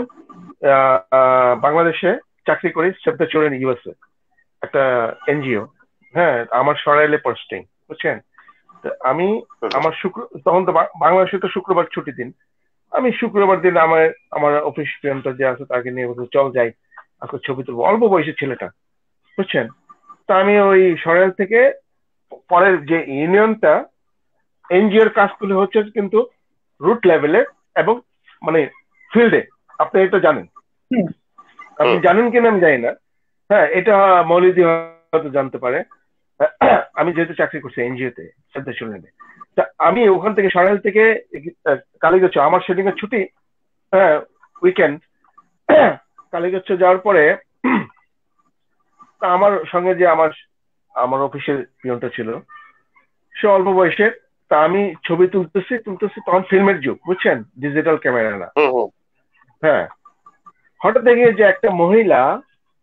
বাংলাদেশে চাকরি করি, সেভ দ্য চিলড্রেন ইউএসএ, একটা এনজিও। হ্যাঁ, আমার সরাইলে পোস্টিং, বুঝছেন। তো আমি, হুম, আমার তখন তো বাংলাদেশে তো শুক্রবার ছুটি দিন। আমি শুক্রবার দিন আমার আমার অফিস ফ্রেন্ডটা যে আছে তাকে নিয়ে বলছি চল যাই, আজকে ছবি তুলবো। অল্প বয়সী ছেলেটা, বুঝছেন। তা আমি ওই সরাইল থেকে পরের যে ইউনিয়নটা, এনজিওর কাজগুলো হচ্ছে কিন্তু রুট লেভেলে এবং মানে ফিল্ডে। আপনি এটা জানেন, হুম, আপনি হুম, জানেন কিনা আমি জানি না। হ্যাঁ, এটা মৌলিদি হয়তো জানতে পারে। আমি যেহেতু চাকরি করছি এনজিওতে, শ্রদ্ধা শুনে, তা আমি ওখান থেকে সরাইল থেকে কালীগঞ্জ, আমার সেদিন ছুটি, হ্যাঁ, উইকেন্ড। কালীগঞ্জ যাওয়ার পরে তা আমার সঙ্গে যে আমার আমার অফিসের পিয়নটা ছিল, সে অল্প বয়সের। তা আমি ছবি তুলতেছি, তখন ফিল্মের যুগ, বুঝছেন, ডিজিটাল ক্যামেরা না। হুম, হুম, হ্যাঁ, হঠাৎ দেখি যে একটা মহিলা,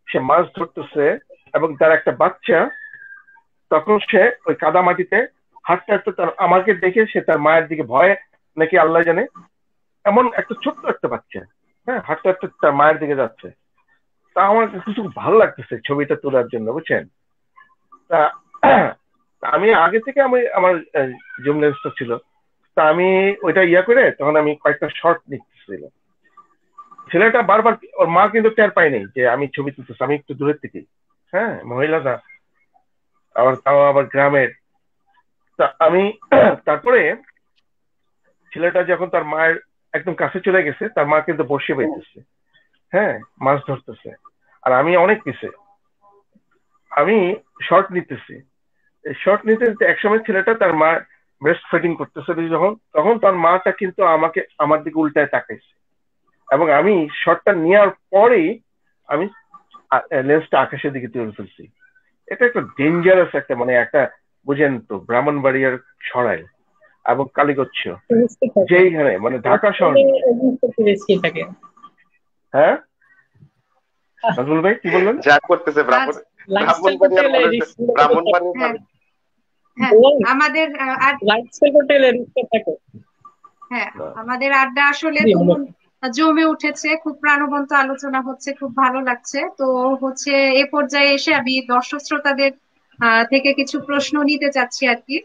সে মাছ ধরতেছে এবং তার একটা বাচ্চা। তখন সে ওই কাদা মাটিতে হাঁটতে হাঁটতে, তার আমাকে দেখে সে তার মায়ের দিকে ভয়ে নাকি আল্লাহ জানে, এমন একটা ছোট্ট একটা বাচ্চা, হ্যাঁ, হাঁটতে হাঁটতে তার মায়ের দিকে যাচ্ছে। তা আমার কিছু ভালো লাগতেছে ছবিটা তোলার জন্য, বুঝছেন। তা আমি আগে থেকে আমি আমার জুম লেন্সটা ছিল, তা আমি ওইটা করে তখন আমি কয়েকটা শর্ট নিচ্ছিলাম। ছেলেটা বারবার, ওর মা কিন্তু টের পায় নাই যে আমি ছবি তুলতেছি, আমি একটু দূরের থেকেই। হ্যাঁ, মহিলাটা আবার, তাও আবার গ্রামের। তা আমি তারপরে ছেলেটা যখন তার মায়ের একদম কাছে চলে গেছে, তার মা কিন্তু বসে পাইতেছে, হ্যাঁ, মাছ ধরতেছে, আর আমি অনেক পিছে। আমি শর্ট নিতেছি, শর্ট নিতে নিতে একসময় ছেলেটা তার মা ব্রেস্ট ফিডিং করতেছে যখন, তখন তার মাটা কিন্তু আমার দিকে উল্টায় তাকাইছে, এবং আমি শর্টটা নেওয়ার পরেই আমি লেন্সটা আকাশের দিকে তুলে ফেলছি। এটা একটা ডেঞ্জারাস একটা, মানে একটা, বুঝেন তো, ব্রাহ্মণবাড়িয়ার সরাই এবং কালীগচ্ছ, যেইখানে মানে ঢাকা শহর। হ্যাঁ নাজমুল ভাই কি বললেন? যা করতেছে ব্রাহ্মণবাড়িয়ার আমাদের আড্ডা আসলে জমে উঠেছে, খুব প্রাণবন্ত আলোচনা হচ্ছে, খুব ভালো লাগছে। তো হচ্ছে এ পর্যায়ে এসে আমি দর্শক শ্রোতাদের থেকে কিছু প্রশ্ন নিতে চাচ্ছি আর কি।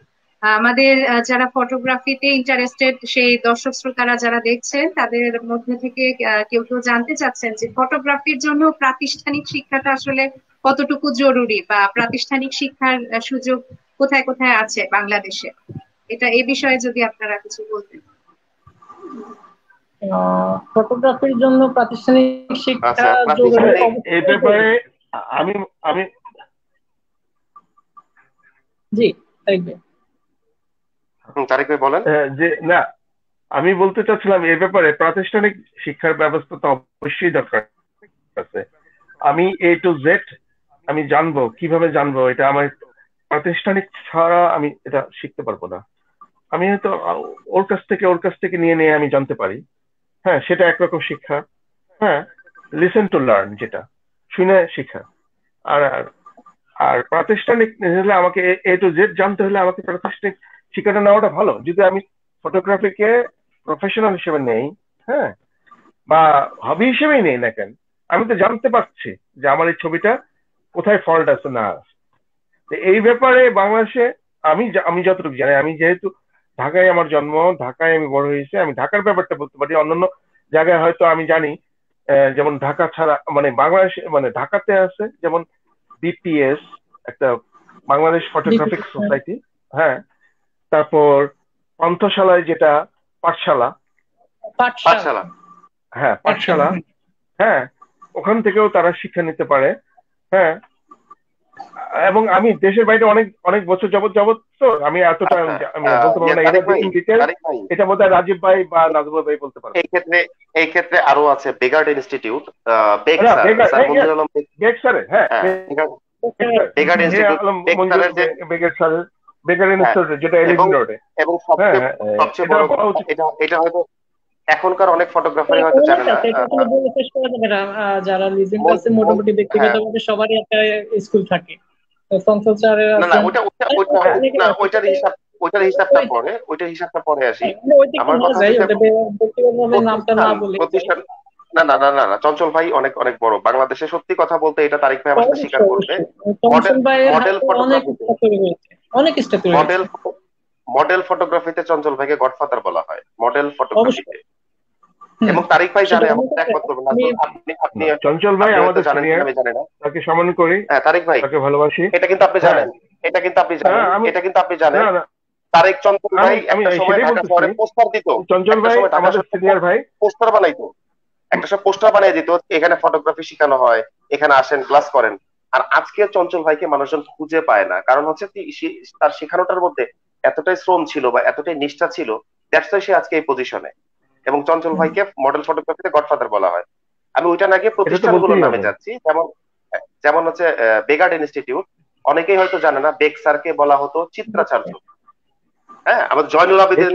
আমাদের যারা ফটোগ্রাফিতে ইন্টারেস্টেড সেই দর্শক শ্রোতারা যারা দেখছেন, তাদের মধ্যে থেকে কেউ কেউ জানতে চাচ্ছেন যে ফটোগ্রাফির জন্য প্রাতিষ্ঠানিক শিক্ষাটা আসলে কতটুকু জরুরি, বা প্রাতিষ্ঠানিক শিক্ষার সুযোগ কোথায় কোথায় আছে বাংলাদেশে, এটা এই বিষয়ে যদি আপনারা কিছু বলতেন। ফটোগ্রাফির জন্য প্রাতিষ্ঠানিক শিক্ষা এই ব্যাপারে আমি জি তারিক ভাই বলেন। যে না, আমি বলতে চাচ্ছিলাম এই ব্যাপারে প্রাতিষ্ঠানিক শিক্ষার ব্যবস্থা তো অবশ্যই দরকার আছে। আমি A to Z আমি জানবো, কিভাবে জানবো? এটা আমার প্রাতিষ্ঠানিক ছাড়া আমি এটা শিখতে পারবো না। আমি হয়তো ওর কাছ থেকে নিয়ে আমি জানতে পারি, হ্যাঁ, সেটা একরকম শিক্ষা। হ্যাঁ, লিসেন টু লার্ন, যেটা শুনে শিক্ষা। আর আর প্রাতিষ্ঠানিক হলে আমাকে A to Z জানতে হলে আমাকে প্রাতিষ্ঠানিক শিক্ষাটা নেওয়াটা ভালো। যদি আমি ফটোগ্রাফিকে প্রফেশনাল হিসেবে নেই, হ্যাঁ, বা হবি হিসেবেই নেই না কেন, আমি তো জানতে পারছি যে আমার এই ছবিটা কোথায় ফল্ট আছে না আছে। এই ব্যাপারে বাংলাদেশে আমি যতটুকু জানি, আমি যেহেতু ঢাকায় আমার জন্ম, ঢাকায় আমি বড় হয়েছি, আমি ঢাকার ব্যাপারটা বলতে পারি। অন্যান্য জায়গায় হয়তো আমি জানি, যেমন ঢাকা ছাড়া মানে বাংলাদেশে, মানে ঢাকাতে আছে যেমন BPS, একটা বাংলাদেশ ফটোগ্রাফিক সোসাইটি, হ্যাঁ, তারপর পান্থশালায় যেটা পাঠশালা, হ্যাঁ পাঠশালা, হ্যাঁ, ওখান থেকেও তারা শিক্ষা নিতে পারে। হ্যাঁ, এবং আমি দেশের বাইরে অনেক অনেক বছর যাবত তো আমি এতটা আমি বলতে পারবো না এটা বোধহয় রাজীব ভাই বা নাজমুল ভাই বলতে পারবে। এই ক্ষেত্রে আরো আছে বেগার্ড ইনস্টিটিউট, এবং সবচেয়ে বড় এটা হয়তো এখনকার অনেক ফটোগ্রাফারই হয়তো জানে না। যারা লিজেন্ড আছে মোটামুটি ব্যক্তিগতভাবে সবারই একটা স্কুল থাকে। ওইটার হিসাবটা পরে আসি। আমার কথা না, চঞ্চল ভাই অনেক অনেক বড় বাংলাদেশে, সত্যি কথা বলতে এটা তারিক ভাই আমার সাথে স্বীকার করবে। মডেল ফটোগ্রাফিতে চঞ্চল ভাইকে গডফাদার বলা হয়, মডেল ফটোগ্রাফিতে। এবং তারিক ভাই জানে, আপনি চঞ্চল ভাই আমাদের সিনিয়র, তাকে সম্মান করি। হ্যাঁ তারিক ভাই, তাকে ভালোবাসি। এটা কিন্তু আপনি জানেন, এটা কিন্তু আপনি জানেন তারিক চঞ্চল ভাই একটা সময় ঢাকা শহরে পোস্টার দিত। চঞ্চল ভাই আমাদের সিনিয়র ভাই, পোস্টার বানাইতো, একটা সময় পোস্টার বানিয়ে দিত, এখানে ফটোগ্রাফি শেখানো হয়, এখানে আসেন ক্লাস করেন। আর আজকে চঞ্চল ভাইকে মানুষজন খুঁজে পায় না, কারণ হচ্ছে তার শেখানোটার মধ্যে এতটাই শ্রম ছিল বা এতটাই নিষ্ঠা ছিল, দ্যাটস ওয়াই সে আজকে এই পজিশনে। এবং চঞ্চল ভাইকে মডেল ফটোগ্রাফিতে গডফাদার বলা হয়। আমি ওইটা নাকি প্রতিষ্ঠানগুলোর নামে যাচ্ছি, যেমন হচ্ছে বেগার্ড ইনস্টিটিউট, অনেকেই হয়তো জানে না, বেগ স্যারকে বলা হতো চিত্রাচার্য। হ্যাঁ, আমাদের জয়নুল আবেদিন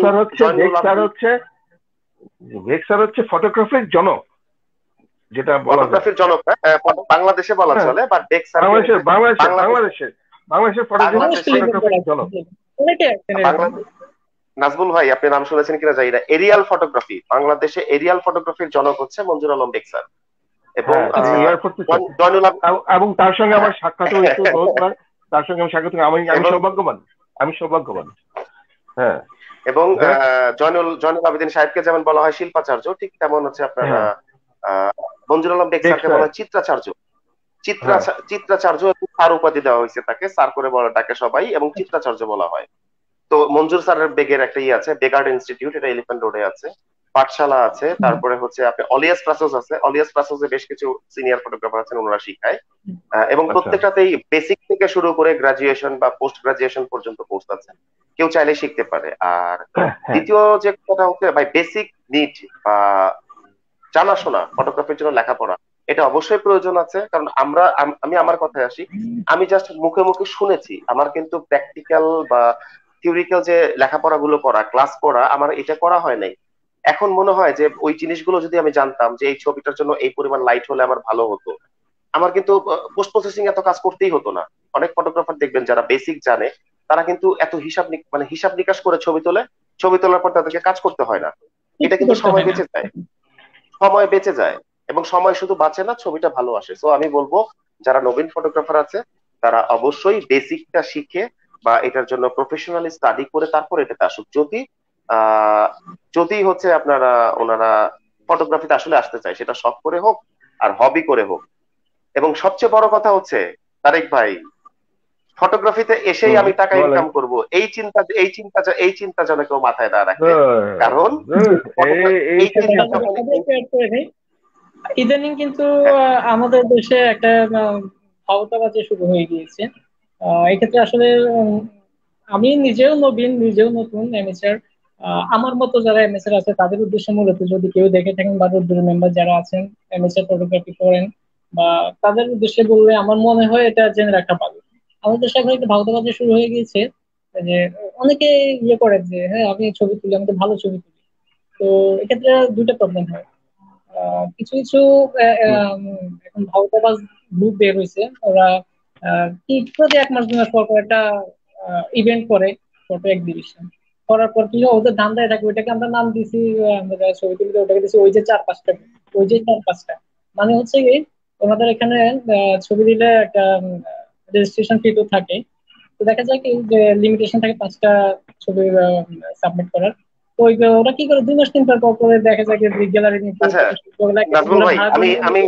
হচ্ছে ফটোগ্রাফির জনক, যেটা ফটোগ্রাফির জনক বাংলাদেশে বলা চলে, বাট বেগ স্যার বাংলাদেশের ফটোগ্রাফির জনক। নাজমুল ভাই আপনি নাম শুনেছেন কিনা জানি না, এরিয়াল ফটোগ্রাফি, বাংলাদেশে এরিয়াল ফটোগ্রাফির জনক হচ্ছে মঞ্জুর আলম বেগ স্যার। এবং তার সঙ্গে আমার সাক্ষাৎ হয়েছে বহুতবার, তার সঙ্গে আমার সাক্ষাৎ, আমি সৌভাগ্যবান। হ্যাঁ, এবং জয়নুল আবেদিন সাহেবকে যেমন বলা হয় শিল্পাচার্য, ঠিক তেমন হচ্ছে আপনার মঞ্জুর আলম বেগ স্যারকে বলা হয় চিত্রাচার্য। চিত্রাচার্য স্যার উপাধি দেওয়া হয়েছে তাকে, স্যার করে বলা ডাকে সবাই, এবং চিত্রাচার্য বলা হয়। তো মঞ্জুর স্যারের বেগের একটা আছে, বেগার্ড ইনস্টিটিউট, এটা এলিফ্যান্ট রোডে আছে। পাঠশালা আছে, তারপরে হচ্ছে আপনি অলিয়াস প্রাসোস আছে, অলিয়াস প্রাসোসে বেশ কিছু সিনিয়র ফটোগ্রাফার আছেন, ওনারা শিখায়। এবং আচ্ছা। প্রত্যেকটাতেই বেসিক থেকে শুরু করে গ্রাজুয়েশন বা পোস্ট গ্রাজুয়েশন পর্যন্ত কোর্স আছে, কেউ চাইলে শিখতে পারে। আর হ্যাঁ দ্বিতীয় যে কথা হচ্ছে ভাই, বেসিক নিড বা জানাশোনা ফটোগ্রাফির জন্য লেখাপড়া, এটা অবশ্যই প্রয়োজন আছে। কারণ আমি আমার কথায় আসি, আমি জাস্ট মুখে মুখে শুনেছি, আমার কিন্তু প্র্যাকটিক্যাল বা থিওরিক্যাল যে লেখাপড়া গুলো করা, ক্লাস করা, আমার এটা করা হয় নাই। এখন মনে হয় যে ওই জিনিসগুলো যদি আমি জানতাম যে এই ছবিটার জন্য এই পরিমাণ লাইট হলে আমার ভালো হতো, আমার কিন্তু পোস্ট প্রসেসিং এত কাজ করতেই হতো না। অনেক ফটোগ্রাফার দেখবেন যারা বেসিক জানে, তারা কিন্তু এত মানে হিসাব নিকাশ করে ছবি তোলে, ছবি তোলার পর তাদেরকে কাজ করতে হয় না। এটা কিন্তু করতে সময় হয় না। বেঁচে যায়, সময় বেঁচে যায়। এবং সময় শুধু বাঁচে না, ছবিটা ভালো আসে। তো আমি বলবো যারা নবীন ফটোগ্রাফার আছে, তারা অবশ্যই বেসিকটা শিখে বা এটার জন্য প্রফেশনালি স্টাডি করে তারপর এটাতে আসুক। আহ যদি হচ্ছে আপনারা ওনারা ফটোগ্রাফিতে আসলে আসতে চায়, সেটা শখ করে হোক আর হবি করে হোক। এবং সবচেয়ে বড় কথা হচ্ছে তারেক ভাই, ফটোগ্রাফিতে এসেই আমি টাকা বলেন। ইনকাম করব, এই চিন্তা যেন কেউ মাথায় না রাখে। কারণ এই চিন্তা যখন ইদানিং কিন্তু হ্যাঁ, আমাদের দেশে একটা ভাওতাবাজি শুরু হয়ে গিয়েছে। এক্ষেত্রে আসলে আমি নিজেও নবীন, নিজেও নতুন এমএসআর। আমার মতো যারা এমএসআর আছে তাদের উদ্দেশ্যে মূলত, যদি কেউ দেখে থাকেন বা মেম্বার যারা আছেন এমএসআর ফটোগ্রাফি করেন, বা তাদের উদ্দেশ্যে বললে আমার মনে হয় এটা জেনে রাখা ভালো। আমাদের দেশে এখন একটা ভাওতাবাজি শুরু হয়ে গিয়েছে যে অনেকে ইয়ে করে যে হ্যাঁ আমি ছবি তুলি, আমি তো ভালো ছবি তুলি। তো এক্ষেত্রে দুইটা প্রবলেম হয়। কিছু কিছু এখন ভাওতাবাজ গ্রুপ বের হয়েছে, ওরা কি প্রতি 1 মাস 2 মাস পর পর একটা ইভেন্ট করে, ফটো এক্সিবিশন করার পর কি হয়, ওদের ধান্দায় থাকে ওইটাকে আমরা নাম দিছি, আমরা যারা ছবি তুলি ওটাকে দিছি ওই যে 4-5টা, ওই যে 4-5টা মানে হচ্ছে কি ওনাদের এখানে ছবি দিলে একটা রেজিস্ট্রেশন ফি তো থাকে। তো দেখা যায় কি যে লিমিটেশন থাকে 5টা ছবি সাবমিট করার। তো ওরা কি করে 2 মাস 3 মাস পর পরে দেখা যায় যে গ্যালারি নিতে আচ্ছা নাজমুল ভাই, ভাড়া আমি দিয়ে আমি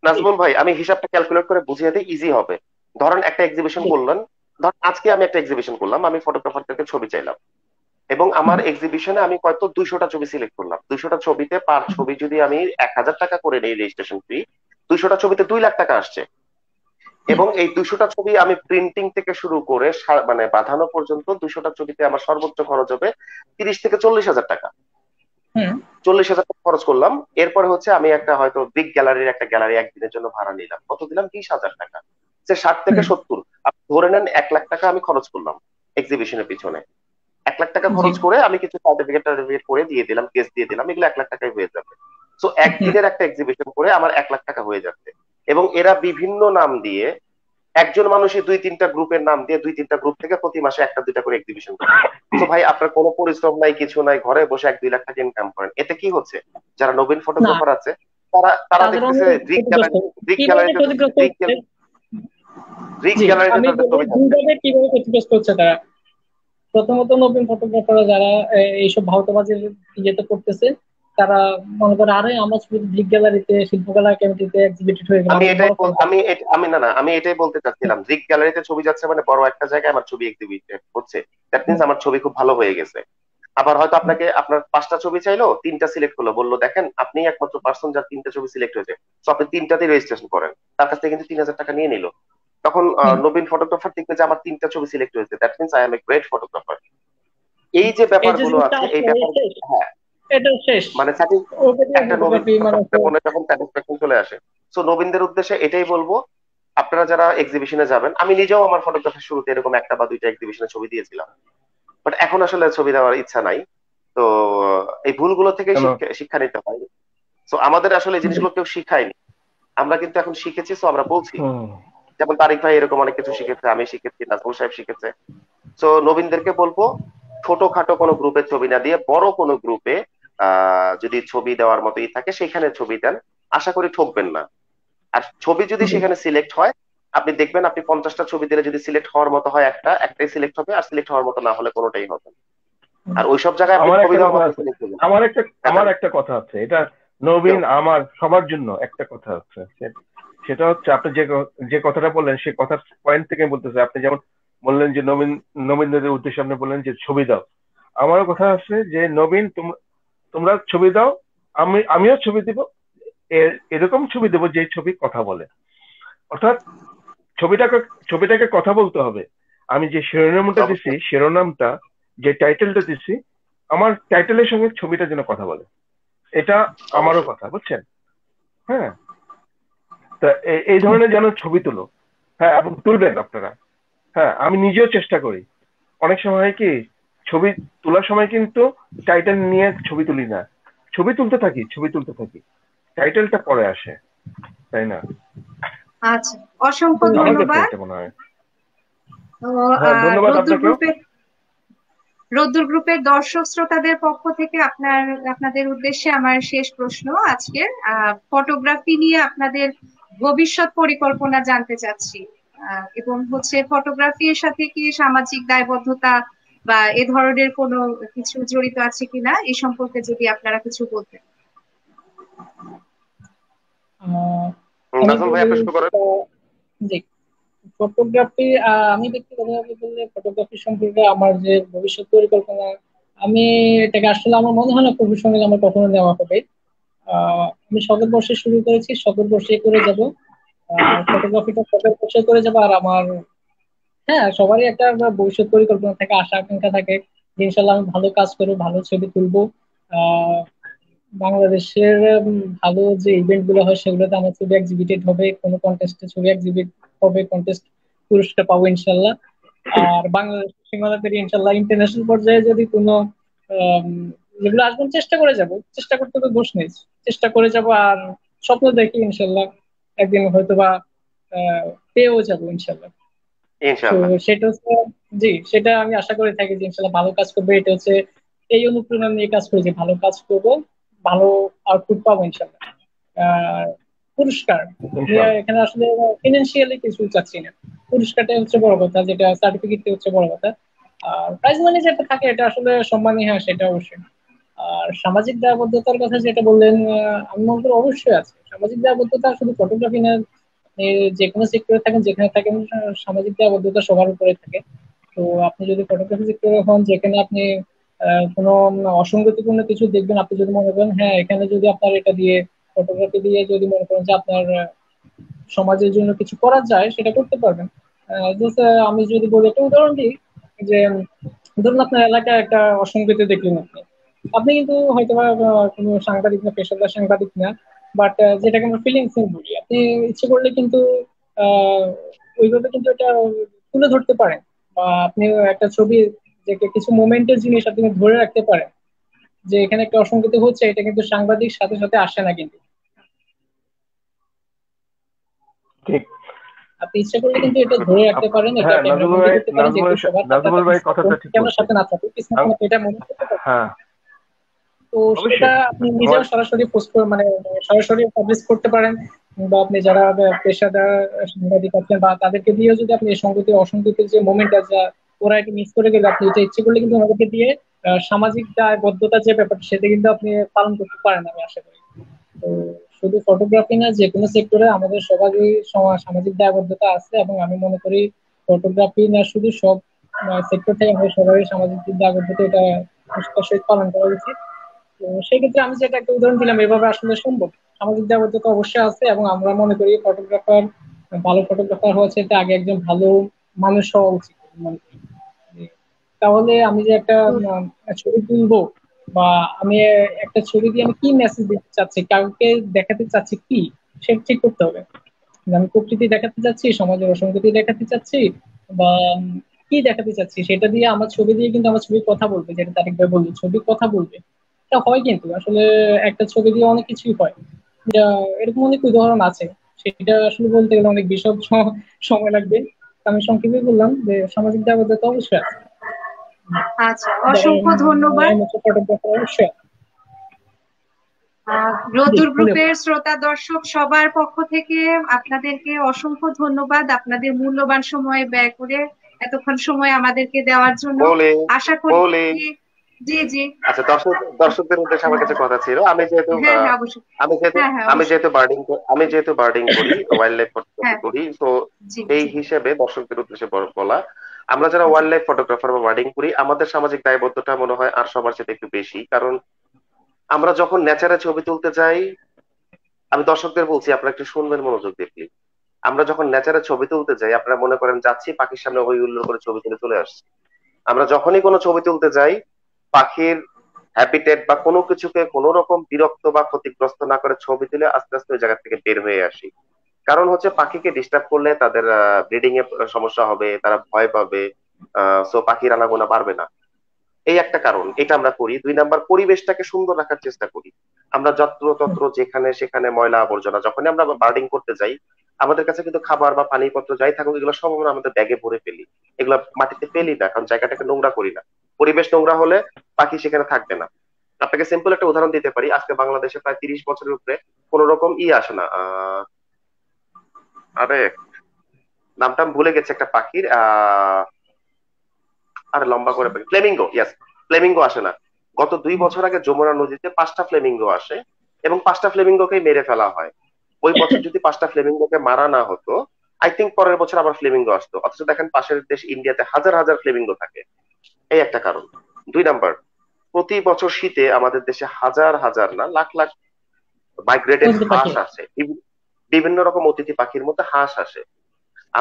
নাজমুল ভাই, আমি হিসাবটা ক্যালকুলেট করে বুঝিয়ে দিই, ইজি হবে। ধরেন একটা এক্সিবিশন করলেন, ধর আজকে আমি একটা এক্সিবিশন করলাম, আমি ফটোগ্রাফারদেরকে ছবি চাইলাম, এবং আমার এক্সিবিশনে আমি হয়তো 200টা ছবি সিলেক্ট করলাম। 200টা ছবিতে পার ছবি যদি আমি 1000 টাকা করে নিই রেজিস্ট্রেশন ফি, 200টা ছবিতে 2 লাখ টাকা আসছে। এবং এই 200টা ছবি আমি প্রিন্টিং থেকে শুরু করে মানে বাঁধানো পর্যন্ত 200টা ছবিতে আমার সর্বোচ্চ খরচ হবে 30 থেকে 40 হাজার টাকা। হুম 40 হাজার টাকা খরচ করলাম। এরপরে হচ্ছে আমি একটা হয়তো বিগ গ্যালারির একটা গ্যালারি একদিনের জন্য ভাড়া নিলাম, কত দিলাম, 20 হাজার টাকা। সে 60 থেকে 70, আপনি ধরে নেন 1 লাখ টাকা আমি খরচ করলাম এক্সিবিশনের পিছনে। 1 লাখ টাকা জি খরচ করে আমি কিছু সার্টিফিকেট করে দিয়ে দিলাম, কেস দিয়ে দিলাম, এগুলো 1 লাখ টাকায় হয়ে যাবে। সো হুম একদিনের একটা এক্সিবিশন করে আমার 1 লাখ টাকা হয়ে যাচ্ছে। এবং এরা বিভিন্ন নাম দিয়ে, একজন মানুষই 2-3টা গ্রুপের নাম দিয়ে 2-3টা গ্রুপ থেকে প্রতি মাসে 1-2টা করে এক্সিবিশন করে। তো ভাই আপনার কোনো পরিশ্রম নাই, কিছু নাই, ঘরে বসে 1-2 লাখ টাকা ইনকাম করেন। এতে কি হচ্ছে, যারা নবীন না, ফটোগ্রাফার আছে তারা তারা তাদের দেখতেছে অনেক গ্রিক ক্ষতিগ্রস্ত। গ্যালারি, গ্রিক কিভাবে গ্যালারিতে ক্ষতিগ্রস্ত গ্রিক হচ্ছে? গ্রিক জি গ্যালারিতে আমি তাদের বলি ছবি থাকছে। দুইভাবে কিভাবে ক্ষতিগ্রস্ত হচ্ছে তারা। প্রথমত নবীন ফটোগ্রাফাররা যারা এইসব ভাওতাবাজির ইয়েতে করতেছে, তারা মনে করে আরে আমার ছবি ব্লিক গ্যালারিতে, শিল্পকলা একাডেমিতে এক্সিবিটেড হয়ে গেল, আমি আমি এটাই বড় বল- আমি এট- আমি না না আমি এটাই বলতে চাচ্ছিলাম, গ্রিক গ্যালারিতে ছবি যাচ্ছে মানে বড় একটা জায়গায় আমার ছবি এক্সিবিটেড হচ্ছে, দ্যাট মিনস আমার ছবি খুব ভালো হয়ে গেছে। আবার হয়তো আপনাকে আপনার 5টা ছবি চাইলো, 3টা সিলেক্ট করলো, বললো দেখেন আপনি একমাত্র পার্সন যার 3টা ছবি সিলেক্ট হয়েছে, তো আপনি 3টাতেই রেজিস্ট্রেশন করেন। তার কাছ থেকে কিন্তু 3000 টাকা নিয়ে নিল। তখন নবীন ফটোগ্রাফার দেখবে যে আমার 3টা ছবি সিলেক্ট হয়েছে, that means I M a great photographer. এই যে এই যে ব্যাপারগুলো জিনিসটা আছে, এই আসলে ব্যাপার, শেষ, হ্যাঁ, এটা শেষ। মানে ওকে দিয়ে একটা নবীন ফটোগ্রাফি মানে ফটোগ্রাফারের মনে যখন স্যাটিসফ্যাকশন চলে আসে। সো নবীনদের উদ্দেশ্যে এটাই বলবো, আপনারা যারা এক্সিবিশনে যাবেন, আমি নিজেও আমার ফটোগ্রাফির শুরুতে এরকম 1 বা 2টা এক্সিবিশনে ছবি দিয়েছিলাম, বাট এখন আসলে ছবি দেওয়ার ইচ্ছা নাই। তো এই ভুলগুলো থেকে কেন? শিক্ষা নিতে হয়। তো আমাদের আসলে এই জিনিসগুলো কেউ শিখায়নি, আমরা কিন্তু এখন শিখেছি, তো আমরা বলছি। যেমন তারিক ভাই এরকম অনেক কিছু শিখেছে, আমি শিখেছি, নাজমুল সাহেব শিখেছে। তো নবীনদেরকে বলবো ছোটখাটো কোনো গ্রুপে ছবি না দিয়ে বড় কোনো গ্রুপে যদি ছবি দেওয়ার মতোই থাকে সেখানে ছবি দেন, আশা করি ঠকবেন না। আর ছবি যদি সেখানে সিলেক্ট হয়, আপনি দেখবেন আপনি 50টা ছবি দিলে যদি সিলেক্ট হওয়ার মতো হয় একটাই সিলেক্ট হবে, আর সিলেক্ট হওয়ার মতো না হলে কোনোটাই হবে না। আর ওইসব জায়গায় আপনি আমার ছবি একটা দেওয়া কথা মাত্র আছে, সিলেক্ট হয়ে আমার একটা আমার যাবেন। একটা কথা আছে, এটা নবীন আমার সবার জন্য একটা কথা আছে। সেটা হচ্ছে আপনি যে কথাটা বললেন সেই কথার পয়েন্ট থেকে বলতেছে। আপনি যেমন বললেন যে নবীনদের উদ্দেশ্যে আপনি বললেন যে ছবি দাও, আমারও কথা আছে যে নবীন তোমরা ছবি দাও, আমিও ছবি দিব, এরকম ছবি দেবো যে ছবি কথা বলে। অর্থাৎ ছবিটাকে ছবিটাকে কথা বলতে হবে। আমি যে শিরোনামটা দিছি, অবশ্যই। শিরোনামটা যে টাইটেলটা দিছি, আমার টাইটেলের সঙ্গে ছবিটা যেন কথা বলে, এটা আমারও অবশ্যই। কথা, বুঝছেন? হ্যাঁ, তা এই ধরনের যেন ছবি তুলো। হ্যাঁ, এবং তুলবেন আপনারা। হ্যাঁ, আমি নিজেও চেষ্টা করি। অনেক সময় হয় কি, ছবি তোলার সময় কিন্তু টাইটেল নিয়ে ছবি তুলি না, ছবি তুলতে থাকি, টাইটেলটা পরে আসে, তাই না? আচ্ছা, অসংখ্য আমার কাছে ধন্যবাদ। এটা মনে হয়। তো হ্যাঁ, ধন্যবাদ রোদ্দুর আপনাকেও। গ্রুপের দর্শক শ্রোতাদের পক্ষ থেকে আপনাদের উদ্দেশ্যে আমার শেষ প্রশ্ন আজকের, ফটোগ্রাফি নিয়ে আপনাদের ভবিষ্যৎ পরিকল্পনা জানতে চাচ্ছি, এবং হচ্ছে ফটোগ্রাফির সাথে কি সামাজিক দায়বদ্ধতা বা এ ধরনের কোনো কিছু জড়িত আছে কিনা, এই সম্পর্কে যদি আপনারা কিছু বলতেন। আহ, আমি নাজমুল ভাই বলি আপনি শুরু করেন। যে ফটোগ্রাফি, আমি ব্যক্তিগতভাবে বললে ফটোগ্রাফি সম্পর্কে আমার যে ভবিষ্যৎ পরিকল্পনা, আমি এটাকে আসলে আমার মনে হয় না প্রফেশনাল আমার কখনো নেওয়া হবে। আমি শখের বর্ষে শুরু করেছি, শখের বর্ষে করে যাব, আর ফটোগ্রাফিটা শখের বর্ষে করে যাব। আর আমার, হ্যাঁ, সবারই একটা ভবিষ্যৎ পরিকল্পনা থাকে, আশা আকাঙ্ক্ষা থাকে যে ইনশাল্লাহ আমি ভালো কাজ করবো, ভালো ছবি তুলবো। আহ বাংলাদেশের ভালো যে ইভেন্ট গুলো হয় সেগুলোতে আমার ছবি এক্সিবিটেড হবে, কোনো কন্টেস্টে ছবি এক্সিবিট হবে, কন্টেস্ট পুরস্কার পাবো ইনশাল্লাহ। আর বাংলাদেশ সীমানা পেরিয়ে ইনশাল্লাহ ইন্টারন্যাশনাল পর্যায়ে যদি কোনো আম, যেগুলো আসবেন, চেষ্টা করে যাব, চেষ্টা করতে তো দোষ নেই, চেষ্টা করে যাব। আর স্বপ্ন দেখি ইনশাল্লাহ একদিন হয়তো বা পেয়েও যাবো ইনশাল্লাহ। তো ইনশাআল্লাহ। সেটা হচ্ছে, জি, সেটা আমি আশা করে থাকি যে ইনশাল্লাহ ভালো কাজ করবে। এটা হচ্ছে এই অনুপ্রেরণা নিয়ে কাজ করি যে ভালো কাজ করব, ভালো আউটপুট পাবো ইনশাল্লাহ। আর পুরস্কার নিয়ে ইনশাল্লাহ। এখানে আসলে ফিনান্সিয়ালি কিছু চাচ্ছি না, পুরস্কারটা হচ্ছে বড় কথা, যেটা সার্টিফিকেট হচ্ছে বড় কথা। আর প্রাইজ মানি যেটা থাকে এটা আসলে সম্মানী, হ্যাঁ সেটা অবশ্যই। আর সামাজিক দায়বদ্ধতার কথা যেটা বললেন, আমি মনে করি অবশ্যই আছে সামাজিক দায়বদ্ধতা, শুধু ফটোগ্রাফি না, আপনি যে কোনো সেক্টরে থাকেন, যেখানে থাকেন, সামাজিক দায়বদ্ধতা সবার উপরে থাকে। তো আপনি যদি ফটোগ্রাফি সেক্টরে হন, যেখানে আপনি কোনো অসঙ্গতিপূর্ণ কিছু দেখবেন, আপনি যদি মনে করেন হ্যাঁ এখানে যদি আপনার এটা দিয়ে, ফটোগ্রাফি দিয়ে যদি মনে করেন যে আপনার সমাজের জন্য কিছু করা যায়, সেটা করতে পারবেন। আমি যদি বলি একটা উদাহরণ দিই, যে ধরুন আপনার এলাকায় একটা অসঙ্গতি দেখলেন আপনি, আপনি কিন্তু হয়তো বা কোনো সাংবাদিক না, পেশাদার সাংবাদিক না, বাট যেটাকে আমরা ফিলিংস বলি, আপনি ইচ্ছে করলে কিন্তু আহ ওইভাবে কিন্তু এটা তুলে ধরতে পারেন। বা আপনি একটা ছবি, যে কিছু মোমেন্টের জিনিস আপনি ধরে রাখতে পারেন, যে এখানে একটা অসঙ্গতি হচ্ছে, এটা কিন্তু সাংবাদিক সাথে সাথে আসে না কিন্তু, ঠিক। আপনি ইচ্ছা করলে কিন্তু এটা ধরে রাখতে পারেন, এটা হ্যাঁ, ক্যামেরা বন্দি করতে পারেন, যেহেতু সবার হাতে নাজমুল ভাই কথাটা ঠিক ক্যামেরার বলছেন। সাথে না থাকে, পিছনে কোনো এটা মনে করতে পারেন। হ্যাঁ, তো সেটা অবশ্যই। আপনি আমার নিজেও সরাসরি পোস্ট করে, মানে সরাসরি পাবলিশ করতে পারেন। বা আপনি যারা পেশাদার সাংবাদিক আছেন, বা তাদেরকে দিয়েও যদি আপনি এই সংগতি অসঙ্গতির যে মোমেন্ট আছে, ওরা এটা মিস করে গেলে, আপনি এটা ইচ্ছে করলে কিন্তু আমাদেরকে দিয়ে সামাজিক দায়বদ্ধতা যে ব্যাপারটা, সেটা কিন্তু আপনি পালন করতে পারেন, আমি আশা করি। তো শুধু ফটোগ্রাফি না, যে কোনো সেক্টরে আমাদের সবারই সামাজিক দায়বদ্ধতা আছে, এবং আমি মনে করি ফটোগ্রাফি না, শুধু সব সেক্টর থেকে আমাদের সবারই সামাজিক দায়বদ্ধতা, এটা নিষ্ঠার সহিত পালন করা উচিত। তো সেই ক্ষেত্রে আমি যেটা একটা উদাহরণ দিলাম, এভাবে আসলে সম্ভব। সামাজিক দায়বদ্ধতা অবশ্যই আছে, এবং আমরা মনে করি ফটোগ্রাফার, ভালো ফটোগ্রাফার হওয়া চাইতে আগে একজন ভালো মানুষ হওয়া উচিত আমি মনে করি। তাহলে আমি যে একটা ছবি তুলবো, বা আমি একটা ছবি দিয়ে আমি কি মেসেজ দিতে চাচ্ছি, কাউকে দেখাতে চাচ্ছি কি, সেটা ঠিক করতে হবে। যে আমি প্রকৃতি দেখাতে চাচ্ছি, সমাজের অসঙ্গতি দেখাতে চাচ্ছি, বা কি দেখাতে চাচ্ছি, সেটা দিয়ে আমার ছবি দিয়ে কিন্তু আমার ছবি কথা বলবে, যেটা তারিক ভাই বললো, ছবি কথা বলবে। এটা হয় কিন্তু আসলে একটা ছবি দিয়ে অনেক কিছুই হয়। যা এরকম অনেক উদাহরণ আছে, সেটা আসলে বলতে গেলে অনেক বিশদ সময় লাগবে। আমি সংক্ষেপে বললাম যে সামাজিক দায়বদ্ধতা অবশ্যই আছে, আচ্ছা, যারা অসংখ্য ধন্যবাদ। ফটোগ্রাফার অবশ্যই আছে। জি, রোদ্দুর ধন্যবাদ। গ্রুপের শ্রোতা দর্শক সবার পক্ষ থেকে আপনাদেরকে অসংখ্য ধন্যবাদ, আপনাদের মূল্যবান সময় ব্যয় করে এতক্ষণ সময় আমাদেরকে দেওয়ার জন্য। বলে আশা করি বলে জি জি। আচ্ছা, দর্শকদের উদ্দেশ্যে আমার কাছে কথা ছিল। আমি যেহেতু হ্যাঁ হ্যাঁ অবশ্যই। আমি যেহেতু হ্যাঁ হ্যাঁ আমি অবশ্যই। যেহেতু বার্ডিং আমি যেহেতু বার্ডিং করি, ওয়াইল্ড লাইফ ফটোগ্রাফি হ্যাঁ করি, তো জি এই জি। হিসেবে দর্শকদের উদ্দেশ্যে বলা, আমরা যারা জি ওয়াইল্ড লাইফ ফটোগ্রাফার বা বার্ডিং করি, আমাদের সামাজিক দায়বদ্ধতা মনে হয় আর সবার সাথে একটু বেশি। কারণ আমরা যখন নেচারে ছবি তুলতে যাই, আমি দর্শকদের বলছি আপনারা একটু শুনবেন মনোযোগ দিয়ে please। আমরা যখন নেচারে ছবি তুলতে যাই, আপনারা মনে করেন যাচ্ছি পাখির সামনে ওই উল্লো করে ছবি তুলে চলে আসছি। আমরা যখনই কোনো ছবি তুলতে যাই, পাখির হ্যাবিটেট বা কোনো কিছুকে কোনো রকম বিরক্ত বা ক্ষতিগ্রস্ত না করে ছবি তুলে আস্তে আস্তে ওই জায়গা থেকে বের হয়ে আসি। কারণ হচ্ছে পাখিকে ডিস্টার্ব করলে তাদের ব্রিডিং এ সমস্যা হবে, তারা ভয় পাবে, সো পাখির আনাগোনা বাড়বে না। এই একটা কারণ, এটা আমরা করি। 2 নাম্বার, পরিবেশটাকে সুন্দর রাখার চেষ্টা করি। আমরা যত্রতত্র যেখানে সেখানে ময়লা আবর্জনা, যখনই আমরা বার্ডিং করতে যাই, আমাদের কাছে কিন্তু খাবার বা পানিপত্র যাই থাকুক এগুলো সব আমরা আমাদের ব্যাগে ভরে ফেলি। এগুলো মাটিতে ফেলি না, কারণ জায়গাটাকে নোংরা করি না। পরিবেশ নোংরা হলে পাখি সেখানে থাকবে না। আপনাকে সিম্পল একটা উদাহরণ দিতে পারি। আজকে বাংলাদেশে প্রায় 30 বছরের উপরে কোন রকম আসে না, আরে নামটা আমি ভুলে গেছে একটা পাখির, আরে লম্বা করে ফ্লেমিঙ্গো, ইয়াস, ফ্লেমিঙ্গো আসে না। গত 2 বছর আগে যমুনা নদীতে 5টা ফ্লেমিঙ্গো আসে এবং 5টা ফ্লেমিঙ্গোকে মেরে ফেলা হয়। ওই বছর যদি 5টা ফ্লেমিঙ্গোকে মারা না হতো, আই থিঙ্ক পরের বছর আবার ফ্লেমিঙ্গো আসতো। অথচ দেখেন পাশের দেশ ইন্ডিয়াতে হাজার হাজার ফ্লেমিঙ্গো থাকে। এই একটা কারণ। 2 নাম্বার, প্রতি বছর শীতে আমাদের দেশে হাজার হাজার না লাখ লাখ মাইগ্রেটেড বলতে পাখি। হাঁস আসে। বিভিন্ন রকম অতিথি পাখির মধ্যে হাঁস আসে।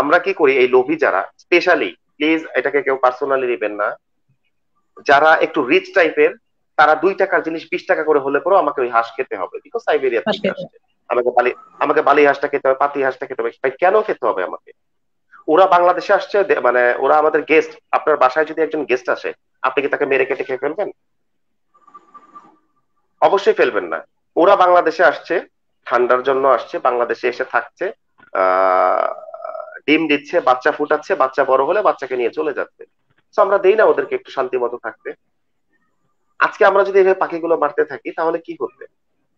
আমরা কি করি, এই লোভী যারা, স্পেশালি প্লিজ এটাকে কেউ পার্সোনালি নেবেন না, যারা একটু রিচ টাইপের, তারা 2 টাকার জিনিস 20 টাকা করে হলে পরেও আমাকে ওই হাঁস খেতে হবে, বিকজ সাইবেরিয়া হাঁস থেকে খেতে। আসছে। আমাকে বালি হাঁসটা খেতে হবে, পাতি হাঁসটা খেতে হবে। ভাই কেন খেতে হবে আমাকে? ওরা বাংলাদেশে আসছে, মানে ওরা আমাদের গেস্ট। আপনার বাসায় যদি একজন গেস্ট আসে, আপনি কি তাকে মেরে কেটে খেয়ে ফেলবেন? অবশ্যই ফেলবেন না। ওরা বাংলাদেশে আসছে, ঠান্ডার জন্য আসছে, বাংলাদেশে এসে থাকছে, আহ ডিম দিচ্ছে, বাচ্চা ফুটাচ্ছে, বাচ্চা বড় হলে বাচ্চাকে নিয়ে চলে যাচ্ছে। তো আমরা দেই না ওদেরকে একটু শান্তি মতো থাকতে? আজকে আমরা যদি এভাবে পাখিগুলো মারতে থাকি তাহলে কি করবে?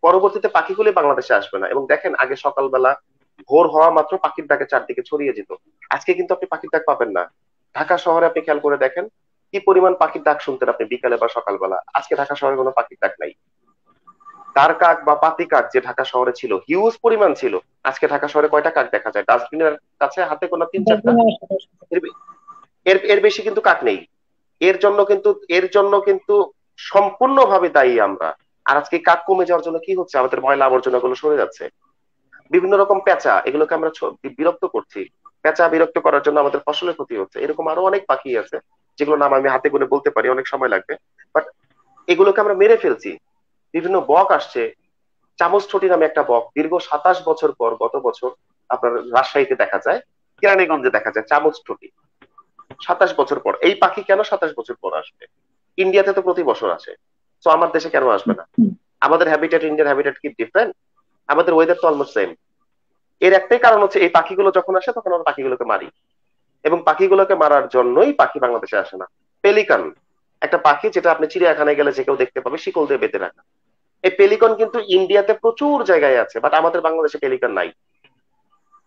পরবর্তীতে পাখিগুলি বাংলাদেশে আসবে না। এবং দেখেন, আগে সকালবেলা ভোর হওয়া মাত্র পাখির ডাকে চারদিকে ছড়িয়ে যেত। আজকে কিন্তু আপনি পাখির ডাক পাবেন না। ঢাকা শহরে আপনি খেয়াল করে দেখেন কি পরিমাণ পাখির ডাক শুনতেন আপনি বিকালে বা সকালবেলা। আজকে ঢাকা শহরে কোনো পাখির ডাক নাই। তার কাক বা পাতি কাক যে ঢাকা শহরে ছিল হিউজ পরিমাণ ছিল, আজকে ঢাকা শহরে কয়টা কাক দেখা যায়? ডাস্টবিনের কাছে হাতে গোনা 3-4টা। এর বে- এর এর বেশি কিন্তু কাক নেই। এর জন্য কিন্তু সম্পূর্ণভাবে দায়ী আমরা। আর আজকে কাক কমে যাওয়ার জন্য কি হচ্ছে? আমাদের ময়লা আবর্জনা গুলো সরে যাচ্ছে। বিভিন্ন রকম পেঁচা, এগুলোকে আমরা বিরক্ত করছি। পেঁচা বিরক্ত করার জন্য আমাদের ফসলের ক্ষতি হচ্ছে। এরকম আরো অনেক পাখি আছে যেগুলো নাম আমি হাতে গুনে বলতে পারি, অনেক সময় লাগবে। বাট এগুলোকে আমরা মেরে ফেলছি। বিভিন্ন বক আসছে। চামচঠুঁটি নামে একটা বক দীর্ঘ 27 বছর পর গত বছর আপনার রাজশাহীতে দেখা যায়, কেরানীগঞ্জে দেখা যায় চামচঠুঁটি। 27 বছর পর। এই পাখি কেন 27 বছর পর আসবে? ইন্ডিয়াতে তো প্রতি বছর আসে, তো আমার দেশে কেন আসবে না? আমাদের হ্যাবিটেট ইন্ডিয়ার হ্যাবিটেট কি ডিফারেন্ট? আমাদের ওয়েদার তো অলমোস্ট সেম। এর একটাই কারণ হচ্ছে এই পাখিগুলো যখন আসে তখন আমরা পাখিগুলোকে মারি, এবং পাখিগুলোকে মারার জন্যই পাখি বাংলাদেশে আসে না। পেলিকান, একটা পাখি যেটা আপনি চিড়িয়াখানায় গেলে যে কেউ দেখতে পাবে শিকল দিয়ে বেঁধে রাখা। এই পেলিকন কিন্তু ইন্ডিয়াতে প্রচুর জায়গায় আছে, বাট আমাদের বাংলাদেশে পেলিকান নাই।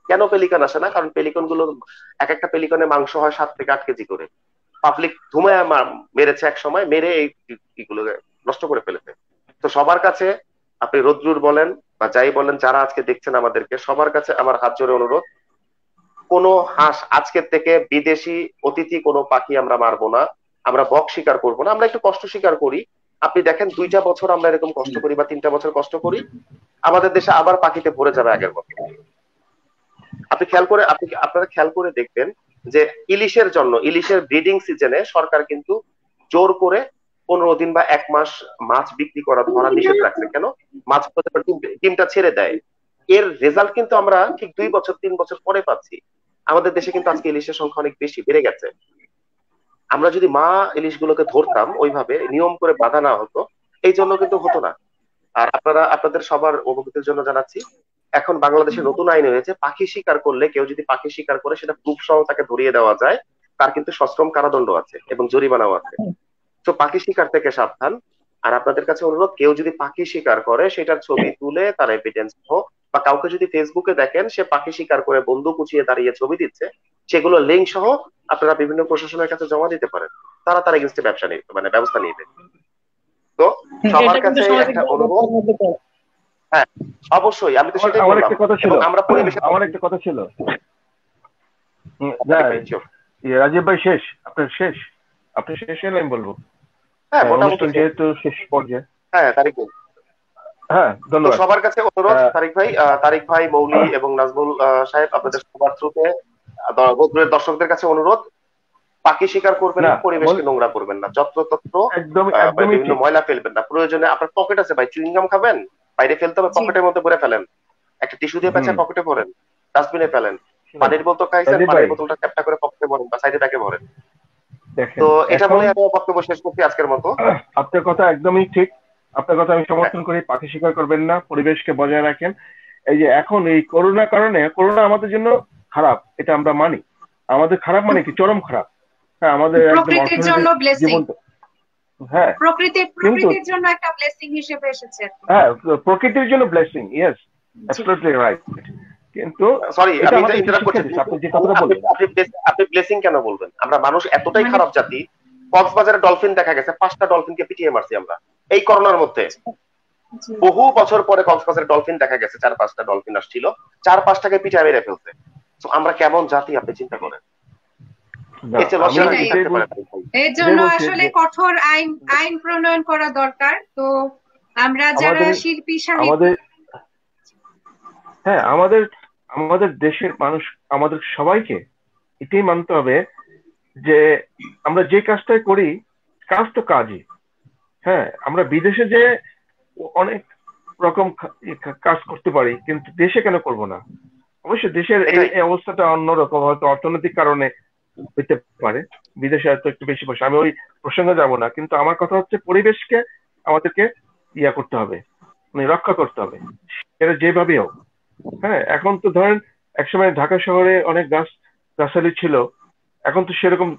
কেন পেলিকান আসে না? কারণ পেলিকন গুলো, এক একটা পেলিকনের মাংস হয় 7 থেকে 8 কেজি করে। পাবলিক ধুমায় মেরেছে এক সময়, মেরে এইগুলো নষ্ট করে ফেলেছে। তো সবার কাছে, আপনি রদ্রুর বলেন বা যাই বলেন, যারা আজকে দেখছেন আমাদেরকে, সবার কাছে আমার হাত জোড়ে অনুরোধ, কোনো হাঁস আজকের থেকে বিদেশি অতিথি কোনো পাখি আমরা মারবো না। আমরা বক শিকার করবো না, আমরা একটু কষ্ট স্বীকার করি। আপনি দেখেন 2টা বছর আমরা এরকম কষ্ট করি বা 3টা বছর কষ্ট করি, আমাদের দেশে আবার পাখিতে ভরে যাবে আগের মতো। আপনারা খেয়াল করে দেখবেন যে ইলিশের জন্য, ইলিশের ব্রিডিং সিজনে সরকার কিন্তু জোর করে 15 দিন বা 1 মাস মাছ বিক্রি করা ধরা নিষেধ রাখছে। কেন? মাছ ডিমটা ছেড়ে দেয়। এর রেজাল্ট কিন্তু আমরা ঠিক 2 বছর 3 বছর পরে পাচ্ছি। আমাদের দেশে কিন্তু আজকে ইলিশের সংখ্যা অনেক বেশি বেড়ে গেছে। আমরা যদি মা ইলিশ গুলোকে ধরতাম ওইভাবে নিয়ম করে বাঁধা না হতো, এই জন্য কিন্তু হতো না। আর আপনাদের সবার অবগতির জন্য জানাচ্ছি, এখন বাংলাদেশে নতুন আইন হয়েছে, পাখি শিকার করলে, কেউ যদি পাখি শিকার করে সেটা প্রুফ সহ তাকে ধরিয়ে দেওয়া যায়, তার কিন্তু সশ্রম কারাদণ্ড আছে এবং জরিমানাও আছে। তো পাখি শিকার থেকে সাবধান। আর আপনাদের কাছে অনুরোধ, কেউ যদি পাখি শিকার করে সেটার ছবি তুলে তার এভিডেন্স সহ, বা কাউকে যদি ফেসবুকে দেখেন সে পাখি শিকার করে বন্দুক উঁচিয়ে দাঁড়িয়ে ছবি দিচ্ছে, সেগুলো লিঙ্ক সহ আপনারা বিভিন্ন প্রশাসনের কাছে জমা দিতে পারেন। তারা তার এগেন্সটে ব্যবসা নিবে, মানে ব্যবস্থা নিবে। তো সবার এটা কিন্তু কাছে সামাজিক একটা অনুরোধ। যোগাযোগের মধ্যে পড়ে। হ্যাঁ, অবশ্যই, আমি তো আমার সেটাই আমার বললাম। একটা কথা ছিল, এবং আমরা পরিবেশে আমার একটা কথা ছিল। ভাই, sure। রাজীব ভাই শেষ, আপনার শেষ, আপনি শেষ হলে আমি বলবো। হ্যাঁ, মোটামুটি অনুষ্ঠান যেহেতু শেষ পর্যায়ে। হ্যাঁ, তারিখ বল। হ্যাঁ তো ধন্যবাদ। সবার কাছে অনুরোধ, তারিক ভাই, মৌলি এবং নাজমুল সাহেব, আপনাদের সবার থ্রুতে দর্শকদের কাছে অনুরোধ, পাখি শিকার করবেন না না, পরিবেশকে নোংরা করবেন না, যত্রতত্র একদমই বিভিন্ন ঠিক। ময়লা ফেলবেন না। প্রয়োজনে আপনার পকেট আছে ভাই, চুইংগাম খাবেন, বাইরে ফেলতে হবে, জি পকেটের মধ্যে ভরে ফেলেন, একটা টিস্যু দিয়ে পেঁচে পকেটে ভরেন, ডাস্টবিনে ফেলেন। শুনেন পানির বোতল খাইছেন, রাজীব ভাই, পানির বোতলটা চ্যাপটা করে পকেটে ভরেন বা সাইডে ব্যাগে ভরেন। দেখেন তো এটা এখন বলে আমি বক্তব্য শেষ করছি আজকের মতো। আপনার কথা একদমই ঠিক, আপনার কথা আমি হ্যাঁ, সমর্থন করি। পাখি শিকার করবেন না, পরিবেশকে বজায় রাখেন। এই যে এখন এই করোনার কারণে, করোনা আমাদের জন্য খারাপ, এটা আমরা মানি। আমাদের খারাপ মানে কি, চরম খারাপ। হ্যাঁ, আমাদের একদম প্রকৃতির জন্য অর্থনৈতিক ব্লেসিং, জীবন, হ্যাঁ কিন্তু প্রকৃতির জন্য একটা ব্লেসিং হিসেবে এসেছে। হ্যাঁ প্রকৃতির জন্য ব্লেসিং, ইয়েস জি অ্যাবসলিউটলি রাইট। কিন্তু সরি এটা আমি আমাদের ইন্টারাপ্ট করছি, শিক্ষা দিচ্ছে, আপনি যে কথাটা আপনি বললেন। আপনি আপনি ব্লেসিং কেন বলবেন? আমরা মানুষ এতটাই মানে খারাপ জাতি, কক্সবাজারে ডলফিন দেখা গেছে, 5টা ডলফিনকে পিটিয়ে মারছি আমরা এই করোনার মধ্যে। জি বহু বছর পরে কক্সবাজারে ডলফিন দেখা গেছে, 4-5টা ডলফিন আসছিল, 4-5টাকে পিটিয়ে মেরে ফেলছে। তো আমরা কেমন জাতি আপনি চিন্তা করেন, না এর চেয়ে আমি লজ্জা কি সেটাই, থাকতে পারে? এর এটাই জন্য বলছি আসলে যে কঠোর আইন আইন প্রণয়ন করা দরকার। তো আমরা যারা আমাদের শিল্পী সাহিত্য, আমাদের হ্যাঁ আমাদের আমাদের দেশের মানুষ, আমাদের সবাইকে এটাই মানতে হবে যে আমরা যে কাজটাই করি, কাজ তো কাজই। হ্যাঁ, আমরা বিদেশে যে অনেক রকম কাজ করতে পারি, কিন্তু দেশে কেন করব না? অবশ্যই দেশের এই এটাই এই অবস্থাটা অন্যরকম, হয়তো অর্থনৈতিক কারণে হইতে পারে, বিদেশে হয়তো একটু বেশি পয়সা, আমি ওই প্রসঙ্গে যাব না। কিন্তু আমার কথা হচ্ছে পরিবেশকে আমাদেরকে করতে হবে, মানে রক্ষা করতে হবে, এটা যেভাবেই হোক। হ্যাঁ, এখন তো ধরেন একসময় ঢাকা শহরে অনেক গাছালি ছিল, এখন তো সেরকম।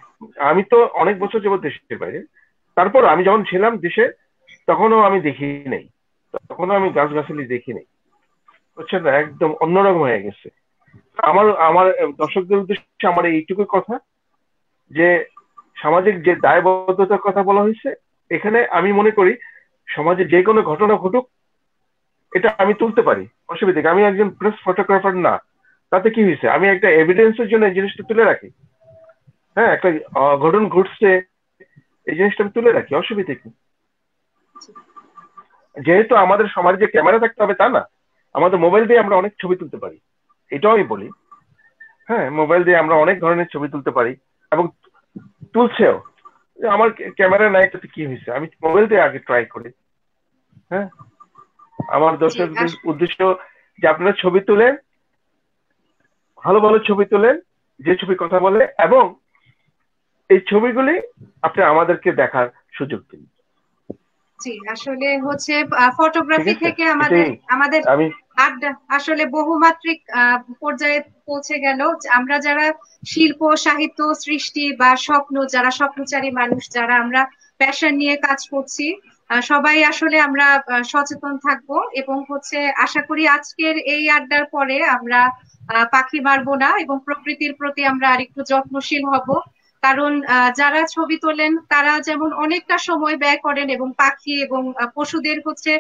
আমি তো অনেক বছর যাবত দেশের বাইরে, তারপর আমি যখন ছিলাম দেশে তখনও আমি দেখি নাই, তখনও আমি গাছগাছালি দেখি নাই, বুঝছেন না? একদম অন্যরকম হয়ে গেছে। আমার আমার দর্শকদের উদ্দেশ্যে আমার এইটুকু কথা যে সামাজিক যে দায়বদ্ধতার কথা বলা হয়েছে, এখানে আমি মনে করি সমাজে যে কোনো ঘটনা ঘটুক, এটা আমি তুলতে পারি, অসুবিধা কি? আমি একজন প্রেস ফটোগ্রাফার না, তাতে কি হয়েছে? আমি একটা এভিডেন্সের জন্য এই জিনিসটা তুলে রাখি। হ্যাঁ, একটা ঘটনা ঘটছে, এই জিনিসটা আমি তুলে রাখি, অসুবিধা কি? যেহেতু আমাদের সমাজে যে ক্যামেরা থাকতে হবে তা না, আমাদের মোবাইল দিয়ে আমরা অনেক ছবি তুলতে পারি, এটাও আমি বলি। হ্যাঁ, মোবাইল দিয়ে আমরা অনেক ধরনের ছবি তুলতে পারি এবং তুলছেও। আমার ক্যামেরা নাই, তাতে কি হয়েছে? আমি মোবাইল দিয়ে আগে ট্রাই করি। হ্যাঁ, আমার জি দর্শকদের উদ্দেশ্য যে আপনারা ছবি তুলেন, ভালো ভালো ছবি তোলেন, যে ছবি কথা বলে, এবং এই ছবিগুলি আপনি আমাদেরকে দেখার সুযোগ দিন। জি আসলে হচ্ছে ঠিক ফটোগ্রাফি আছে, থেকে এটাই আমাদের আমি আড্ডা আসলে বহুমাত্রিক পর্যায়ে পৌঁছে গেল। আমরা যারা শিল্প সাহিত্য সৃষ্টি বা যারা স্বপ্নচারী মানুষ, যারা আমরা প্যাশন নিয়ে কাজ করছি, সবাই আসলে আমরা সচেতন থাকবো এবং হচ্ছে আশা করি আজকের এই আড্ডার পরে আমরা পাখি মারবো না এবং প্রকৃতির প্রতি আমরা আরেকটু যত্নশীল হব। কারণ যারা ছবি তোলেন তারা যেমন অনেকটা সময় ব্যয় করেন এবং পাখি এবং পশুদের হচ্ছে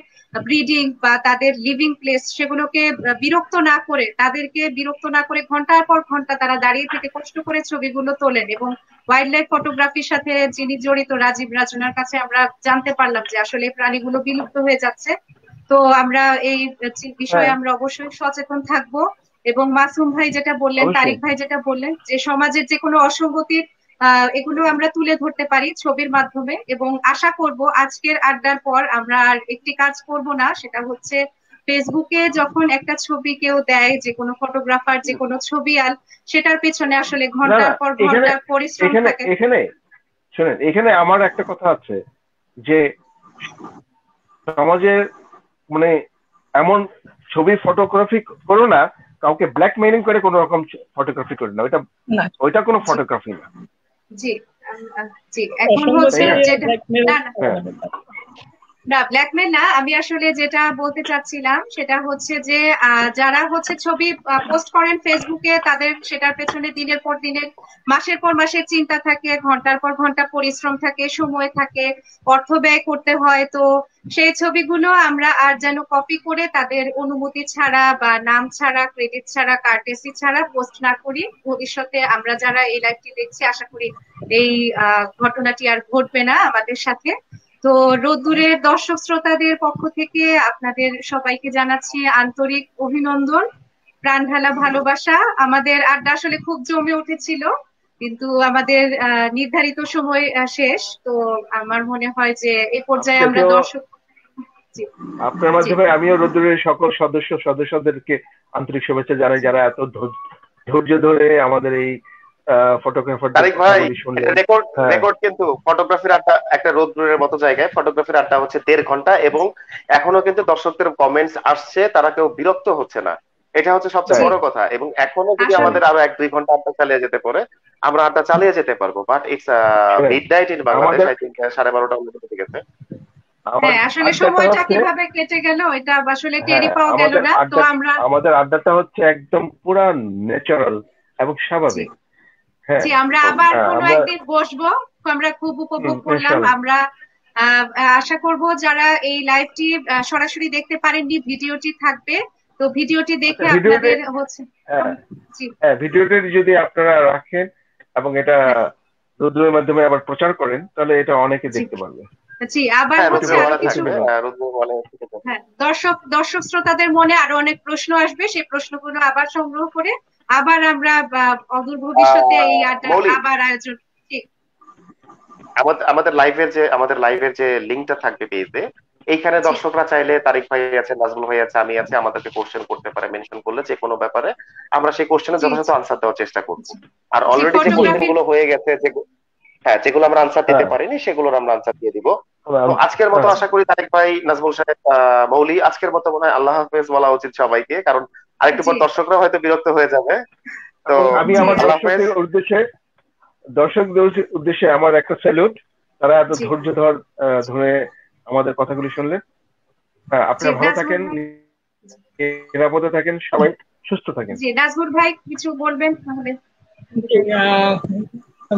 ব্রিডিং বা তাদের লিভিং প্লেস সেগুলোকে তাদেরকে বিরক্ত না করে ঘন্টার পর ঘন্টা তারা দাঁড়িয়ে থেকে কষ্ট করে ছবিগুলো তোলেন। এবং ওয়াইল্ড লাইফ ফটোগ্রাফির সাথে যিনি জড়িত রাজীব রাজ, ওনার কাছে আমরা জানতে পারলাম যে আসলে এই প্রাণীগুলো বিলুপ্ত হয়ে যাচ্ছে। তো আমরা এই বিষয়ে হ্যাঁ আমরা অবশ্যই সচেতন থাকবো। এবং মাসুম ভাই যেটা বললেন, তারিক অবশ্যই। ভাই যেটা বললেন, যে সমাজের যে কোনো অসঙ্গতির এগুলো আমরা তুলে ধরতে পারি ছবির মাধ্যমে। এবং আশা করব আজকের আড্ডার পর আমরা আর একটি কাজ করব না, সেটা হচ্ছে ফেসবুকে যখন একটা ছবি কেউ দেয়, যে কোনো ফটোগ্রাফার যে কোনো ছবি সেটার পেছনে আসলে না না, ঘন্টার পর এখানে ঘন্টা পরিশ্রম এখানে থাকে। এখানে শোনেন, এখানে আমার একটা কথা আছে যে সমাজের মানে এমন ছবি ফটোগ্রাফি করো না, কাউকে ব্ল্যাকমেইলিং করে কোনো রকম ফটোগ্রাফি করে না, না, ওইটা কোনো জি ফটোগ্রাফি না। জি জি এখন হচ্ছে তাই না? যেটা ব্ল্যাকমেল না না হ্যাঁ না ব্ল্যাকমেল না, আমি আসলে যেটা বলতে চাচ্ছিলাম সেটা হচ্ছে যে যারা হচ্ছে ছবি পোস্ট করেন ফেসবুকে, তাদের সেটার পেছনে দিনের পর দিনের মাসের পর মাসের চিন্তা থাকে, ঘন্টার পর ঘন্টা পরিশ্রম থাকে, সময় থাকে, অর্থ ব্যয় করতে হয়। তো সেই ছবিগুলো আমরা আর যেন কপি করে তাদের অনুমতি ছাড়া বা নাম ছাড়া, ক্রেডিট ছাড়া, কার্টেসি ছাড়া পোস্ট না করি। ভবিষ্যতে আমরা যারা এই লাইভটি দেখছি আশা করি এই ঘটনাটি আর ঘটবে না আমাদের সাথে। তো রোদ্দুরের দর্শক শ্রোতাদের পক্ষ থেকে আপনাদের সবাইকে জানাচ্ছি আন্তরিক অভিনন্দন, প্রাণ ঢালা ভালোবাসা। আমাদের আড্ডা আসলে খুব জমে উঠেছিল, কিন্তু আমাদের নির্ধারিত সময় শেষ। তো আমার মনে হয় যে এই পর্যায়ে আমরা দর্শক আপনার মাধ্যমে আমিও রোদ্দুরের সকল সদস্যদেরকে আন্তরিক শুভেচ্ছা জানাই, যারা এত ধৈর্য ধরে আমাদের এই ফটোগ্রাফার রেকর্ড। কিন্তু ফটোগ্রাফির আড্ডা একটা রোদ্দুরের মতো জায়গায় ফটোগ্রাফির আড্ডা হচ্ছে 1.5 ঘন্টা, এবং এখনো কিন্তু দর্শকদের কমেন্টস আসছে, তারা কেউ বিরক্ত হচ্ছে না। এটা হচ্ছে সবচেয়ে বড় কথা। এবং এখনো যদি আমাদের আরো 1-2 ঘন্টা আড্ডা চালিয়ে যেতে পারে, আমরা আড্ডা চালিয়ে যেতে পারবো। But it's midnight in Bangladesh, I think 12:30 মতো ঠিক আছে। হ্যাঁ, আসলে সময়টা কিভাবে কেটে গেল এটা আসলে টেরি পাওয়া গেল না। তো আমাদের আড্ডাটা হচ্ছে একদম পুরা ন্যাচারাল এবং স্বাভাবিক। জি, আমরা আবার কোনো একদিন বসবো, আমরা খুব উপভোগ করলাম। আমরা আশা করব যারা এই লাইভটি সরাসরি দেখতে পারেননি, ভিডিওটি থাকবে, তো ভিডিওটি দেখে আপনাদের হচ্ছে ভিডিওটি যদি আপনারা রাখেন এবং এটা রোদ্দুরের মাধ্যমে আবার প্রচার করেন, তাহলে এটা অনেকে দেখতে পারবে। জি, আবার হচ্ছে দর্শক শ্রোতাদের মনে আরো অনেক প্রশ্ন আসবে, সেই প্রশ্নগুলো আবার সংগ্রহ করে আবার আমরা অদূর ভবিষ্যতে এই আড্ডা আবার আয়োজন। আমাদের লাইভের যে লিংকটা থাকবে পেজে, এইখানে দর্শকরা চাইলে তারিক ভাই আছে, নাজমুল ভাই আছে, আমি আছি, আমাদেরকে কোশ্চেন করতে পারে, মেনশন করলে যে কোনো ব্যাপারে আমরা সেই কোশ্চেনের যথাযথ আনসার দেওয়ার চেষ্টা করব। আর অলরেডি যে কোশ্চেনগুলো হয়ে গেছে, যেগুলো আমরা আনসার দিতে পারিনি, সেগুলোর আমরা আনসার দিয়ে দিব। তো আজকের মতো আশা করি তারিক ভাই, নাজমুল সাহেব, মৌলি, আজকের মতো মনে হয় আল্লাহ হাফেজ বলা উচিত সবাইকে, কারণ আরেকটু পর দর্শকরা হয়তো বিরক্ত হয়ে যাবে। তো আমি আমার দর্শকদের উদ্দেশ্যে আমার একটা স্যালুট, তারা এত ধৈর্য ধরে আমাদের কথাগুলি শুনলেন। হ্যাঁ, আপনারা ভালো থাকেন, নিরাপদে থাকেন, সবাই সুস্থ থাকেন। জি, নাজমুল ভাই কিছু বলবেন তাহলে?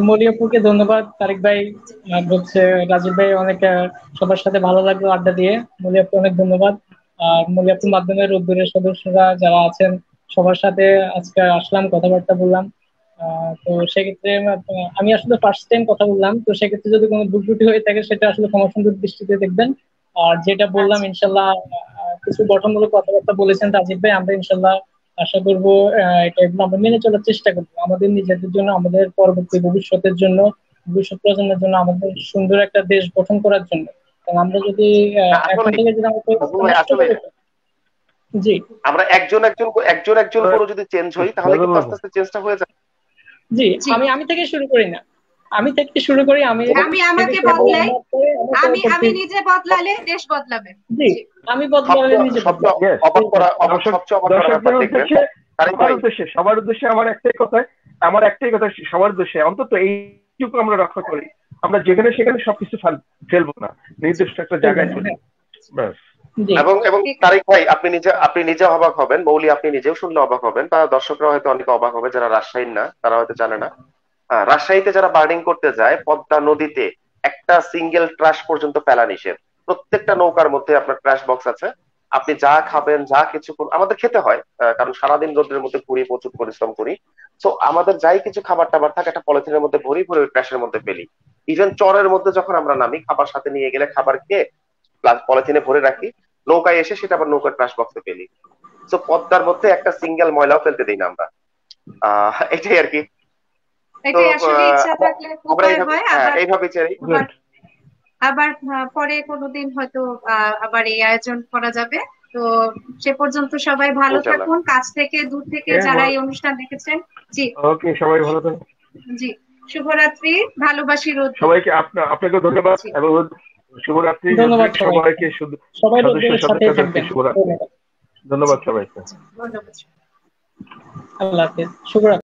মলি আপুকে ধন্যবাদ, তারিক ভাই বলছে, রাজীব ভাই, অনেক সবার সাথে ভালো লাগলো আড্ডা দিয়ে। মলি আপু অনেক ধন্যবাদ। আর মলি আপুর মাধ্যমে রোদ্দুরের সদস্যরা যারা আছেন সবার সাথে আজকে আসলাম, কথাবার্তা বললাম। তো সেক্ষেত্রে আমি আসলে ফার্স্ট টাইম কথা বললাম, তো সেক্ষেত্রে যদি কোনো ভুল ত্রুটি হয়ে থাকে সেটা আসলে ক্ষমা সুন্দর দৃষ্টিতে দেখবেন। আর যেটা বললাম ইনশাল্লাহ কিছু গঠনমূলক কথাবার্তা বলেছেন রাজীব ভাই, আমরা ইনশাল্লাহ আশা করবো এটা আমরা মেনে চলার চেষ্টা করবো, আমাদের নিজেদের জন্য, আমাদের পরবর্তী ভবিষ্যতের জন্য, ভবিষ্যৎ প্রজন্মের জন্য, আমাদের সুন্দর একটা দেশ গঠন করার জন্য। কারণ আমরা যদি এখন থেকে যদি জি আমরা একজন করে যদি চেঞ্জ হই, তাহলে কিন্তু আস্তে আস্তে চেঞ্জটা হয়ে যাবে। জি, আমি থেকে শুরু করি না, আমি থেকে শুরু করি, আমি আমাকে বদলাই, আমি নিজে বদলালে দেশ বদলাবে। জি, আমি বদলালে নিজে সবার উদ্দেশ্যে আমার একটাই কথা, সবার উদ্দেশ্যে অন্তত এইটুকু আমরা রক্ষা করি, আমরা যেখানে সেখানে সবকিছু ফেলবো না, নির্দিষ্ট একটা জায়গায় চলি। এবং তারিক ভাই, আপনি নিজে অবাক হবেন, মৌলি আপনি নিজেও শুনলে অবাক হবেন, বা দর্শকরা হয়তো অনেকে অবাক হবে যারা রাজশাহীর না, তারা হয়তো জানে না। রাজশাহীতে যারা বার্নিং করতে যায়, পদ্মা নদীতে একটা সিঙ্গেল ট্রাশ পর্যন্ত ফেলা নিষেধ। প্রত্যেকটা নৌকার মধ্যে আপনার ট্রাশ বক্স আছে, আপনি যা খাবেন, যা কিছু আমাদের খেতে হয়, কারণ সারাদিন রোদের মধ্যে ঘুরি, প্রচুর পরিশ্রম করি। তো আমাদের যাই কিছু খাবার টাবার থাকে একটা পলিথিনের মধ্যে ভরি ভরে ওই ট্রাশের মধ্যে ফেলি। ইভেন চরের মধ্যে যখন আমরা নামি, খাবার সাথে নিয়ে গেলে খাবার খেয়ে পলিথিনে ভরে রাখি, নৌকায় এসে সেটা আবার নৌকার ট্রাশ বক্সে ফেলি। তো পদ্মার মধ্যে একটা সিঙ্গেল ময়লাও ফেলতে দিই না আমরা। এটাই আর কি। আবার পরে কোনোদিন হয়তো আবার এই আয়োজন করা যাবে। তো সে পর্যন্ত সবাই ভালো থাকুন, কাছ থেকে দূর থেকে যারা এই অনুষ্ঠান দেখেছেন। জি, ওকে, সবাই ভালো থাকুন। জি, শুভরাত্রি, ভালোবাসি রোদ্দুর। সবাইকে আপনাকে ধন্যবাদ এবং শুভরাত্রি। ধন্যবাদ সবাইকে, সবাই রোদ্দুরের সাথে থাকবেন। ধন্যবাদ সবাইকে। ধন্যবাদ। আল্লাহ হাফেজ, শুভরাত্রি।